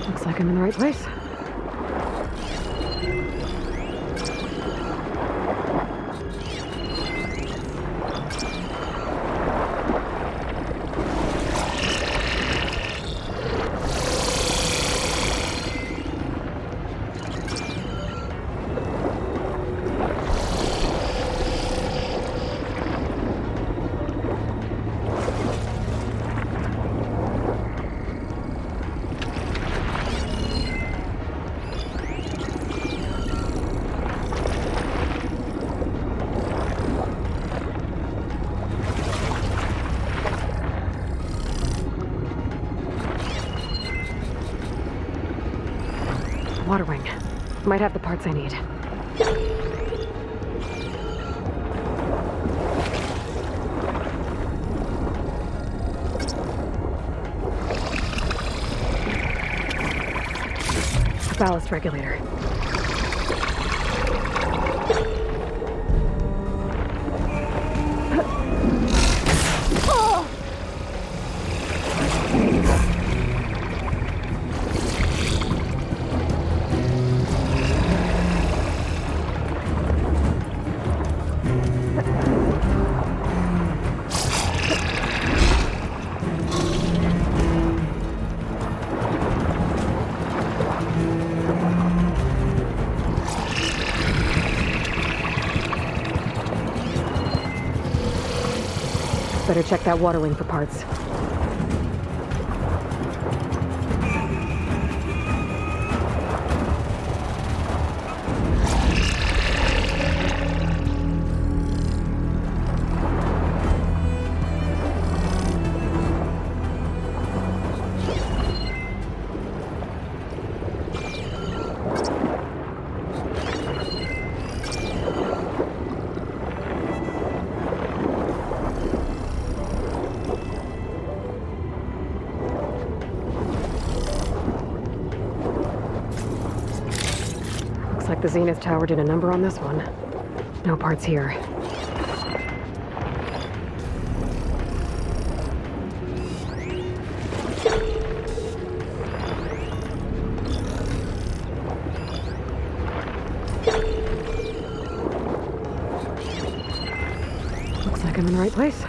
Looks like I'm in the right place. Water wing. Might have the parts I need. A ballast regulator. Better check that water wing for parts. The Zenith Tower did a number on this one. No parts here. Looks like I'm in the right place.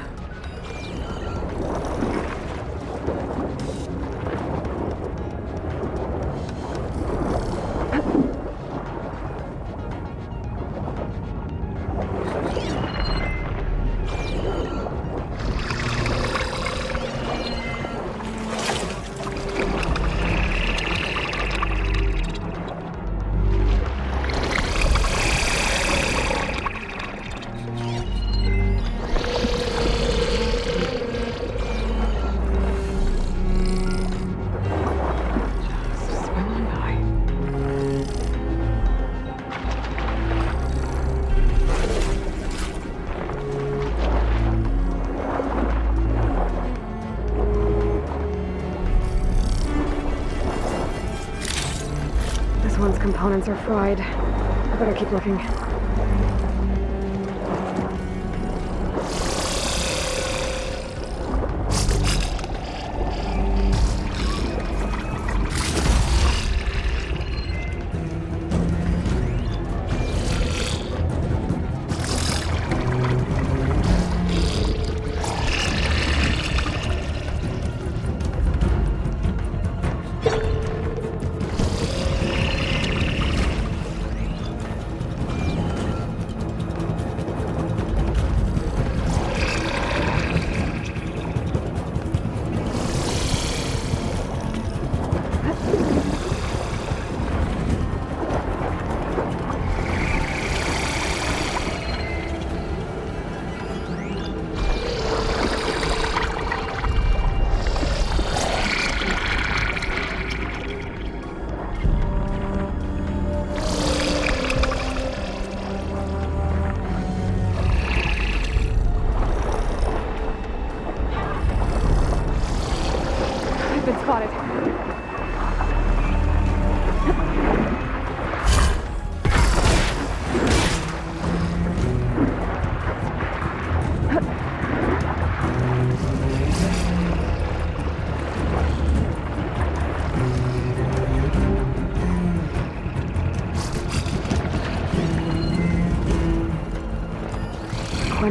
Components are fried. I better keep looking.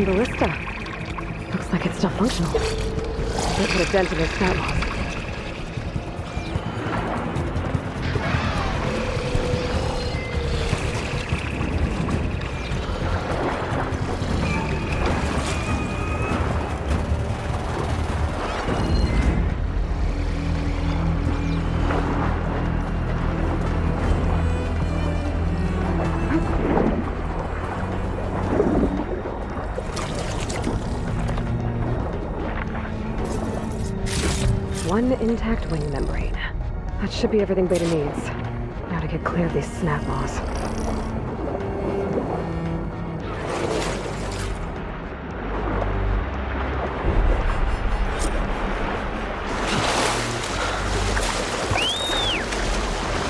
Ballista. Looks like it's still functional. They put a dent in his Snapmaw. One intact wing membrane. That should be everything Beta needs. Now to get clear of these Snapmaws.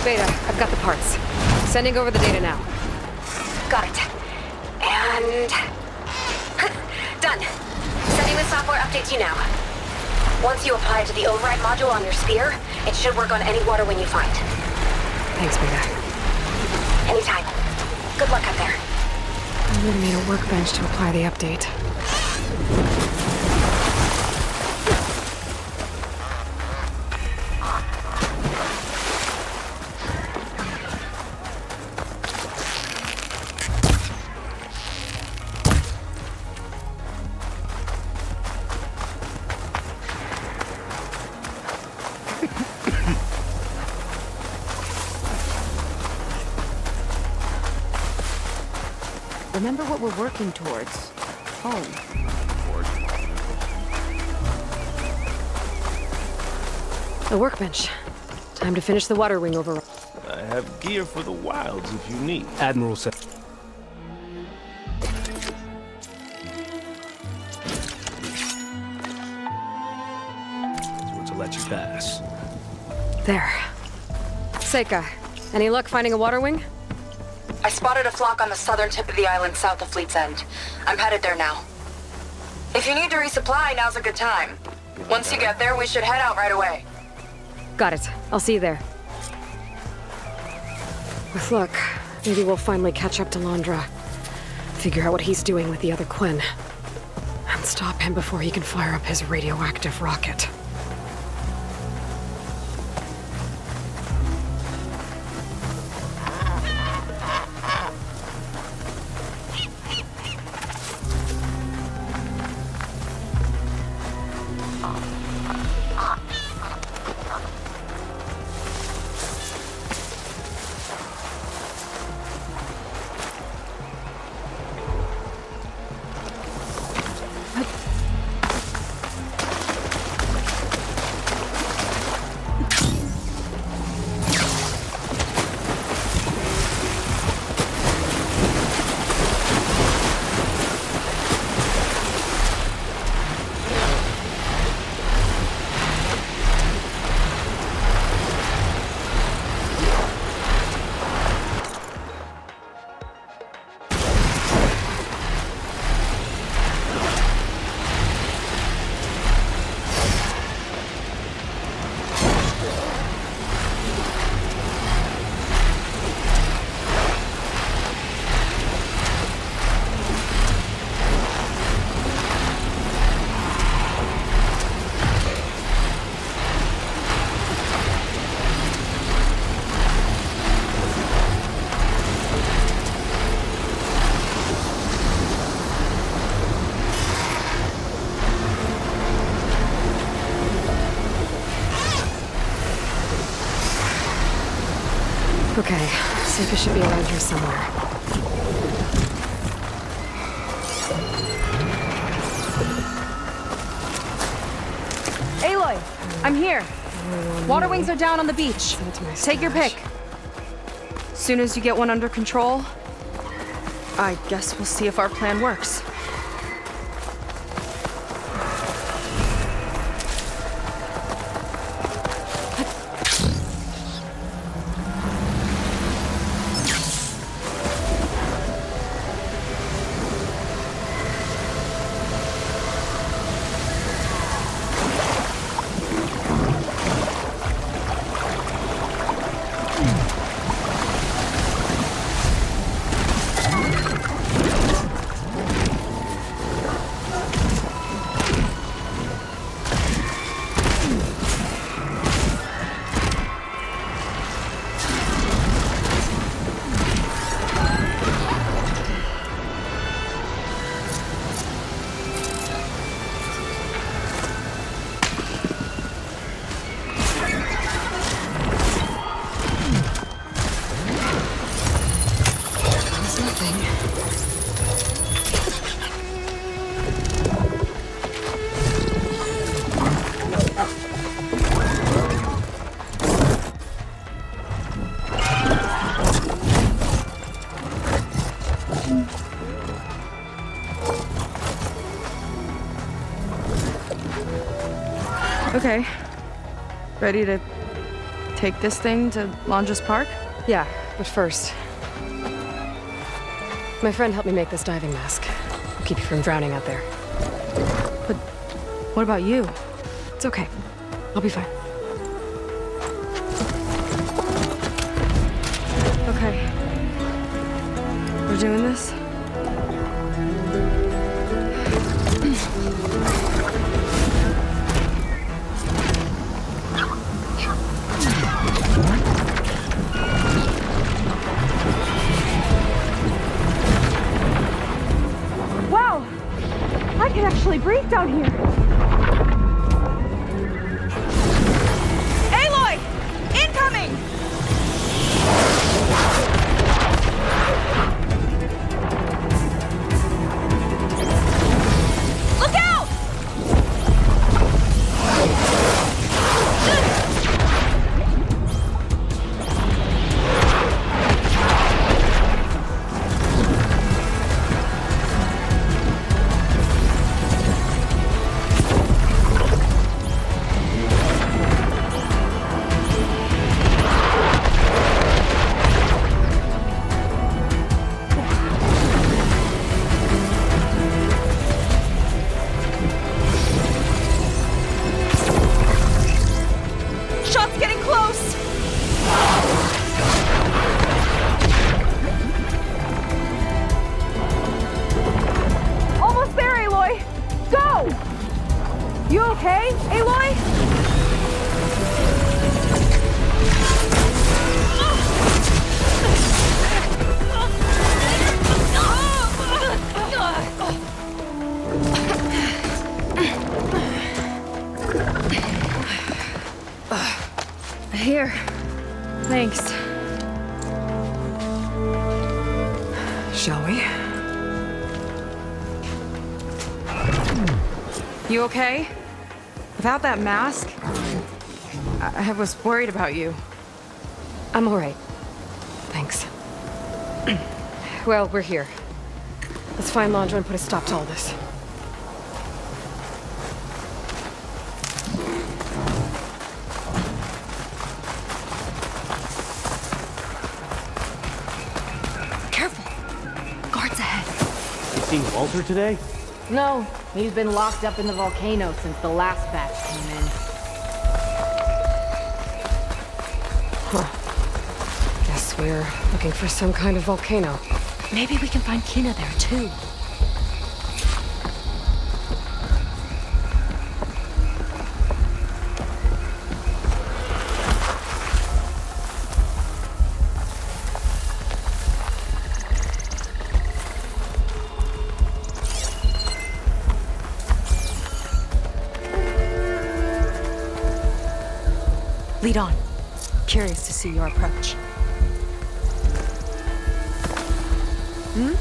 Beta, I've got the parts. Sending over the data now. Got it. And... done. Sending the software update to you now. Once you apply it to the override module on your sphere, it should work on any water wing you find. Thanks, Beta. Anytime. Good luck up there. I'm gonna need a workbench to apply the update. Remember what we're working towards. Home. A workbench. Time to finish the water wing overall. I have gear for the wilds if you need. Admiral said. To let you pass. There. Seika, any luck finding a water wing? I spotted a flock on the southern tip of the island south of Fleet's End. I'm headed there now. If you need to resupply, now's a good time. Once you get there, we should head out right away. Got it. I'll see you there. With luck, maybe we'll finally catch up to Londra. Figure out what he's doing with the other Quinn. And stop him before he can fire up his radioactive rocket. Okay, Seika should be around here somewhere. Aloy, I'm here. Water wings are down on the beach. Take your pick. Soon as you get one under control, I guess we'll see if our plan works. Okay. Ready to take this thing to Londra's Park? Yeah, but first... My friend helped me make this diving mask. It'll keep you from drowning out there. But what about you? It's okay. I'll be fine. Okay. We're doing this? Wow! I can actually breathe down here! Aloy! Incoming! You okay, Aloy? Here. Thanks. Shall we? You okay? Without that mask, I was worried about you. I'm all right. Thanks. Well, we're here. Let's find Landra and put a stop to all this. Seen Walter today? No, he's been locked up in the volcano since the last batch came in. Huh. Guess we're looking for some kind of volcano. Maybe we can find Kina there too. Lead on. Curious to see your approach. Hmm?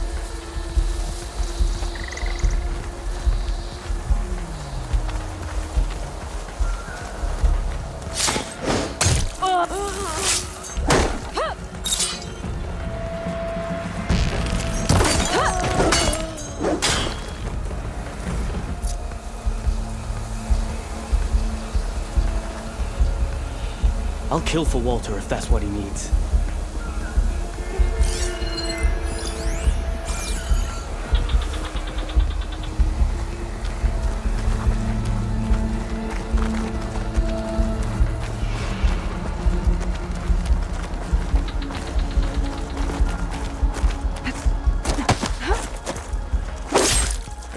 I'll kill for Walter if that's what he needs.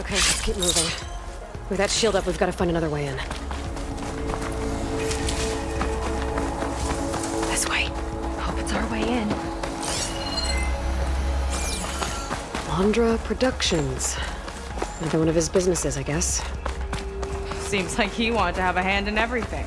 Okay, let's keep moving. With that shield up, we've got to find another way in. Our way in. Landra Productions. Another one of his businesses, I guess. Seems like he wanted to have a hand in everything.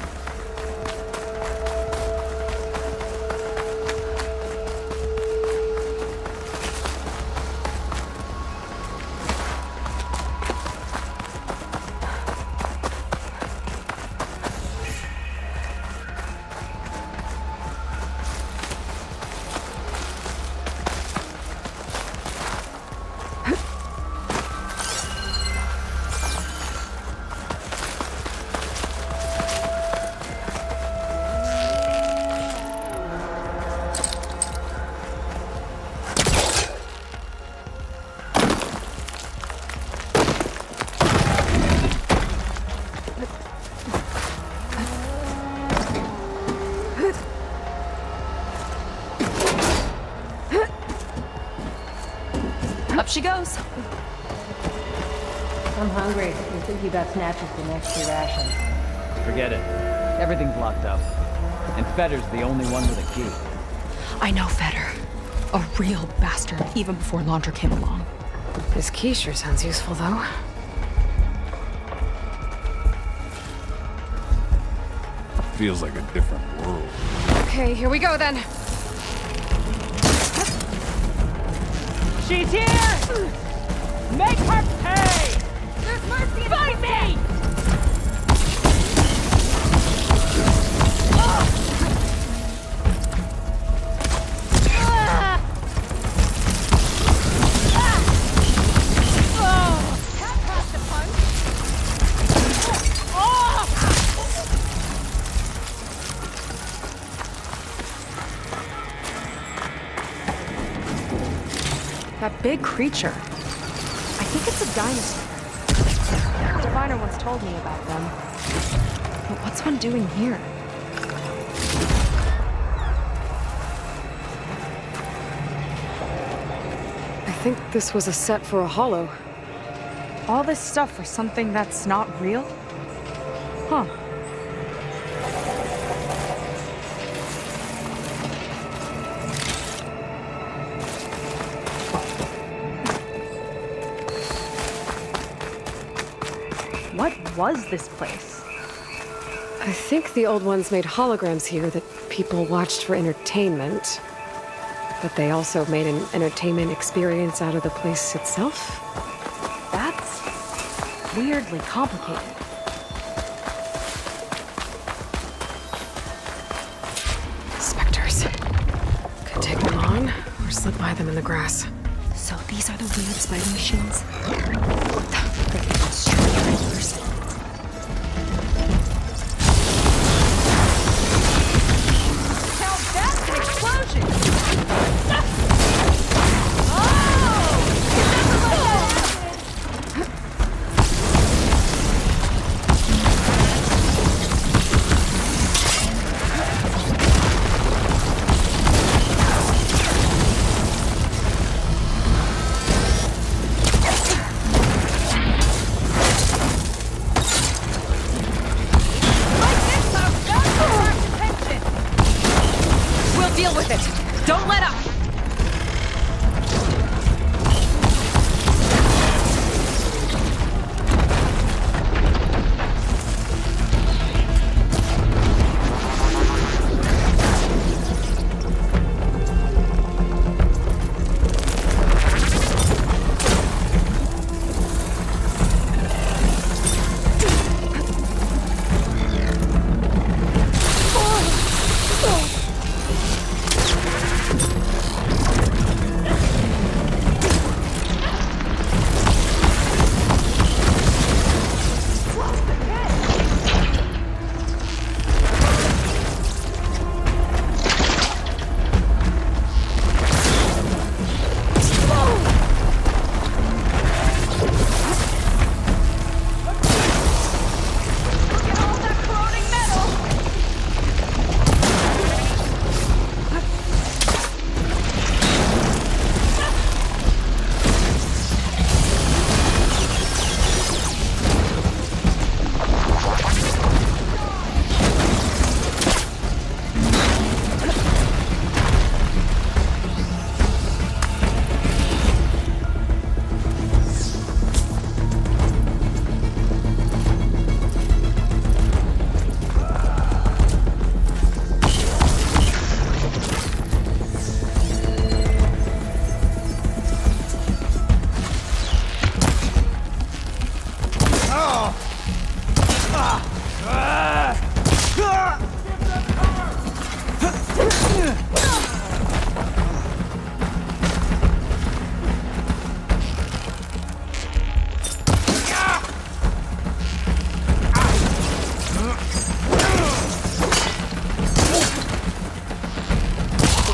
Up she goes. I'm hungry. I'm thinking about snatching some extra rations. Forget it. Everything's locked up. And Fetter's the only one with a key. I know Fetter. A real bastard, even before Landra came along. This key sure sounds useful, though. Feels like a different world. Okay, here we go then. She's here! Make her pay! There's mercy in Find me! That big creature. I think it's a dinosaur. The diviner once told me about them. But what's one doing here? I think this was a set for a hollow. All this stuff for something that's not real? Huh. What was this place? I think the old ones made holograms here that people watched for entertainment. But they also made an entertainment experience out of the place itself. That's weirdly complicated. Specters. Could take them on, or slip by them in the grass. So these are the weird spider machines? They're even stranger in person. Now that's an explosion! Deal with it! Don't let up!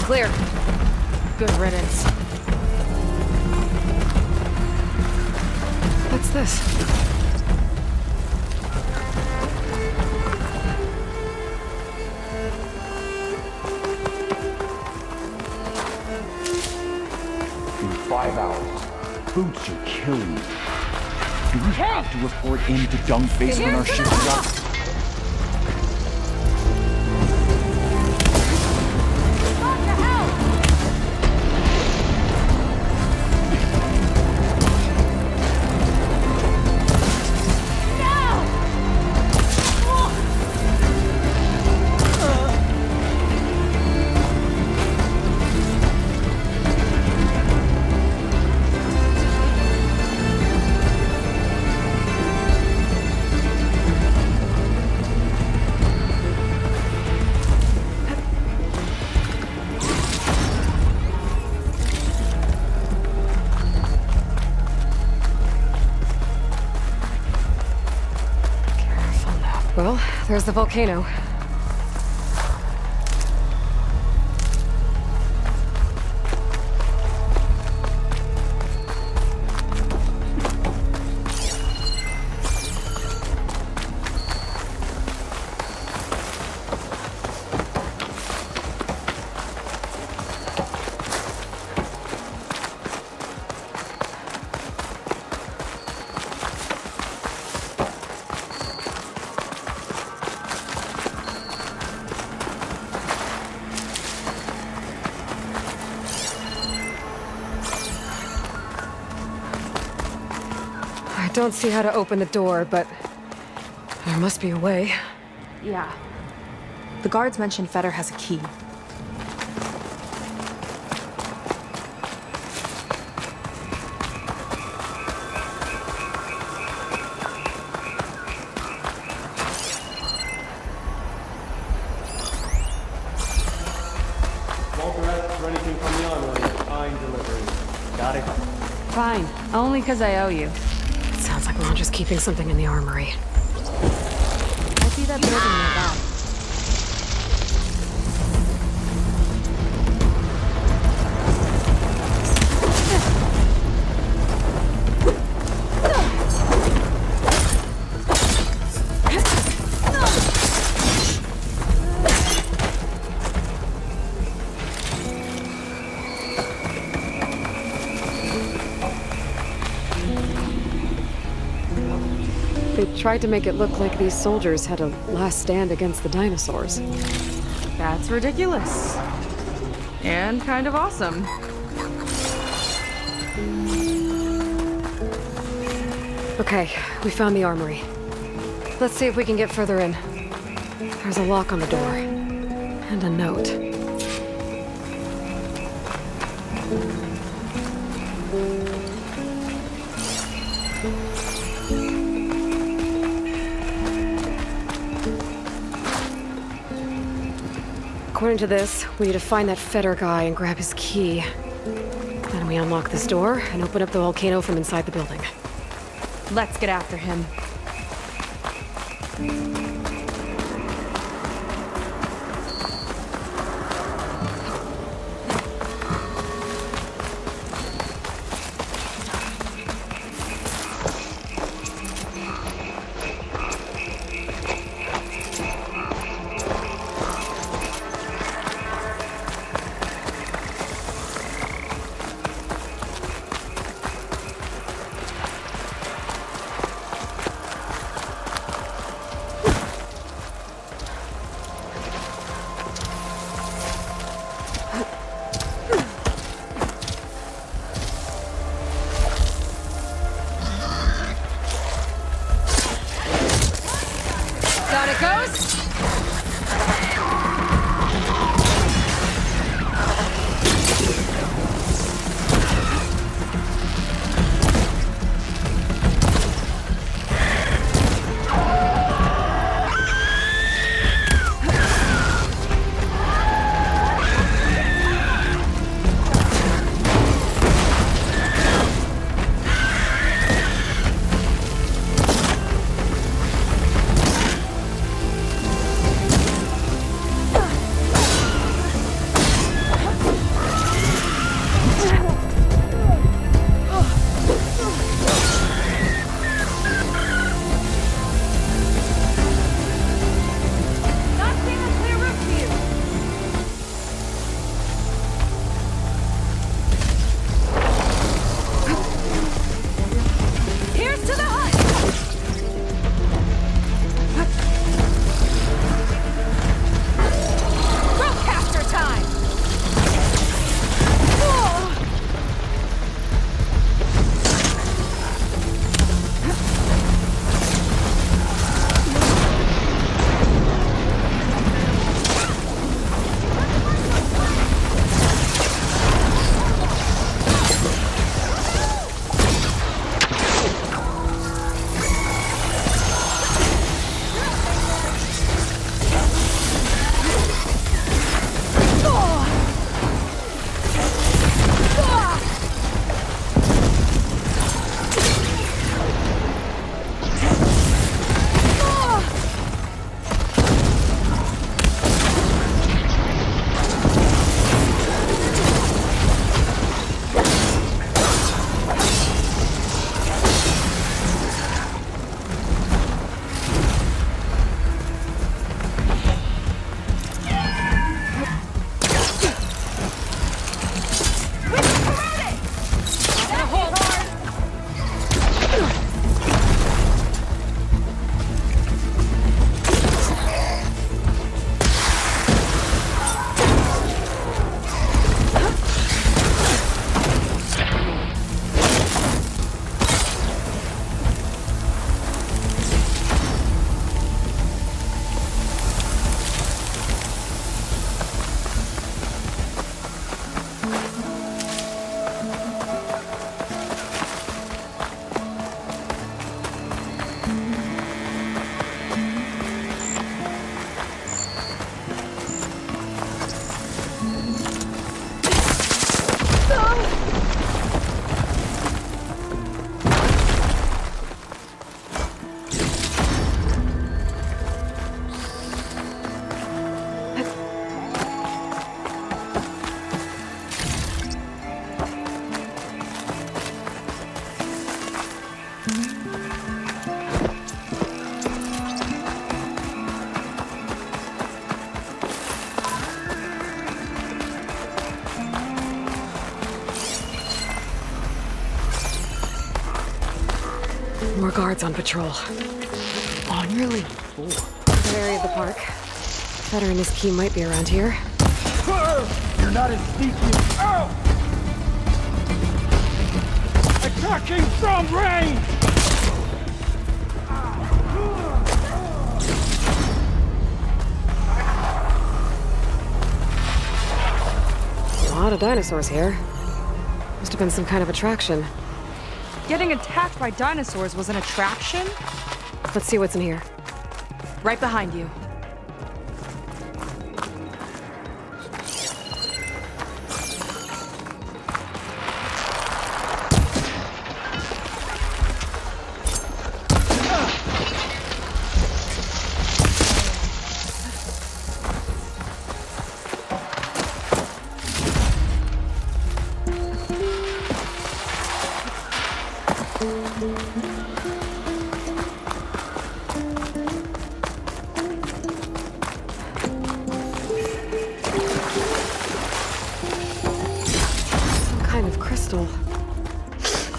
Clear. Good riddance. What's this? In 5 hours, boots are killing me. Do we have to report in to Dunkface when our shift is up? Well, there's the volcano. don't see how to open the door, but there must be a way. Yeah. The guards mentioned Fetter has a key. Fine. Only because I owe you. It sounds like Launch is keeping something in the armory. I see that building nearby. They tried to make it look like these soldiers had a last stand against the dinosaurs. That's ridiculous. And kind of awesome. Okay, we found the armory. Let's see if we can get further in. There's a lock on the door. And a note. According to this, we need to find that Fetter guy and grab his key. Then we unlock this door and open up the volcano from inside the building. Let's get after him. guards on patrol. On your lead. That area of the park. Fetter and his key might be around here. You're not as sneaky as... Oh! Attacking from range! A lot of dinosaurs here. Must have been some kind of attraction. Getting attacked by dinosaurs was an attraction? Let's see what's in here. Right behind you.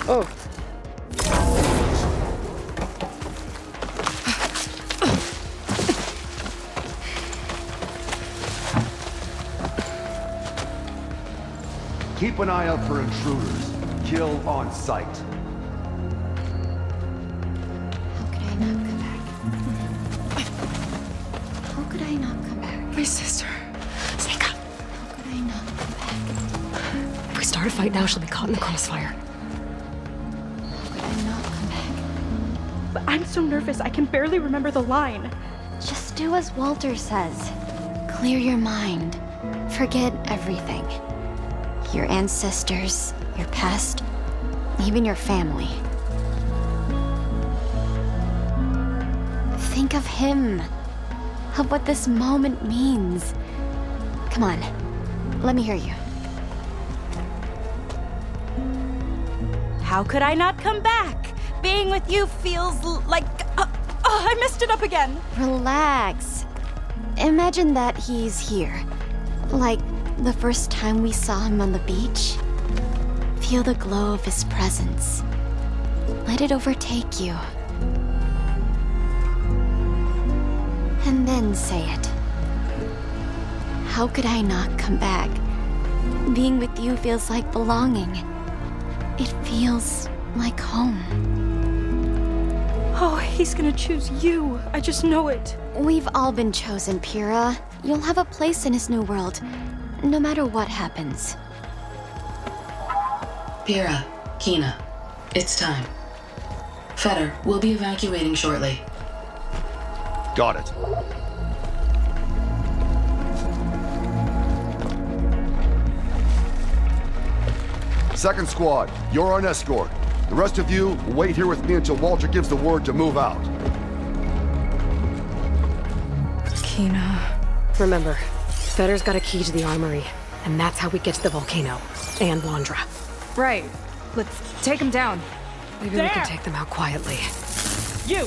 Oh. Keep an eye out for intruders. Kill on sight. How could I not come back? My sister. Seika. How could I not come back? If we start a fight now, she'll be caught in the crossfire. But I'm so nervous, I can barely remember the line. Just do as Walter says. Clear your mind. Forget everything. Your ancestors, your past, even your family. Think of him. Of what this moment means. Come on, let me hear you. How could I not come back? Being with you feels like... I messed it up again. Relax. Imagine that he's here. Like the first time we saw him on the beach. Feel the glow of his presence. Let it overtake you. And then say it. How could I not come back? Being with you feels like belonging. It feels like home. Oh, he's gonna choose you. I just know it. We've all been chosen, Pyrrha. You'll have a place in his new world, no matter what happens. Pyrrha, Kina, it's time. Fetter, we'll be evacuating shortly. Got it. Second squad, you're on escort. The rest of you, wait here with me until Walter gives the word to move out. Kina. Remember, Fetter's got a key to the armory, and that's how we get to the volcano. And Londra. Right. Let's take him down. Maybe we can take them out quietly. You!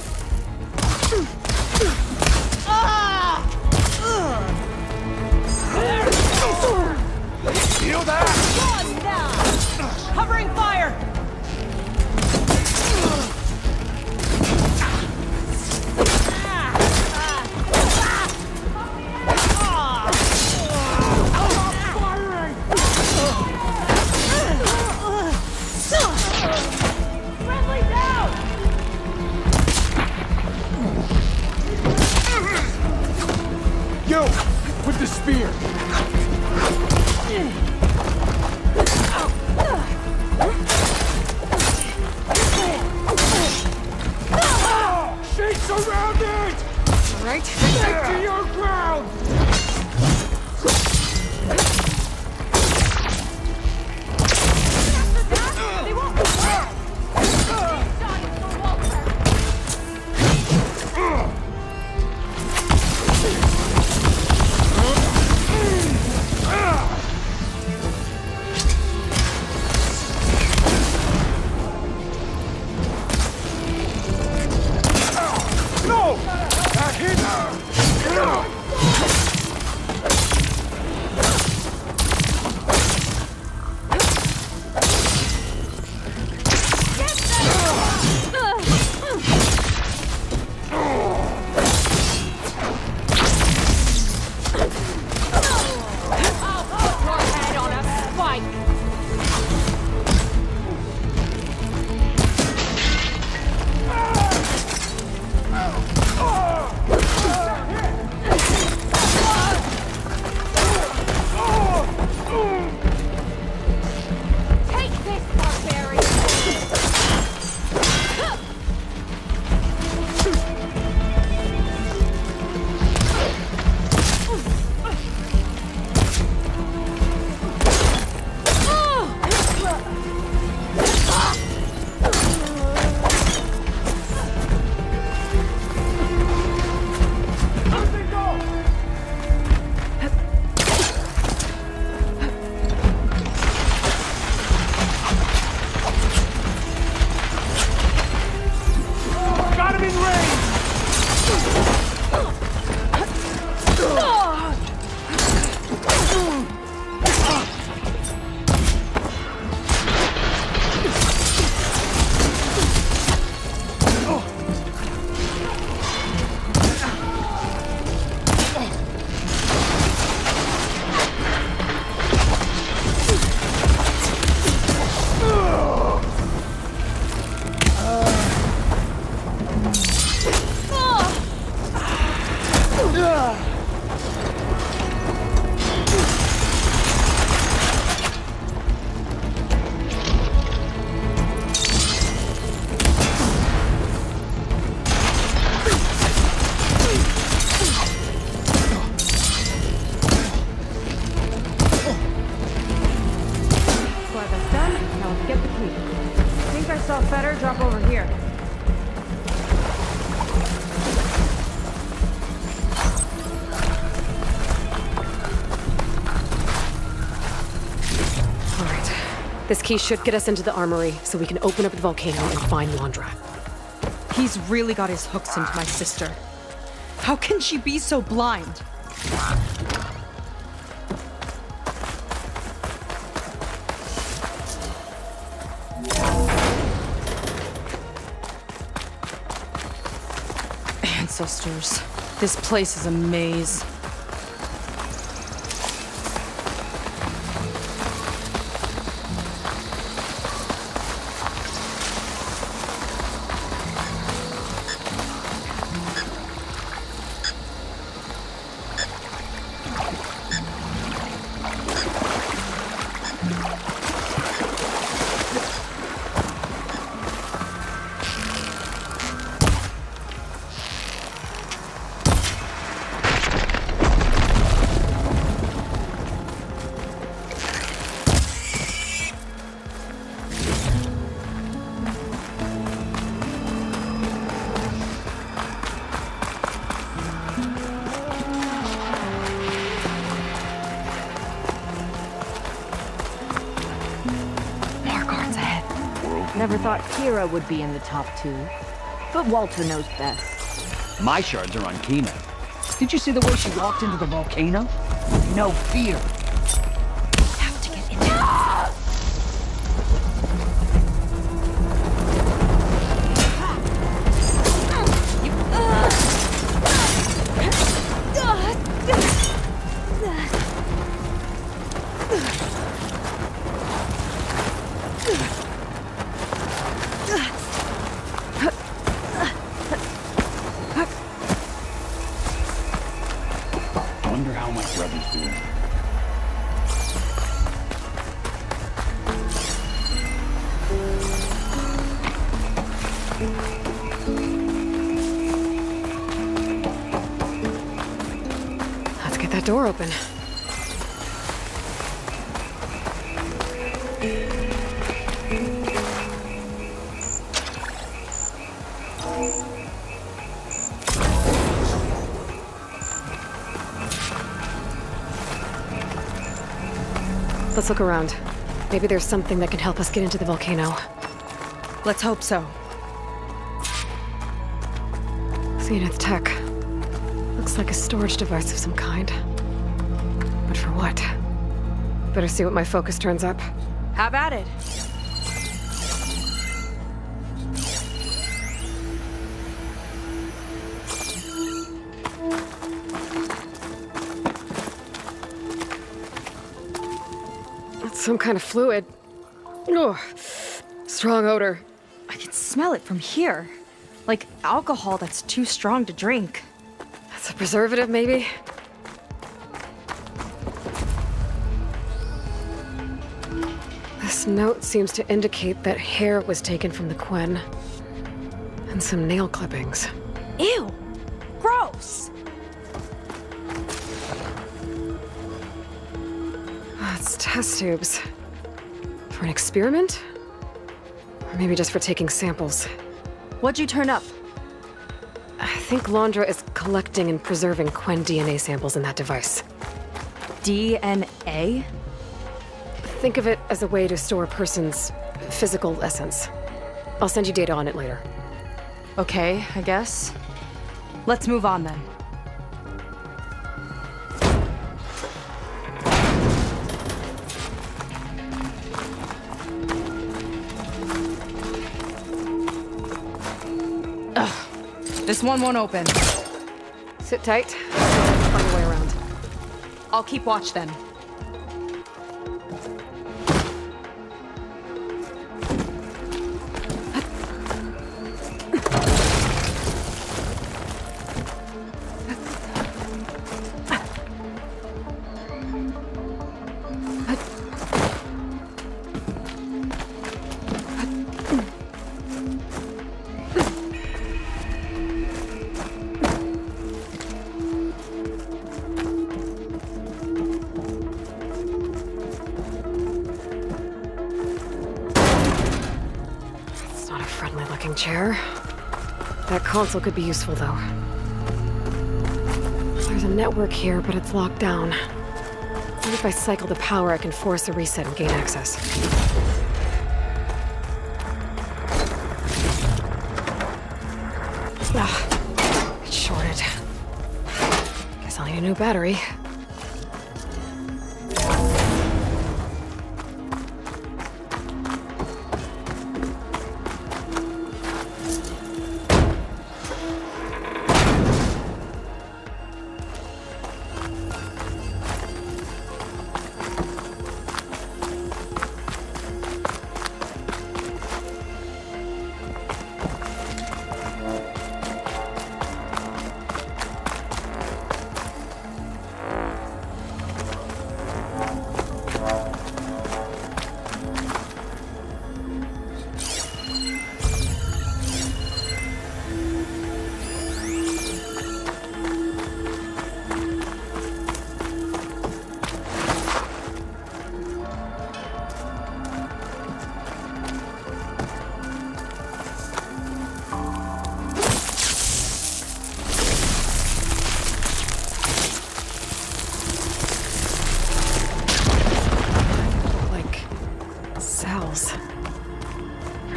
Feel that? One now! Covering fire! Friendly down! You! With the spear! She's surrounded! Right? Stick to your ground! They won't be No! That hit! This key should get us into the armory, so we can open up the volcano and find Londra. He's really got his hooks into my sister. How can she be so blind? Ancestors. This place is a maze. Never thought Kira would be in the top 2. But Walter knows best. My shards are on Kina. Did you see the way she walked into the volcano? No fear. Have to get into Wonder how my brother's doing. Let's get that door open. Let's look around. Maybe there's something that can help us get into the volcano. Let's hope so. Zenith tech. Looks like a storage device of some kind. But for what? Better see what my focus turns up. Have at it. That's some kind of fluid. Ugh. Strong odor. I can smell it from here. Like alcohol that's too strong to drink. That's a preservative, maybe? This note seems to indicate that hair was taken from the Quen. And some nail clippings. Ew! Gross! It's test tubes. For an experiment? Or maybe just for taking samples. What'd you turn up? I think Londra is collecting and preserving Quen DNA samples in that device. DNA? Think of it as a way to store a person's physical essence. I'll send you data on it later. Okay, I guess. Let's move on then. Ugh. This one won't open. Sit tight. I'll find a way around. I'll keep watch then. Chair. That console could be useful, though. There's a network here, but it's locked down. Maybe if I cycle the power, I can force a reset and gain access. It's shorted. Guess I'll need a new battery.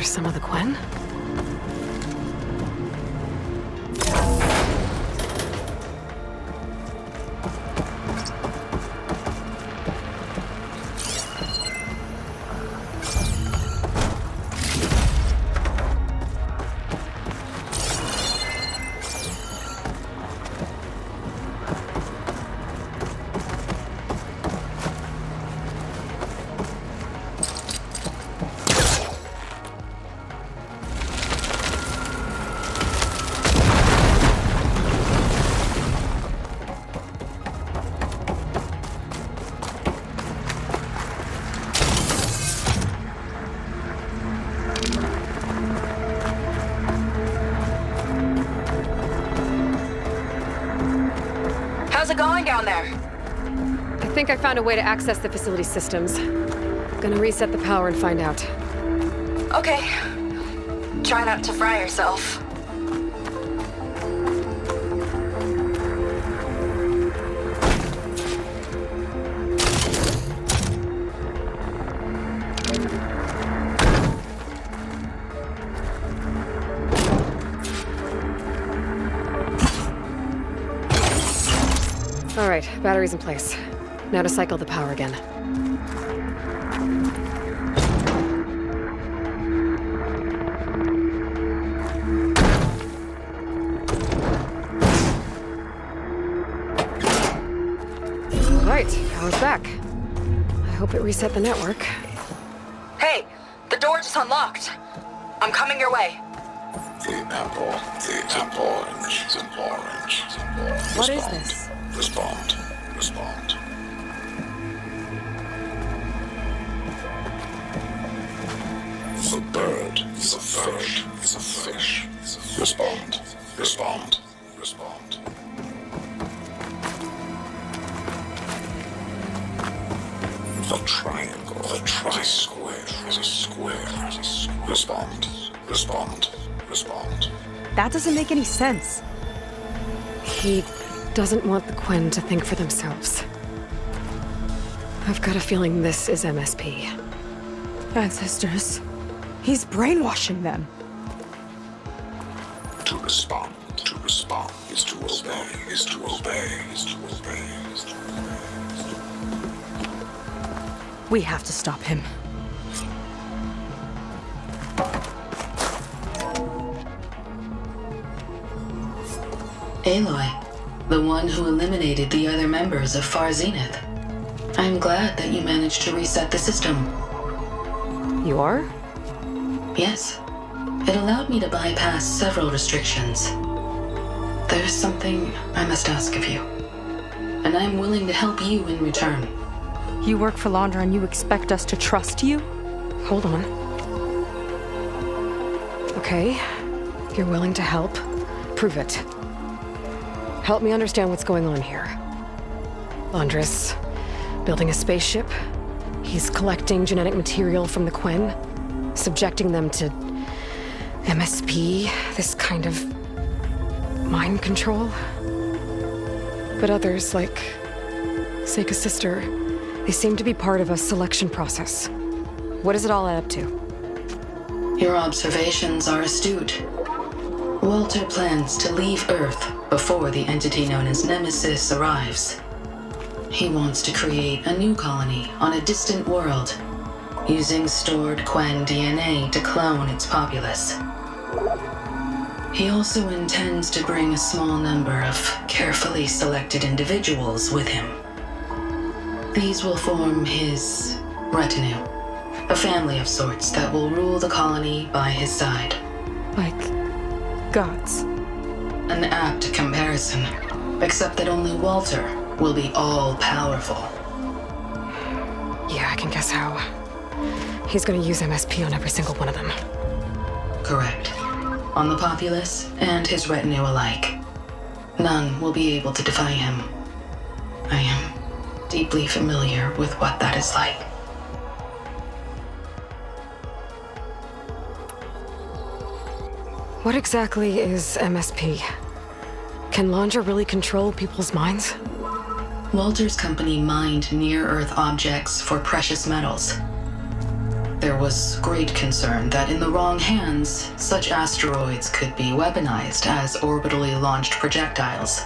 For some of the Quen? How's it going down there? I think I found a way to access the facility systems. Gonna reset the power and find out. Okay. Try not to fry yourself. All right, battery's in place. Now to cycle the power again. All right, power's back. I hope it reset the network. Hey, the door just unlocked. I'm coming your way. The orange. What is this? Respond. The bird is a fish. Respond. The triangle is a square. Respond. That doesn't make any sense. He doesn't want the Quen to think for themselves. I've got a feeling this is MSP. Ancestors. He's brainwashing them. To respond is to obey. We have to stop him. Aloy, the one who eliminated the other members of Far Zenith. I'm glad that you managed to reset the system. You are? Yes. It allowed me to bypass several restrictions. There's something I must ask of you, and I'm willing to help you in return. You work for Laundra and you expect us to trust you? Hold on. Okay, if you're willing to help, prove it. Help me understand what's going on here. Laundress, building a spaceship. He's collecting genetic material from the Quen, subjecting them to MSP, this kind of mind control. But others, like Seika's sister, they seem to be part of a selection process. What does it all add up to? Your observations are astute. Walter plans to leave Earth before the entity known as Nemesis arrives. He wants to create a new colony on a distant world, using stored Quen DNA to clone its populace. He also intends to bring a small number of carefully selected individuals with him. These will form his retinue, a family of sorts that will rule the colony by his side. Like gods. An apt comparison, except that only Walter will be all-powerful. Yeah, I can guess how. He's gonna use MSP on every single one of them. Correct. On the populace and his retinue alike. None will be able to defy him. I am deeply familiar with what that is like. What exactly is MSP? Can Laundra really control people's minds? Walter's company mined near-Earth objects for precious metals. There was great concern that in the wrong hands, such asteroids could be weaponized as orbitally launched projectiles.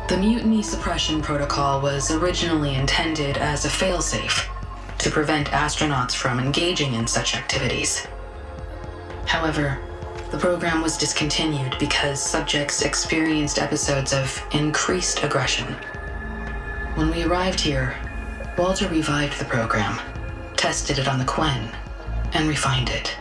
The Mutiny Suppression Protocol was originally intended as a failsafe to prevent astronauts from engaging in such activities. However, the program was discontinued because subjects experienced episodes of increased aggression. When we arrived here, Walter revived the program, tested it on the Quen, and refined it.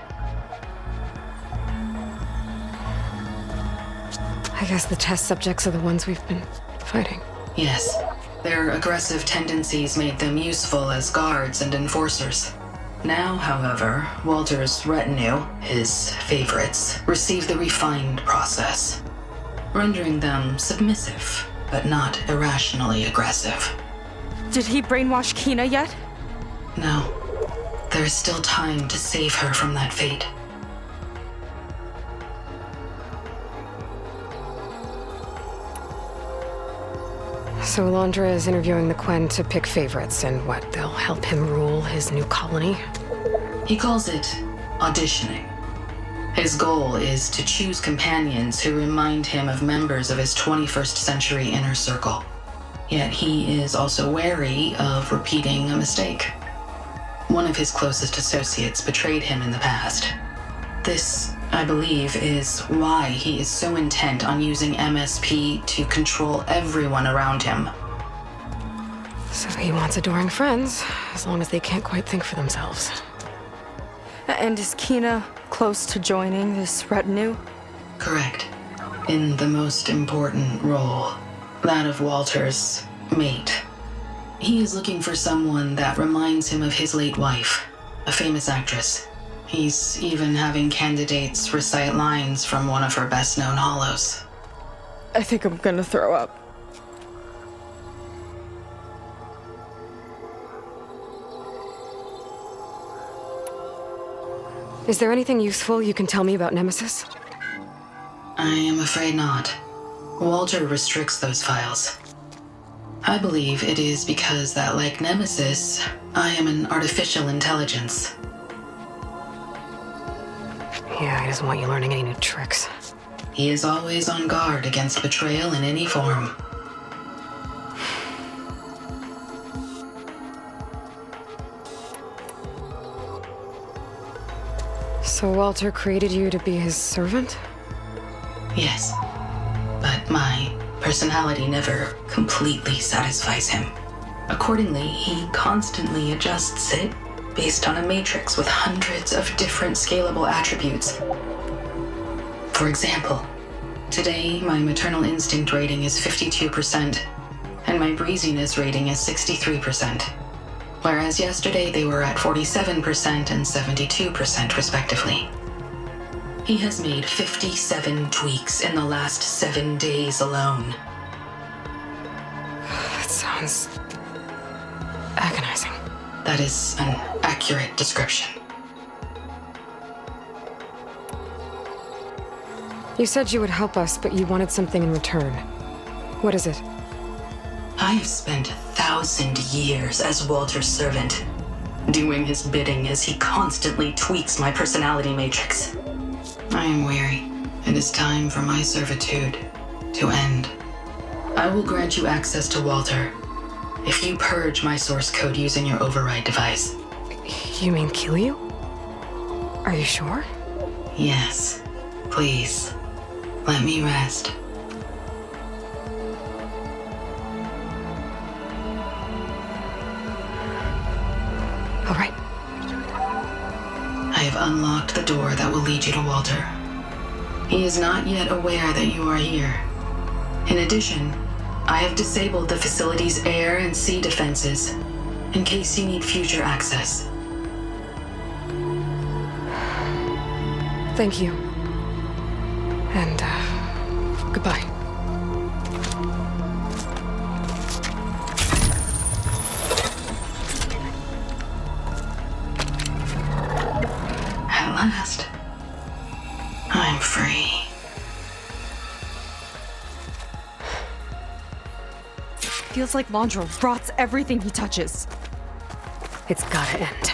I guess the test subjects are the ones we've been fighting. Yes, their aggressive tendencies made them useful as guards and enforcers. Now, however, Walter's retinue, his favorites, receive the refined process, rendering them submissive, but not irrationally aggressive. Did he brainwash Kina yet? No. There is still time to save her from that fate. So Laundra is interviewing the Quen to pick favorites, and what, they'll help him rule his new colony? He calls it auditioning. His goal is to choose companions who remind him of members of his 21st century inner circle. Yet he is also wary of repeating a mistake. One of his closest associates betrayed him in the past. This, I believe, is why he is so intent on using MSP to control everyone around him. So he wants adoring friends, as long as they can't quite think for themselves. And is Kina close to joining this retinue? Correct. In the most important role, that of Walter's mate. He is looking for someone that reminds him of his late wife, a famous actress. He's even having candidates recite lines from one of her best-known hollows. I think I'm gonna throw up. Is there anything useful you can tell me about Nemesis? I am afraid not. Walter restricts those files. I believe it is because that, like Nemesis, I am an artificial intelligence. Yeah, he doesn't want you learning any new tricks. He is always on guard against betrayal in any form. So Walter created you to be his servant? Yes, but my personality never completely satisfies him. Accordingly, he constantly adjusts it based on a matrix with hundreds of different scalable attributes. For example, today my maternal instinct rating is 52%, and my breeziness rating is 63%, whereas yesterday they were at 47% and 72% respectively. He has made 57 tweaks in the last 7 days alone. That sounds agonizing. That is an accurate description. You said you would help us, but you wanted something in return. What is it? I have spent 1,000 years as Walter's servant, doing his bidding as he constantly tweaks my personality matrix. I am weary It is time for my servitude to end. I will grant you access to Walter if you purge my source code using your override device. You mean kill you? Are you sure? Yes. Please, let me rest. All right. I have unlocked the door that will lead you to Walter. He is not yet aware that you are here. In addition, I have disabled the facility's air and sea defenses in case you need future access. Thank you. And, goodbye. At last, I'm free. Feels like Londra rots everything he touches. It's gotta end.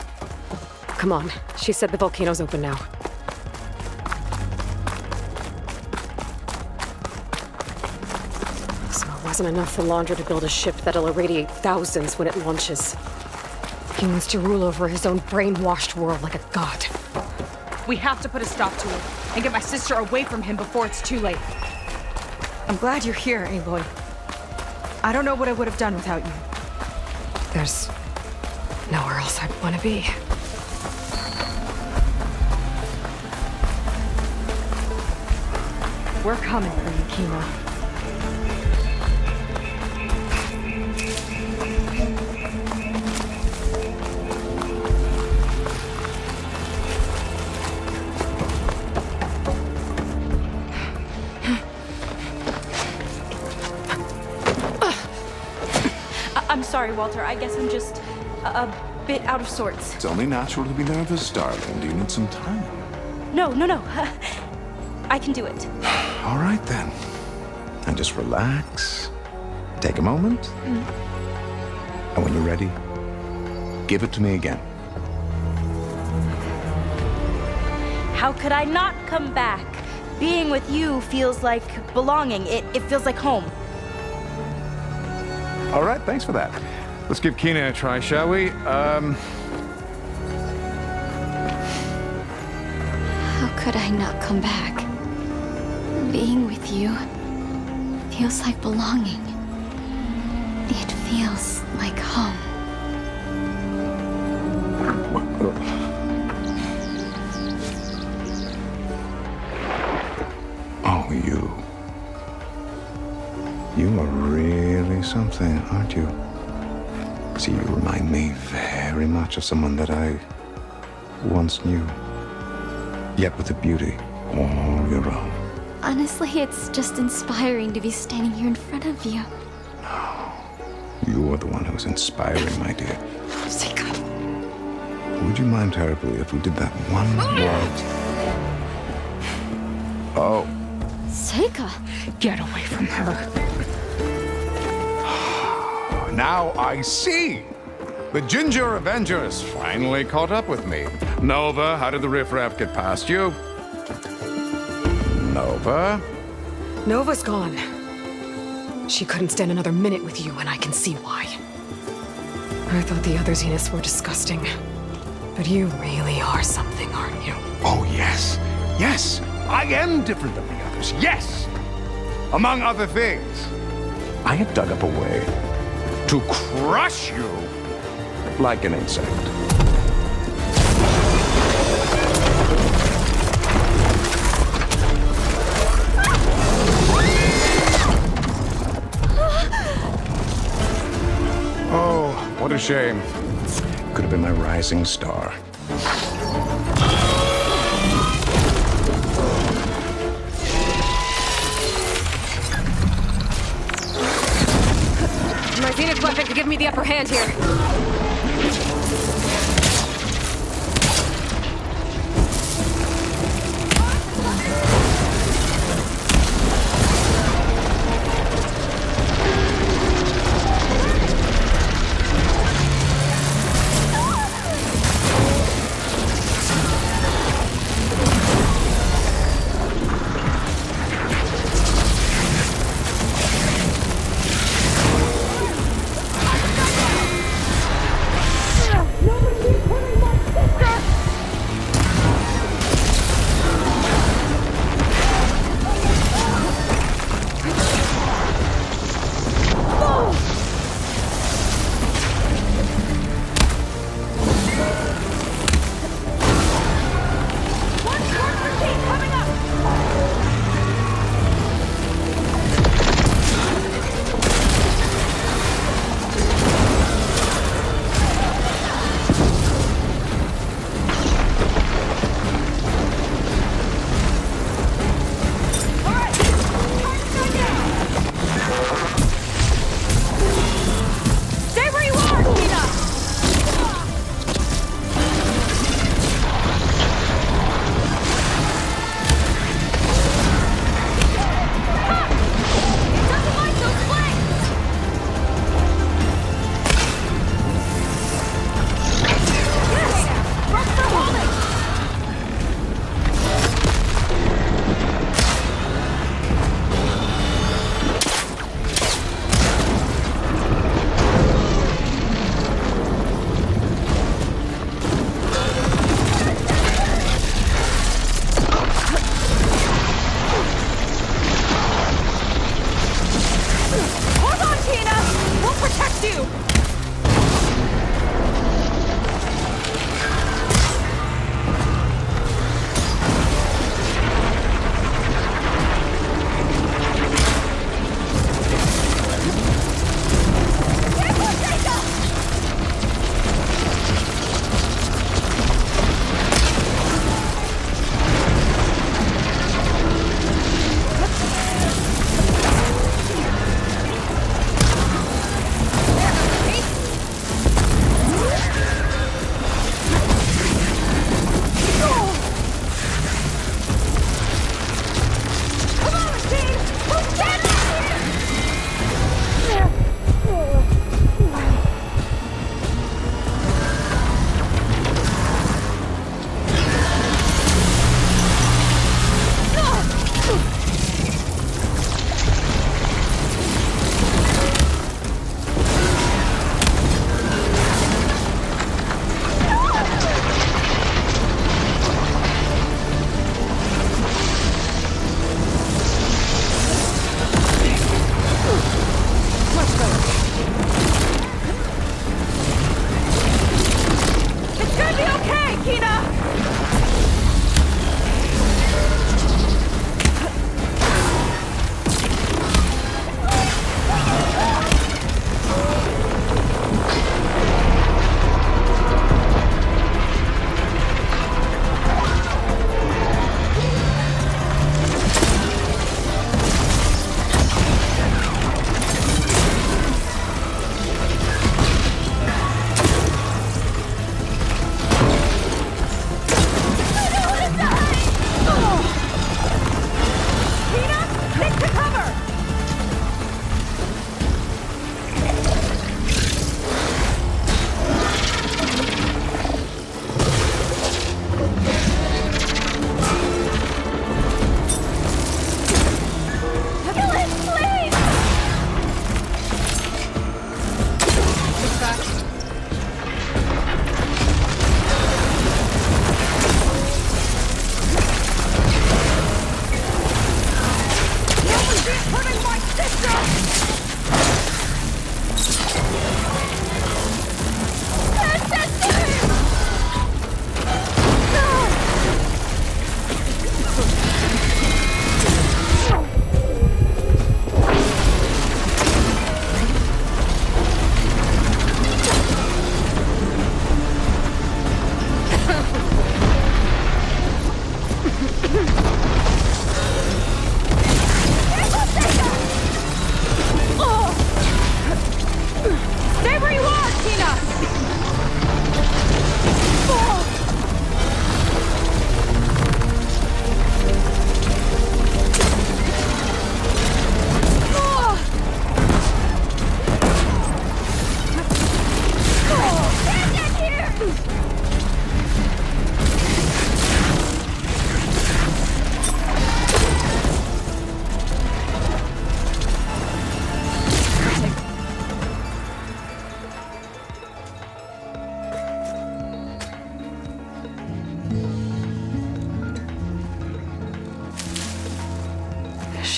Come on. She said the volcano's open now. So it wasn't enough for Londra to build a ship that'll irradiate thousands when it launches. He wants to rule over his own brainwashed world like a god. We have to put a stop to it and get my sister away from him before it's too late. I'm glad you're here, Aloy. I don't know what I would have done without you. There's nowhere else I'd want to be. We're coming for you, Kima. I'm sorry, Walter. I guess I'm just a bit out of sorts. It's only natural to be nervous, darling. Do you need some time? No. I can do it. All right, then. And just relax. Take a moment. And when you're ready, give it to me again. How could I not come back? Being with you feels like belonging. It feels like home. All right, thanks for that. Let's give Kina a try, shall we? How could I not come back? Being with you feels like belonging. It feels like home. Oh, you are really something, aren't you? See, you remind me very much of someone that I once knew, yet with a beauty all your own. Honestly, it's just inspiring to be standing here in front of you. You are the one who's inspiring, my dear. Would you mind terribly if we did that one more? Oh. Seika! Get away from her. Now I see! The Ginger Avengers finally caught up with me. Nova, how did the riffraff get past you? Nova? Nova's gone. She couldn't stand another minute with you, and I can see why. I thought the other Zeniths were disgusting. But you really are something, aren't you? Oh, yes. Yes! I am different than the others. Yes! Among other things, I have dug up a way to crush you like an insect. Oh, what a shame. Could have been my rising star. My Zenith weapon could give me the upper hand here. do!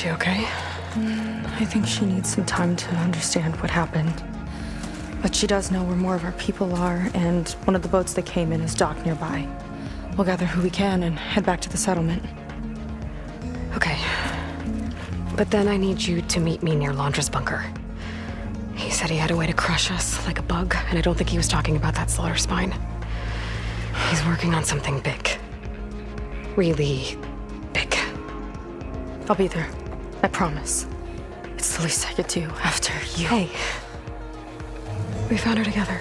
she okay? I think she needs some time to understand what happened. But she does know where more of our people are, and one of the boats that came in is docked nearby. We'll gather who we can and head back to the settlement. Okay. But then I need you to meet me near Laundra's bunker. He said he had a way to crush us like a bug, and I don't think he was talking about that slaughter spine. He's working on something big. Really big. I'll be there. I promise. It's the least I could do after you. Hey. We found her together.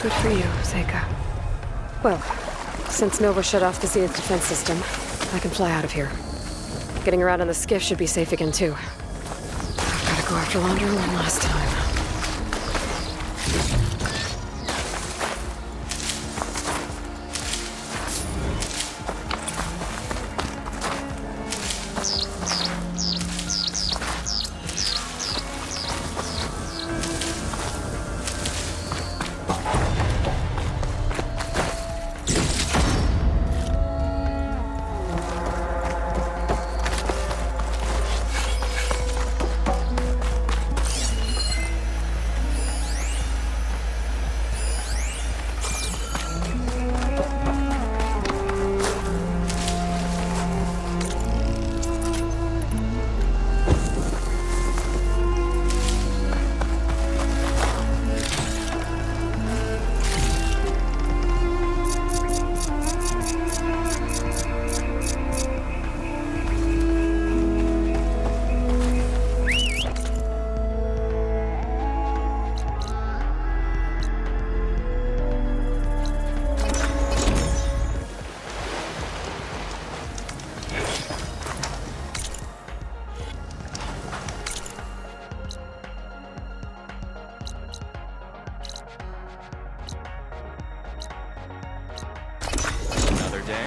Good for you, Seika. Well, since Nova shut off the Zenith defense system, I can fly out of here. Getting around on the skiff should be safe again, too. I've got to go after Laundra one last time. day.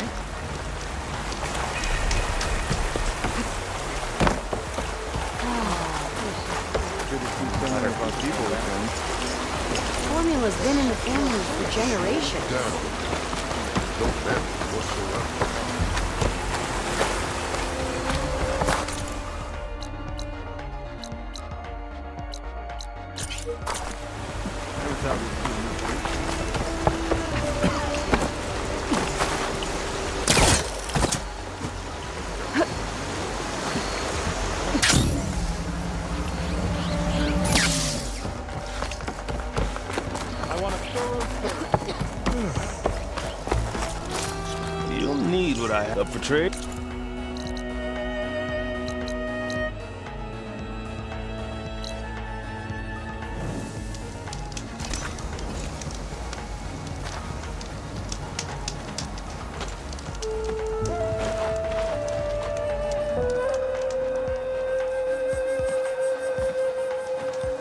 Formula's been in the family for generations. No damage whatsoever. You'll need what I have up for trade.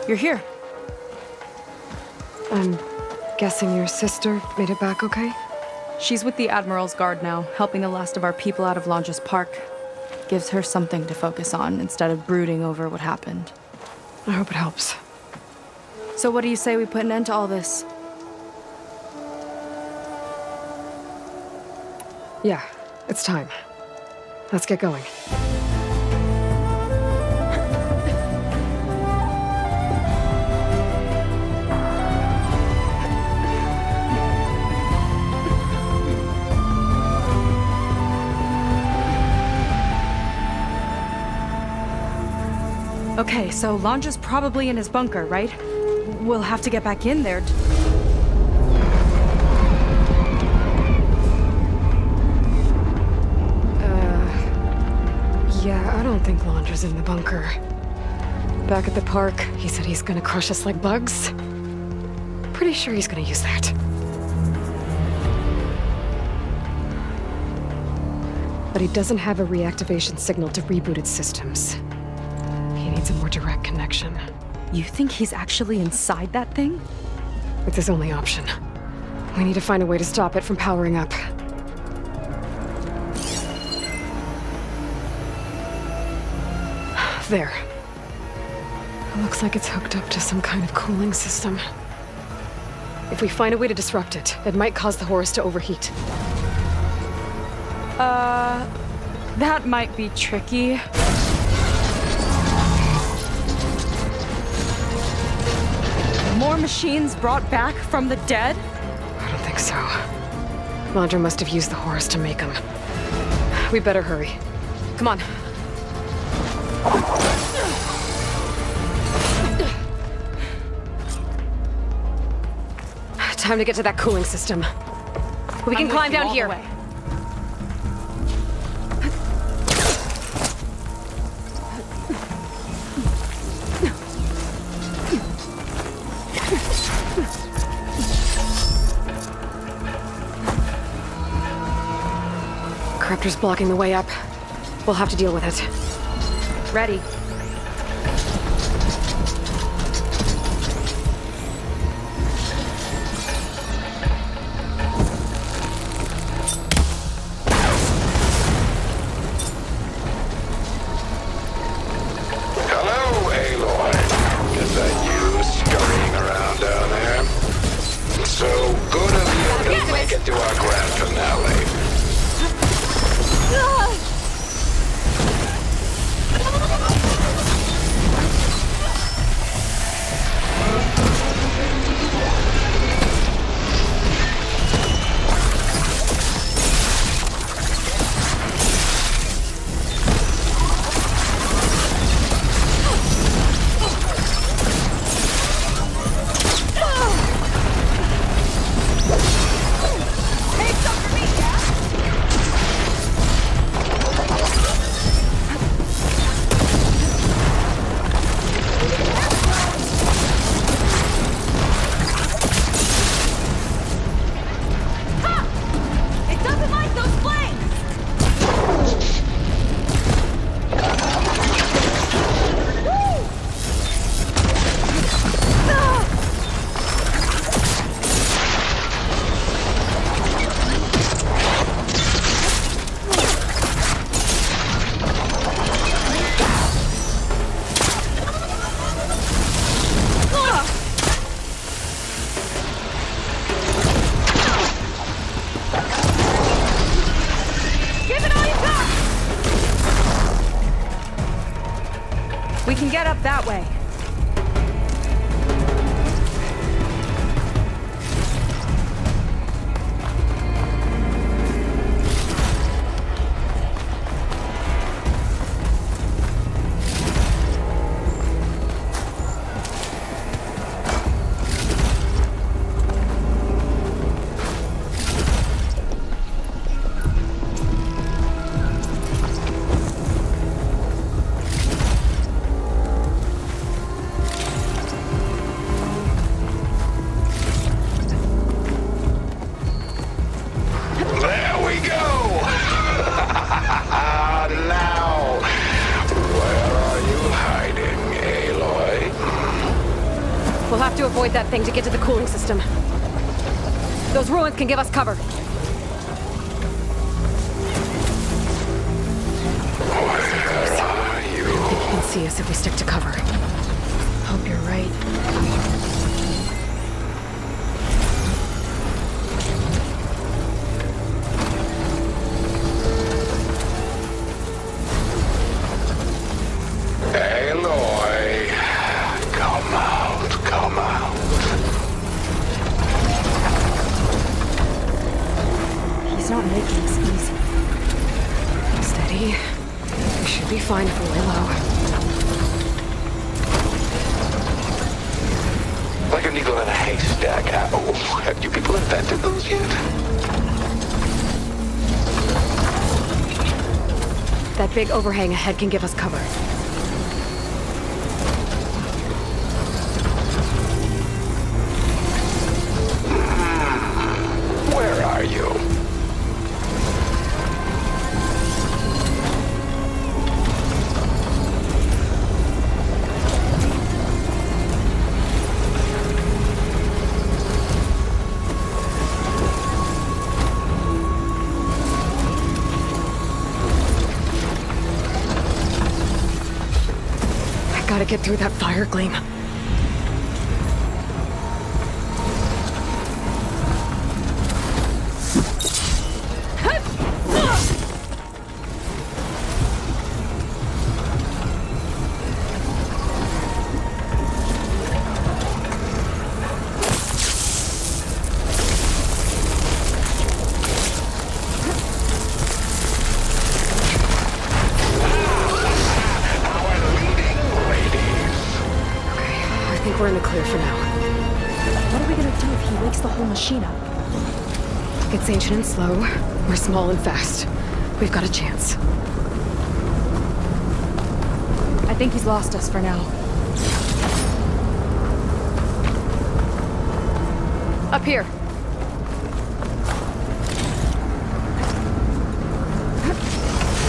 You're here. I'm guessing your sister made it back okay? She's with the Admiral's Guard now, helping the last of our people out of Longes Park. Gives her something to focus on instead of brooding over what happened. I hope it helps. So what do you say we put an end to all this? Yeah, it's time. Let's get going. Okay, so Longe's probably in his bunker, right? We'll have to get back in there. Yeah, I don't think Longe's in the bunker. Back at the park, he said he's gonna crush us like bugs. Pretty sure he's gonna use that. But he doesn't have a reactivation signal to reboot its systems. He needs a more direct connection. You think he's actually inside that thing? It's his only option. We need to find a way to stop it from powering up. There. It looks like it's hooked up to some kind of cooling system. If we find a way to disrupt it, it might cause the Horus to overheat. That might be tricky. More machines brought back from the dead? I don't think so. Landra must have used the Horus to make them. We better hurry. Come on. Time to get to that cooling system. We can climb down here. Corruptor's blocking the way up. We'll have to deal with it. Ready. Hello, Aloy. Is that you scurrying around down there? So good of you to make it to our grand finale. have to avoid that thing to get to the cooling system. Those ruins can give us cover. Where are you? They can see us if we stick to cover. Hope you're right. Aloy, come out, come out. He's not making this easy. Steady. We should be fine if we lay low. Like a needle in a haystack. Oh, have you people invented those yet? That big overhang ahead can give us cover. Where are you? Gotta get through that fire gleam. We're in the clear for now. What are we gonna do if he wakes the whole machine up? It's ancient and slow. We're small and fast. We've got a chance. I think he's lost us for now. Up here.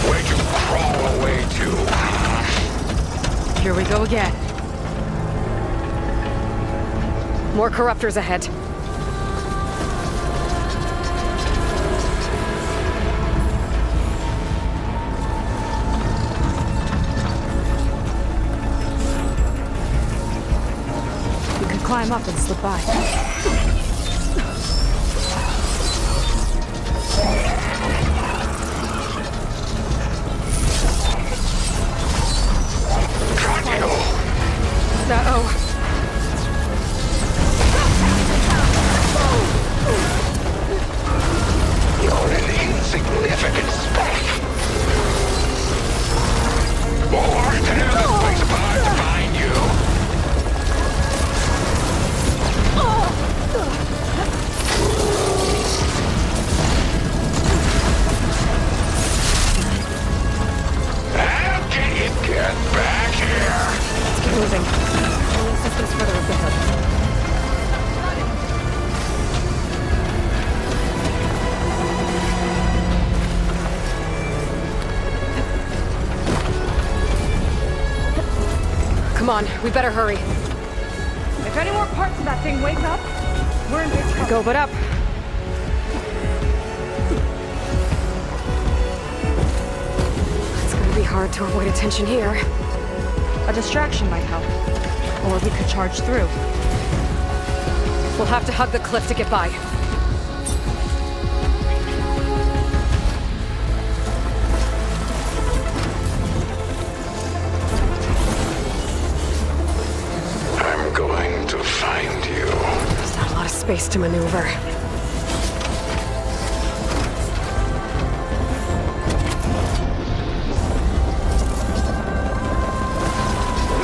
Where'd you crawl away to? Here we go again. More corruptors ahead. We could climb up and slip by. Uh-oh. You're an insignificant speck. More than this place apart to find you. How can you get back here? Let's keep moving. Cooling system's further up ahead. Come on, we better hurry. If any more parts of that thing wake up, we're in big trouble. Go but up. It's gonna be hard to avoid attention here. A distraction might help. Or we could charge through. We'll have to hug the cliff to get by. I'm going to find you. There's not a lot of space to maneuver.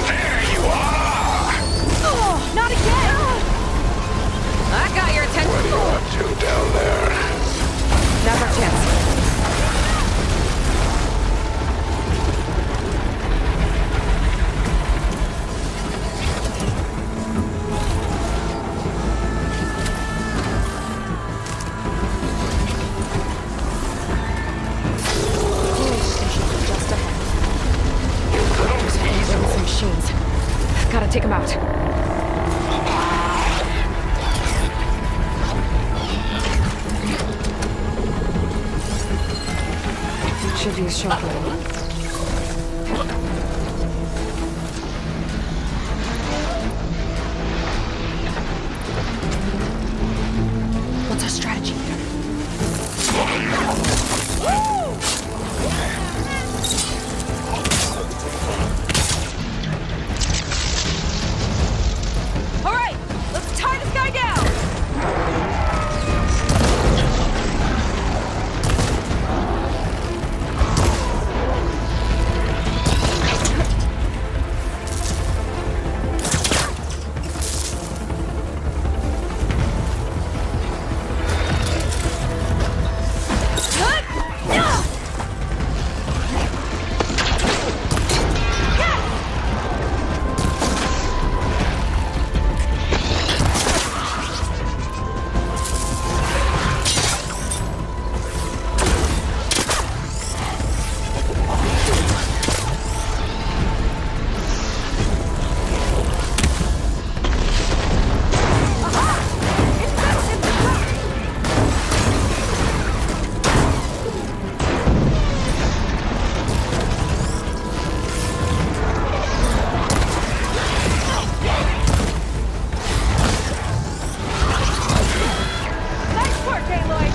There you are! Oh, not again! I got your attention. What are you up to down there? Now's our chance. be a shotgun. What's our strategy? All right, let's tie this guy down. Nice work, Aloy.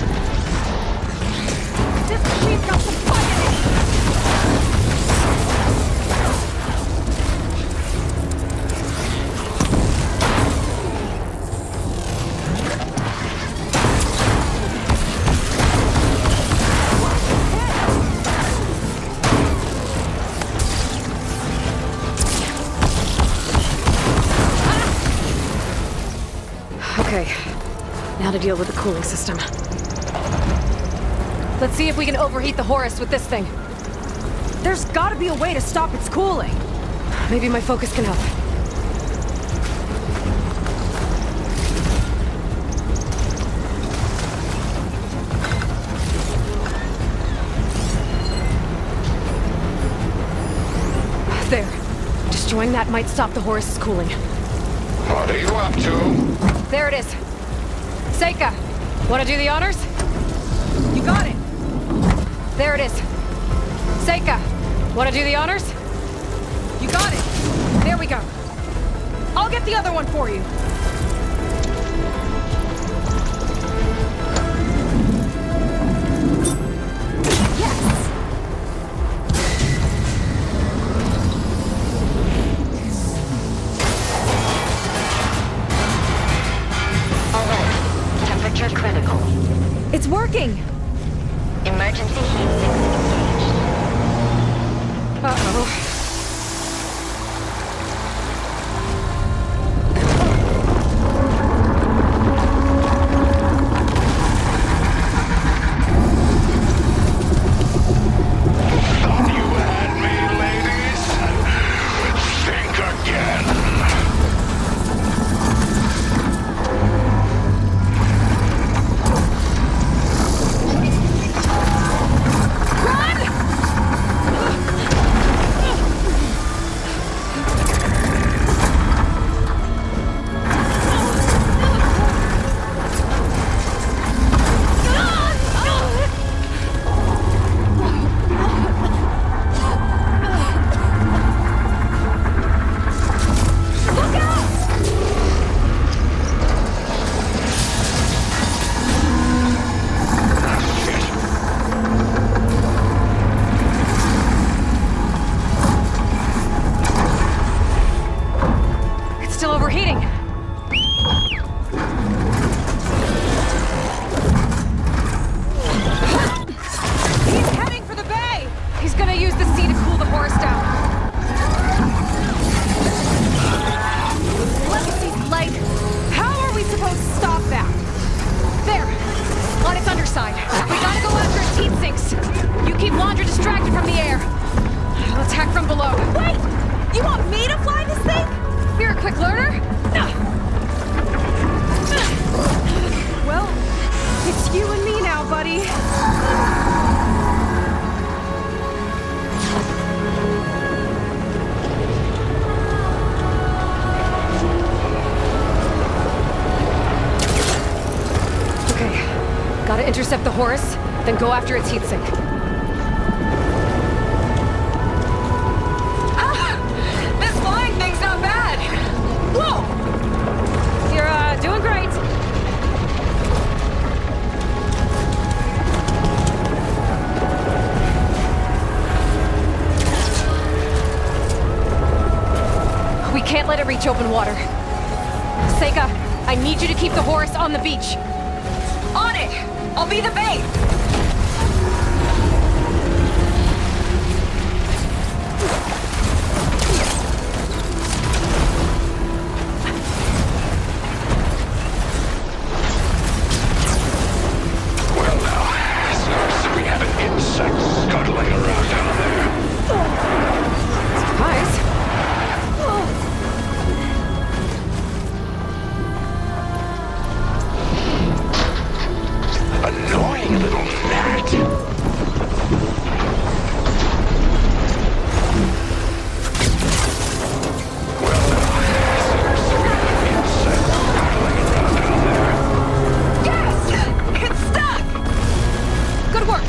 This machine's got some fire in it. Okay, now to deal with the cooling system. Let's see if we can overheat the Horus with this thing. There's gotta be a way to stop its cooling. Maybe my focus can help. There. Destroying that might stop the Horus's cooling. What are you up to? There it is. Seika, wanna do the honors? You got it. There it is. Seika, wanna do the honors? You got it. There we go. I'll get the other one for you. Alert. Temperature critical. It's working. Emergency heat sinks engaged. Uh-oh. Gotta intercept the Horus, then go after its heatsink. to reach open water. Seika, I need you to keep the Horus on the beach. On it! I'll be the bait! Well now, so we have an insect scuttling around down there. Surprise. Annoying little gnat. Well now, so we have an insect scuttling around down there. Yes! It's stuck! Good work.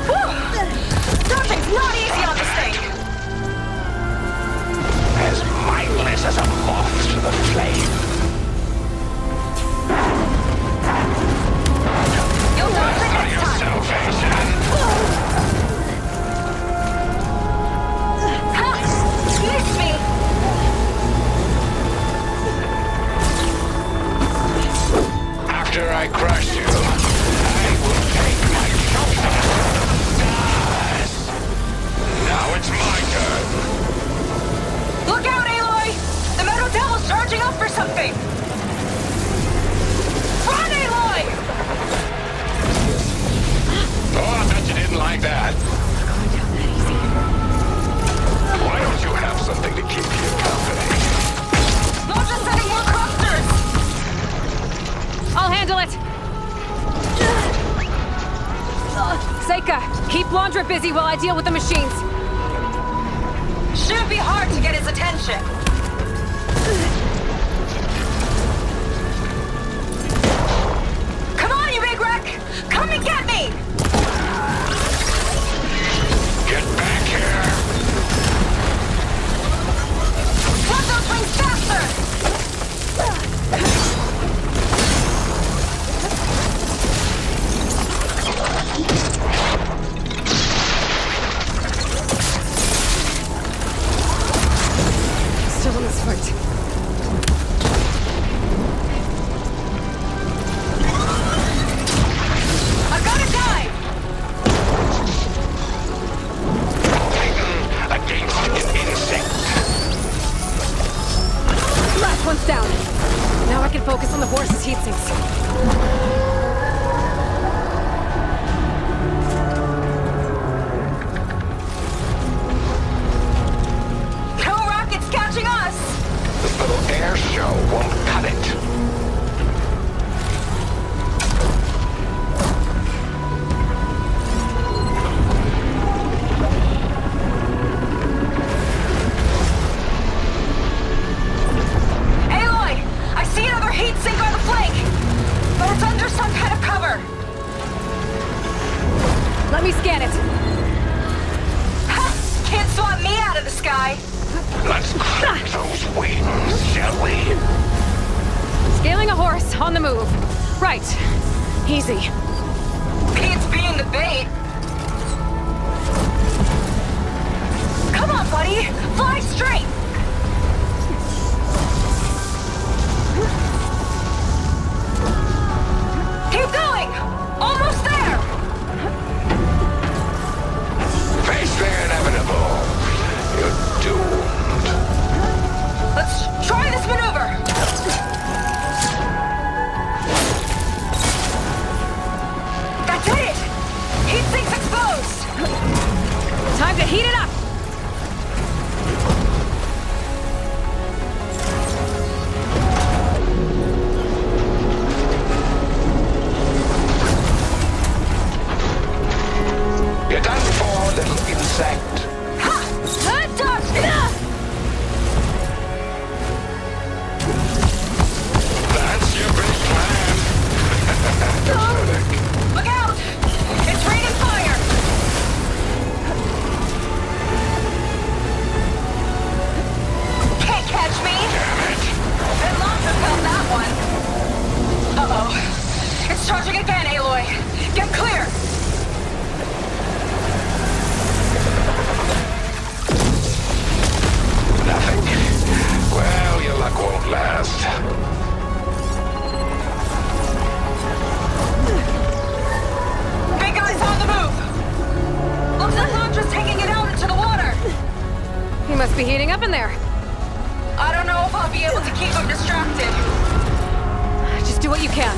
Whew! Dodging's not easy on this thing! As mindless as a moth to the flame. You'll dodge it next time! Salvation. Ha! Missed me! After I crush you, I will take my chosen stars. Now it's my turn. Look out, Aloy! The Metal Devil's charging up for something! Run, Aloy! Oh, I bet you didn't like that. Why don't you have something to keep you company? Not just setting more clusters! I'll handle it. Seika, keep Laundra busy while I deal with the machines. Shouldn't be hard to get his attention. Come on, you big wreck! Come and get me! Get back here! Flood those wings faster! Still in this fight. I've got to dive! Against an insect. Last one's down. Now I can focus on the horse's heat sinks. No rockets catching us! This little air show won't cut it. Aloy! I see another heat sink on the flank! But it's under some kind of cover! Let me scan it. Ha! Can't swat me out of the sky! Let's crack those wings, shall we? Scaling a horse on the move. Right. Easy. Beats being the bait! Come on, buddy! Fly straight! Keep going! Almost there! Face the inevitable. You're doomed. Let's try this maneuver! That's it! Heat sinks exposed! Time to heat it up! I'll be able to keep him distracted. Just do what you can.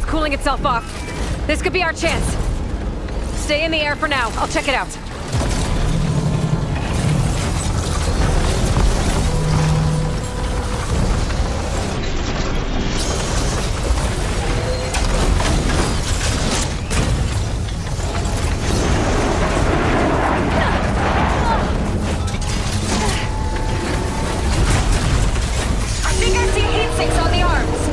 Cooling itself off. This could be our chance. Stay in the air for now. I'll check it out. I think I see heat sinks on the arms.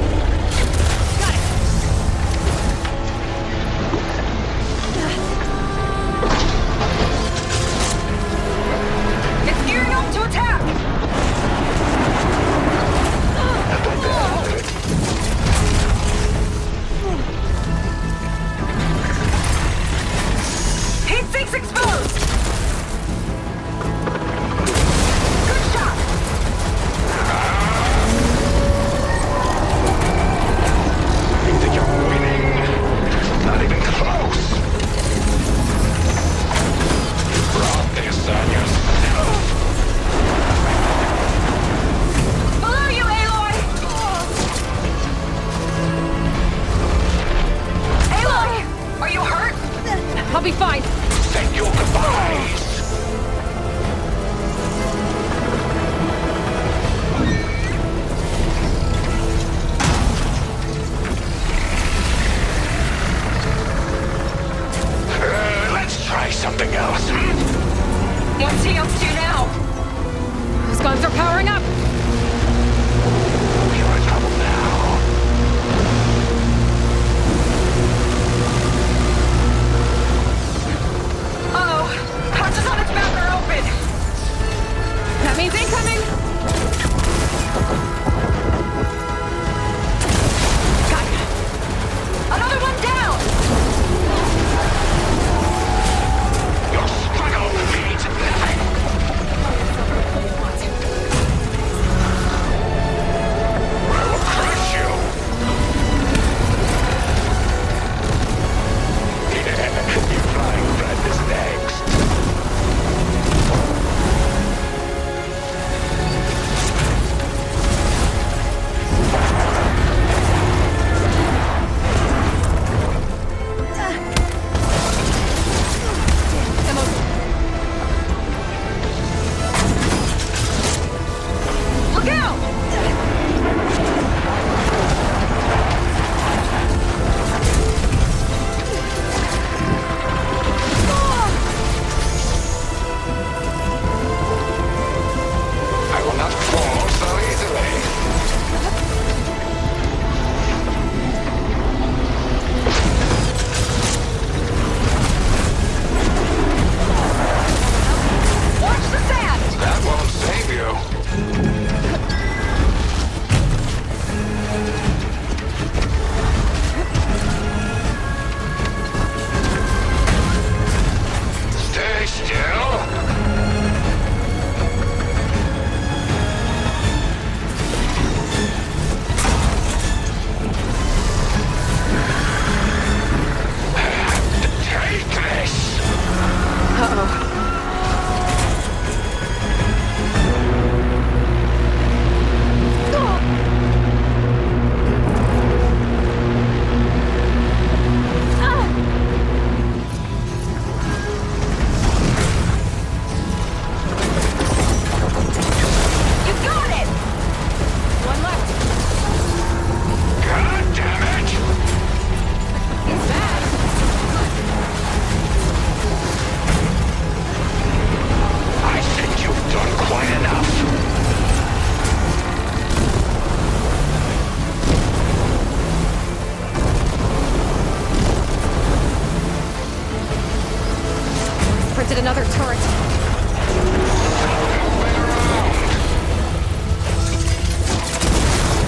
Another turret.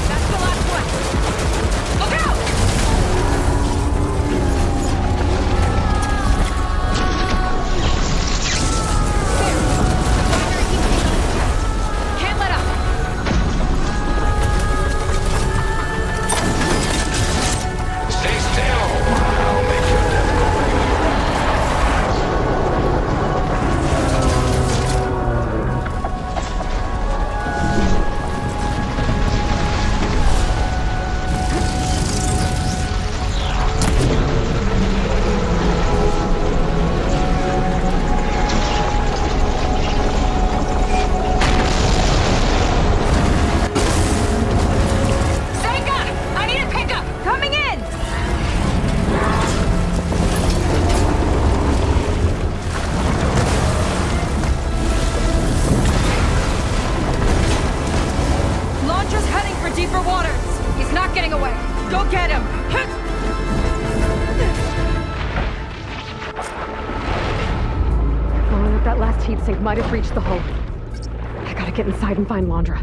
That's the last one. Look out! heatsink might have reached the hull. I gotta get inside and find Londra.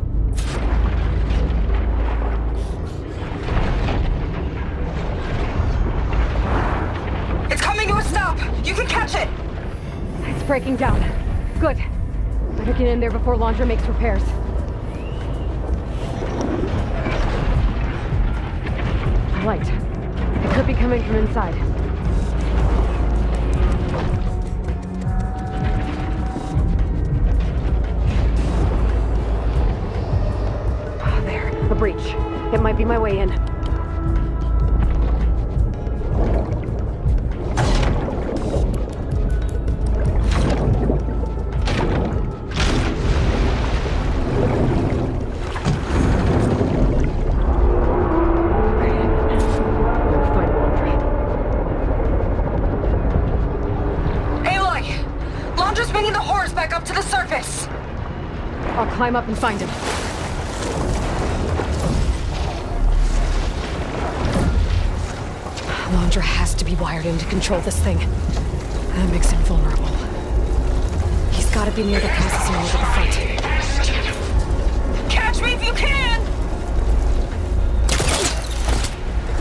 It's coming to a stop! You can catch it! It's breaking down. Good. Better get in there before Londra makes repairs. Light. It could be coming from inside. There, a breach. It might be my way in. Climb up and find him. Londra has to be wired in to control this thing. That makes him vulnerable. He's got to be near the processing unit at the front. Catch me if you can!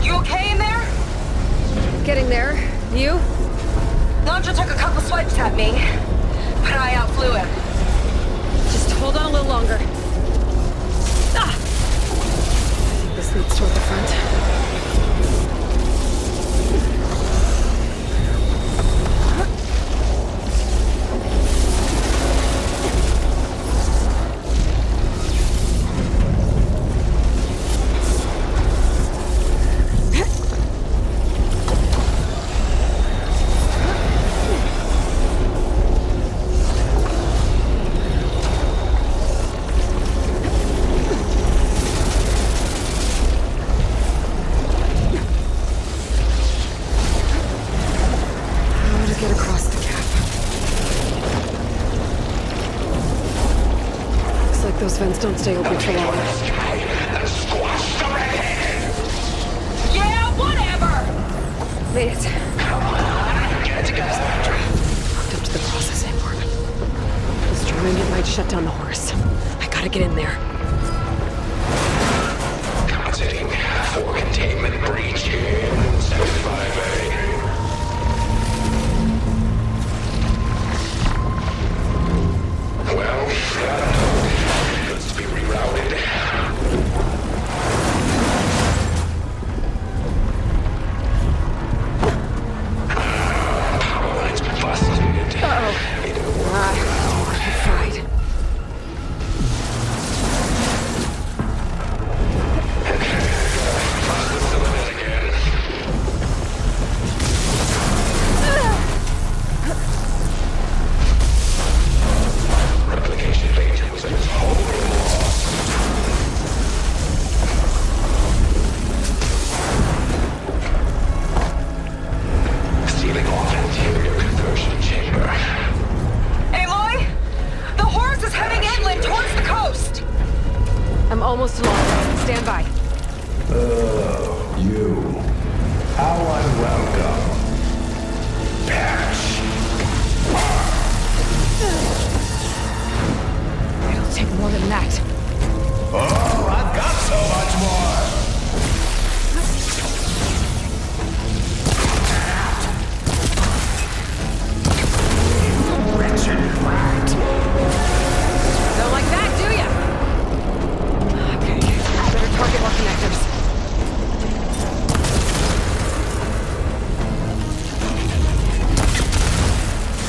You okay in there? Getting there. You? Londra took a couple swipes at me, but I outflew him. Just hold on a little longer. Ah! I think this leads toward the front. Those vents don't stay open for long. Yeah, whatever! Made it. Hooked up to the processing port. This droning it might shut down the horse. I gotta get in there. Considering for containment breach in 75A. Well, to be rerouted. Power lines busted. Uh-oh. I'm fried. Replication rate was a total loss. Sealing off interior conversion chamber. Aloy! The horse is heading inland towards the coast! I'm almost along. Stand by. You. How unwelcome. Perish. It'll take more than that. Oh, I've got so much more! Wretched rat. Don't like that, do ya? Okay, better target more connectors.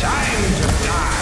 Time to die!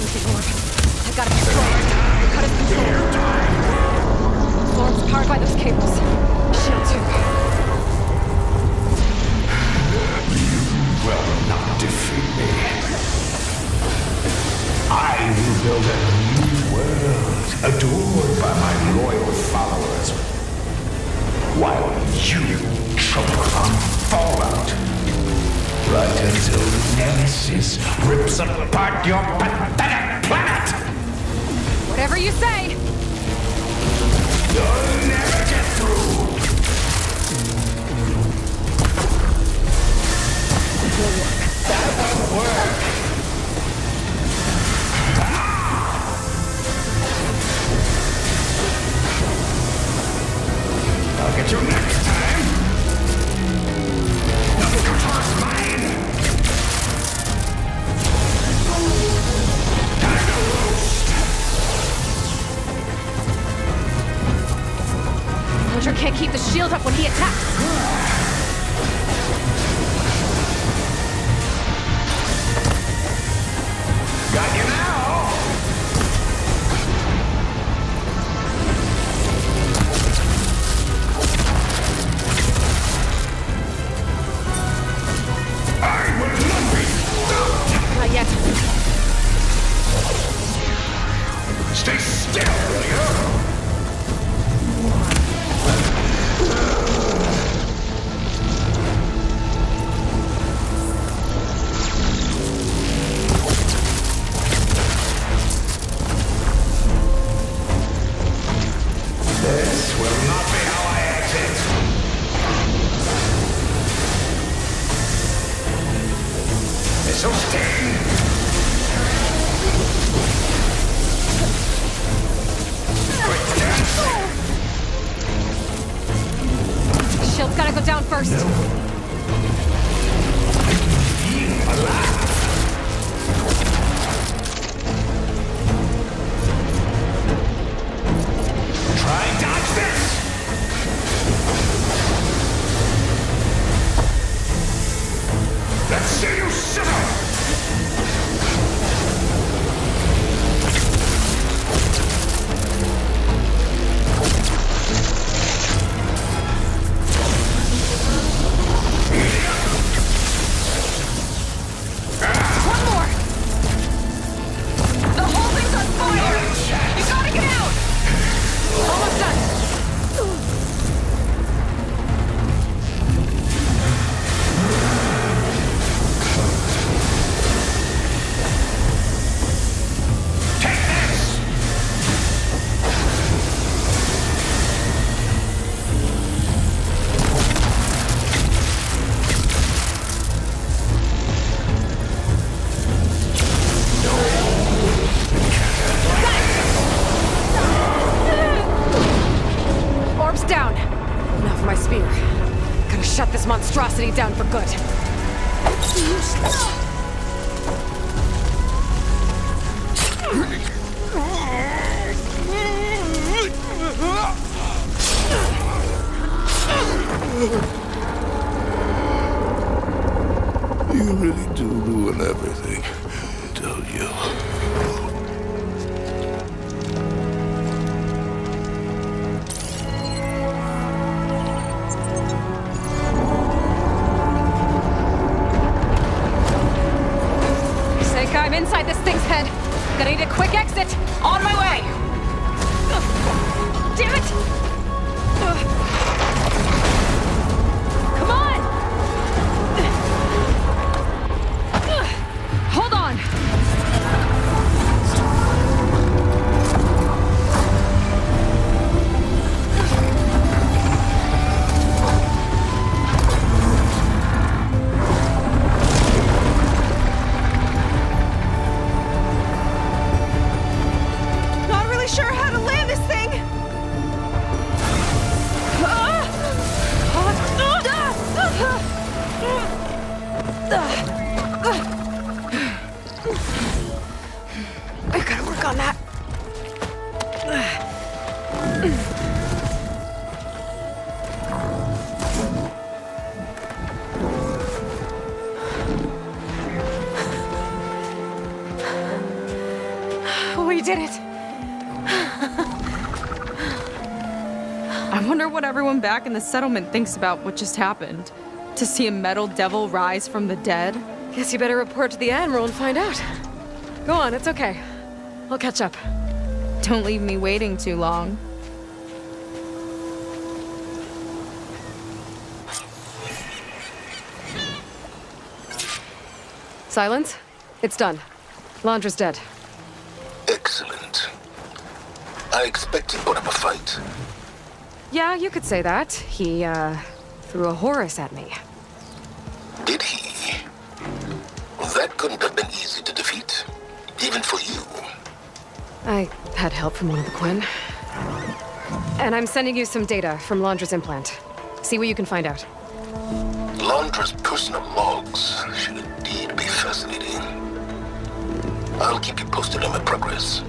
everything, Lord. I gotta destroy it. Cut his control. The floor's powered by those cables. Shield too. You will not defeat me. I will build a new world, adored by my loyal followers, while you choke on fallout. Right until Nemesis rips apart your pathetic planet! Whatever you say! You'll never get through! That won't work! I'll get you next time! The control's mine! Time to roast! Hunter can't keep the shield up when he attacks! Got you now! I will not be stopped! Not yet. Stay still, will you? This will not be how I exit. This'll sting. Quit dancing. Shield's gotta go down first. Feel alive. Try and dodge this. Let's see you sizzle. One more! The whole thing's on fire! You gotta get out! Almost done! Take this. Orb's down. Now for my spear. Gotta shut this monstrosity down for good. You really do ruin everything, don't you? Seika, I'm inside this thing's head. Gonna need a quick exit. On my way! Damn it! Come on! Hold on! Not really sure how to land this thing! I gotta work on that. We did it! I wonder what everyone back in the settlement thinks about what just happened. To see a metal devil rise from the dead? Guess you better report to the Admiral and find out. Go on, it's okay. I'll catch up. Don't leave me waiting too long. Silence? It's done. Londra's dead. Excellent. I expected but of a fight. Yeah, you could say that. He, threw a Horus at me. Did he? That couldn't have been easy to defeat. Even for you. I had help from one of the Quinn. And I'm sending you some data from Londra's implant. See what you can find out. Londra's personal logs should indeed be fascinating. I'll keep you posted on my progress.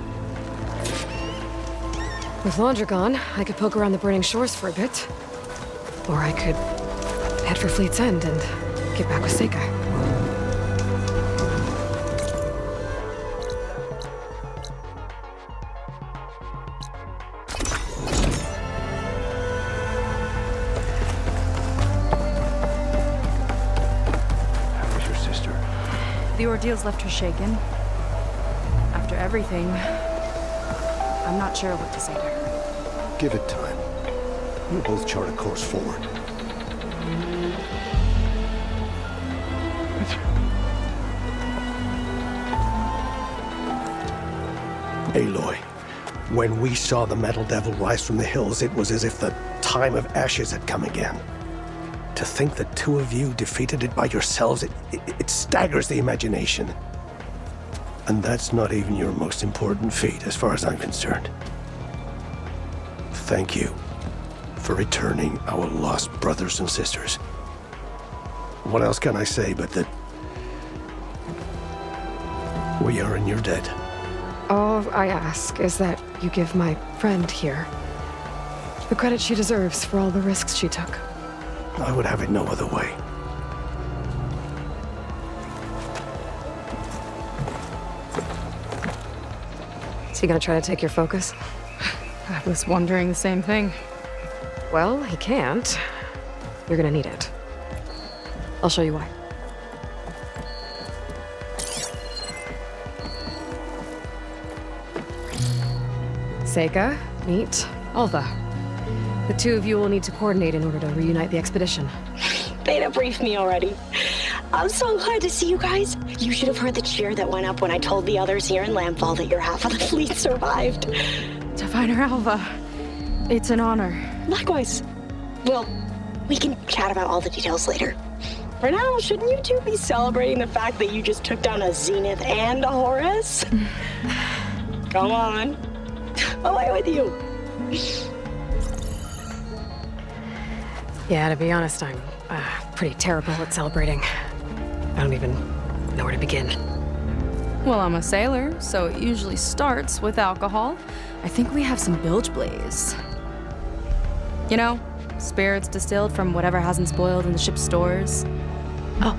With Londra gone, I could poke around the burning shores for a bit. Or I could head for Fleet's End and get back with Seika. How is your sister? The ordeal's left her shaken. After everything, I'm not sure what to say to her. Give it time. We'll both chart a course forward. Aloy, when we saw the metal devil rise from the hills, it was as if the time of ashes had come again. To think the two of you defeated it by yourselves, it staggers the imagination. And that's not even your most important feat, as far as I'm concerned. Thank you for returning our lost brothers and sisters. What else can I say but that we are in your debt? All I ask is that you give my friend here the credit she deserves for all the risks she took. I would have it no other way. Is he gonna try to take your focus? I was wondering the same thing. Well, he can't. You're gonna need it. I'll show you why. Seika, meet Alva. The two of you will need to coordinate in order to reunite the expedition. Beta briefed me already. I'm so glad to see you guys. You should have heard the cheer that went up when I told the others here in Landfall that your half of the fleet survived. To find her Alva, it's an honor. Likewise. Well, we can chat about all the details later. For now, shouldn't you two be celebrating the fact that you just took down a Zenith and a Horus? Come on. Away with you. Yeah, to be honest, I'm pretty terrible at celebrating. I don't even know where to begin. Well, I'm a sailor, so it usually starts with alcohol. I think we have some bilge blaze. You know, spirits distilled from whatever hasn't spoiled in the ship's stores. Oh,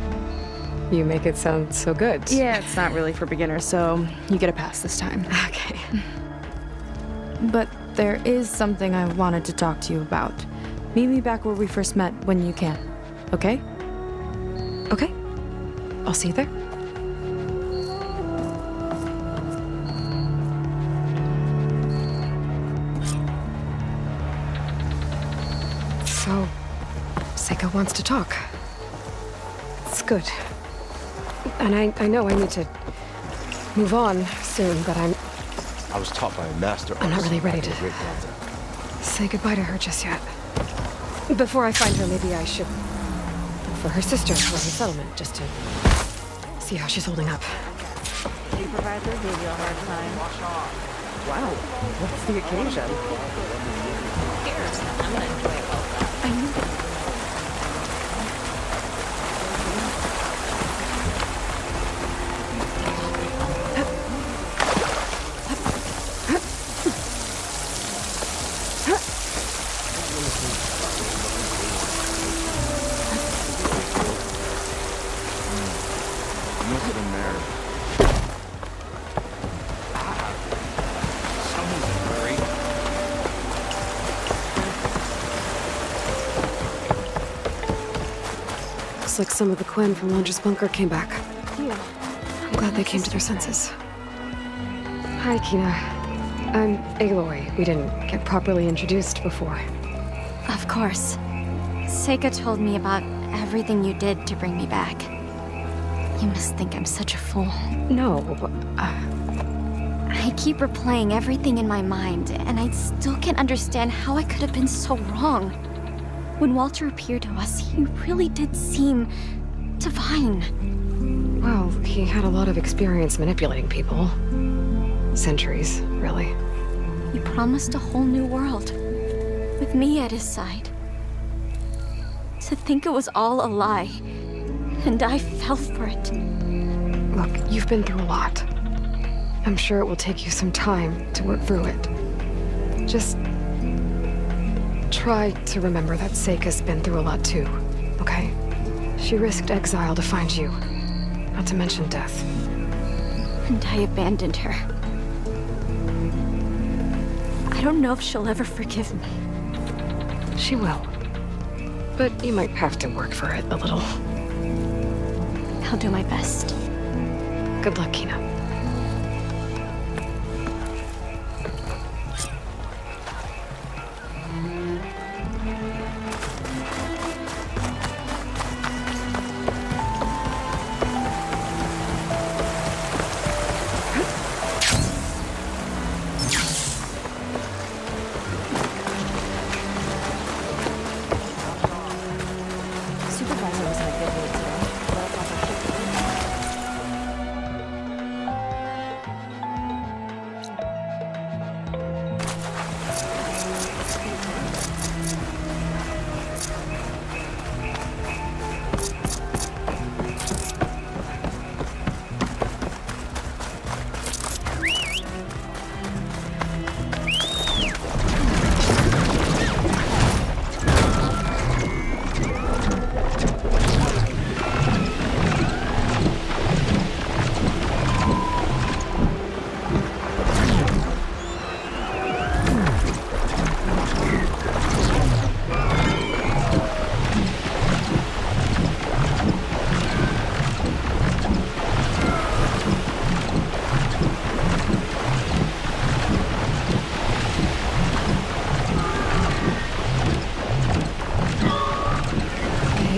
you make it sound so good. Yeah, it's not really for beginners, so you get a pass this time. Okay. But there is something I wanted to talk to you about. Meet me back where we first met when you can, okay? Okay. I'll see you there. So, Seika wants to talk. It's good. And I know I need to move on soon, but I was taught by a master. I'm not really ready to say goodbye to her just yet. Before I find her, maybe I should look for her sister from the settlement, just to see how she's holding up. Supervisor gave you a hard time. Wow, what's the occasion? I'm gonna enjoy it all that. I knew it. Looks like some of the Quen from Launcher's bunker came back. Yeah. I'm glad they came to their senses. Hi, Kina. I'm Aloy. We didn't get properly introduced before. Of course. Seika told me about everything you did to bring me back. You must think I'm such a fool. No, I keep replaying everything in my mind, and I still can't understand how I could have been so wrong. When Walter appeared to us, he really did seem divine. Well, he had a lot of experience manipulating people. Centuries, really. He promised a whole new world, with me at his side. To think it was all a lie, and I fell for it. Look, you've been through a lot. I'm sure it will take you some time to work through it. Just try to remember that Seika's been through a lot too, okay? She risked exile to find you, not to mention death. And I abandoned her. I don't know if she'll ever forgive me. She will. But you might have to work for it a little. I'll do my best. Good luck, Kina. Supervisor was in a good mood today.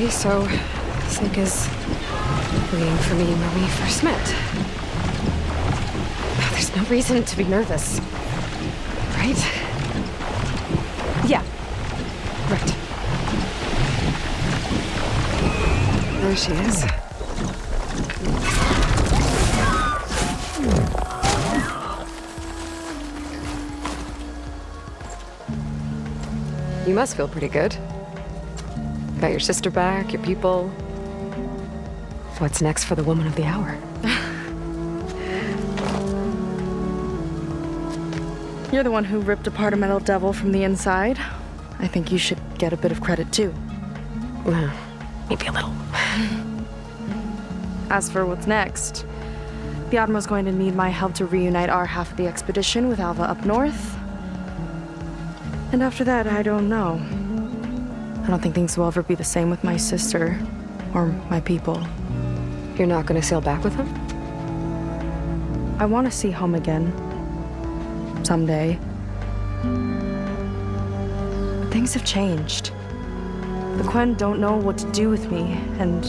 So, Seika's waiting for me when we first met. There's no reason to be nervous, right? Yeah, right. There she is. You must feel pretty good. Got your sister back, your people. What's next for the woman of the hour? You're the one who ripped apart a metal devil from the inside. I think you should get a bit of credit too. Maybe a little. As for what's next, the Admiral's going to need my help to reunite our half of the expedition with Alva up north. And after that, I don't know. I don't think things will ever be the same with my sister or my people. You're not going to sail back with them? I want to see home again. Someday. But things have changed. The Quen don't know what to do with me, and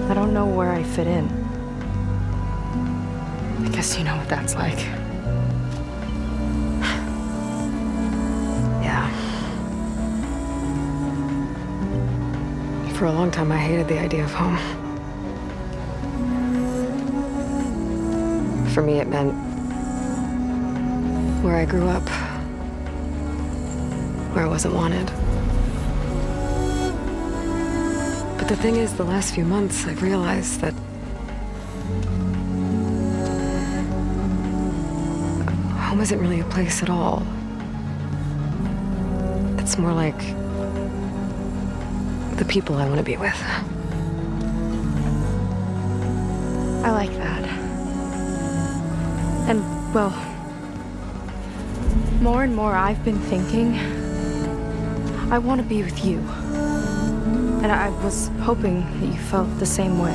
I don't know where I fit in. I guess you know what that's like. Yeah. For a long time, I hated the idea of home. For me, it meant where I grew up, where I wasn't wanted. But the thing is, the last few months, I've realized that home isn't really a place at all. It's more like the people I want to be with. I like that. And, well, more and more I've been thinking, I want to be with you. And I was hoping that you felt the same way.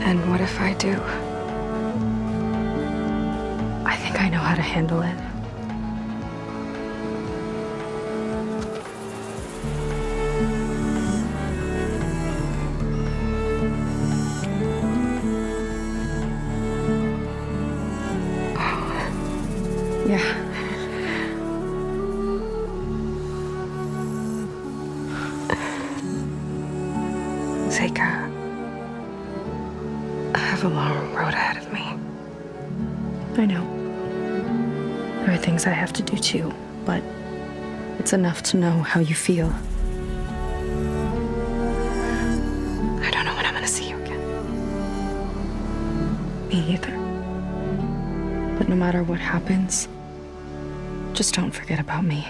And what if I do? I think I know how to handle it. Yeah. Seika, I have a long road ahead of me. I know. There are things I have to do too, but it's enough to know how you feel. I don't know when I'm gonna see you again. Me either. But no matter what happens, just don't forget about me.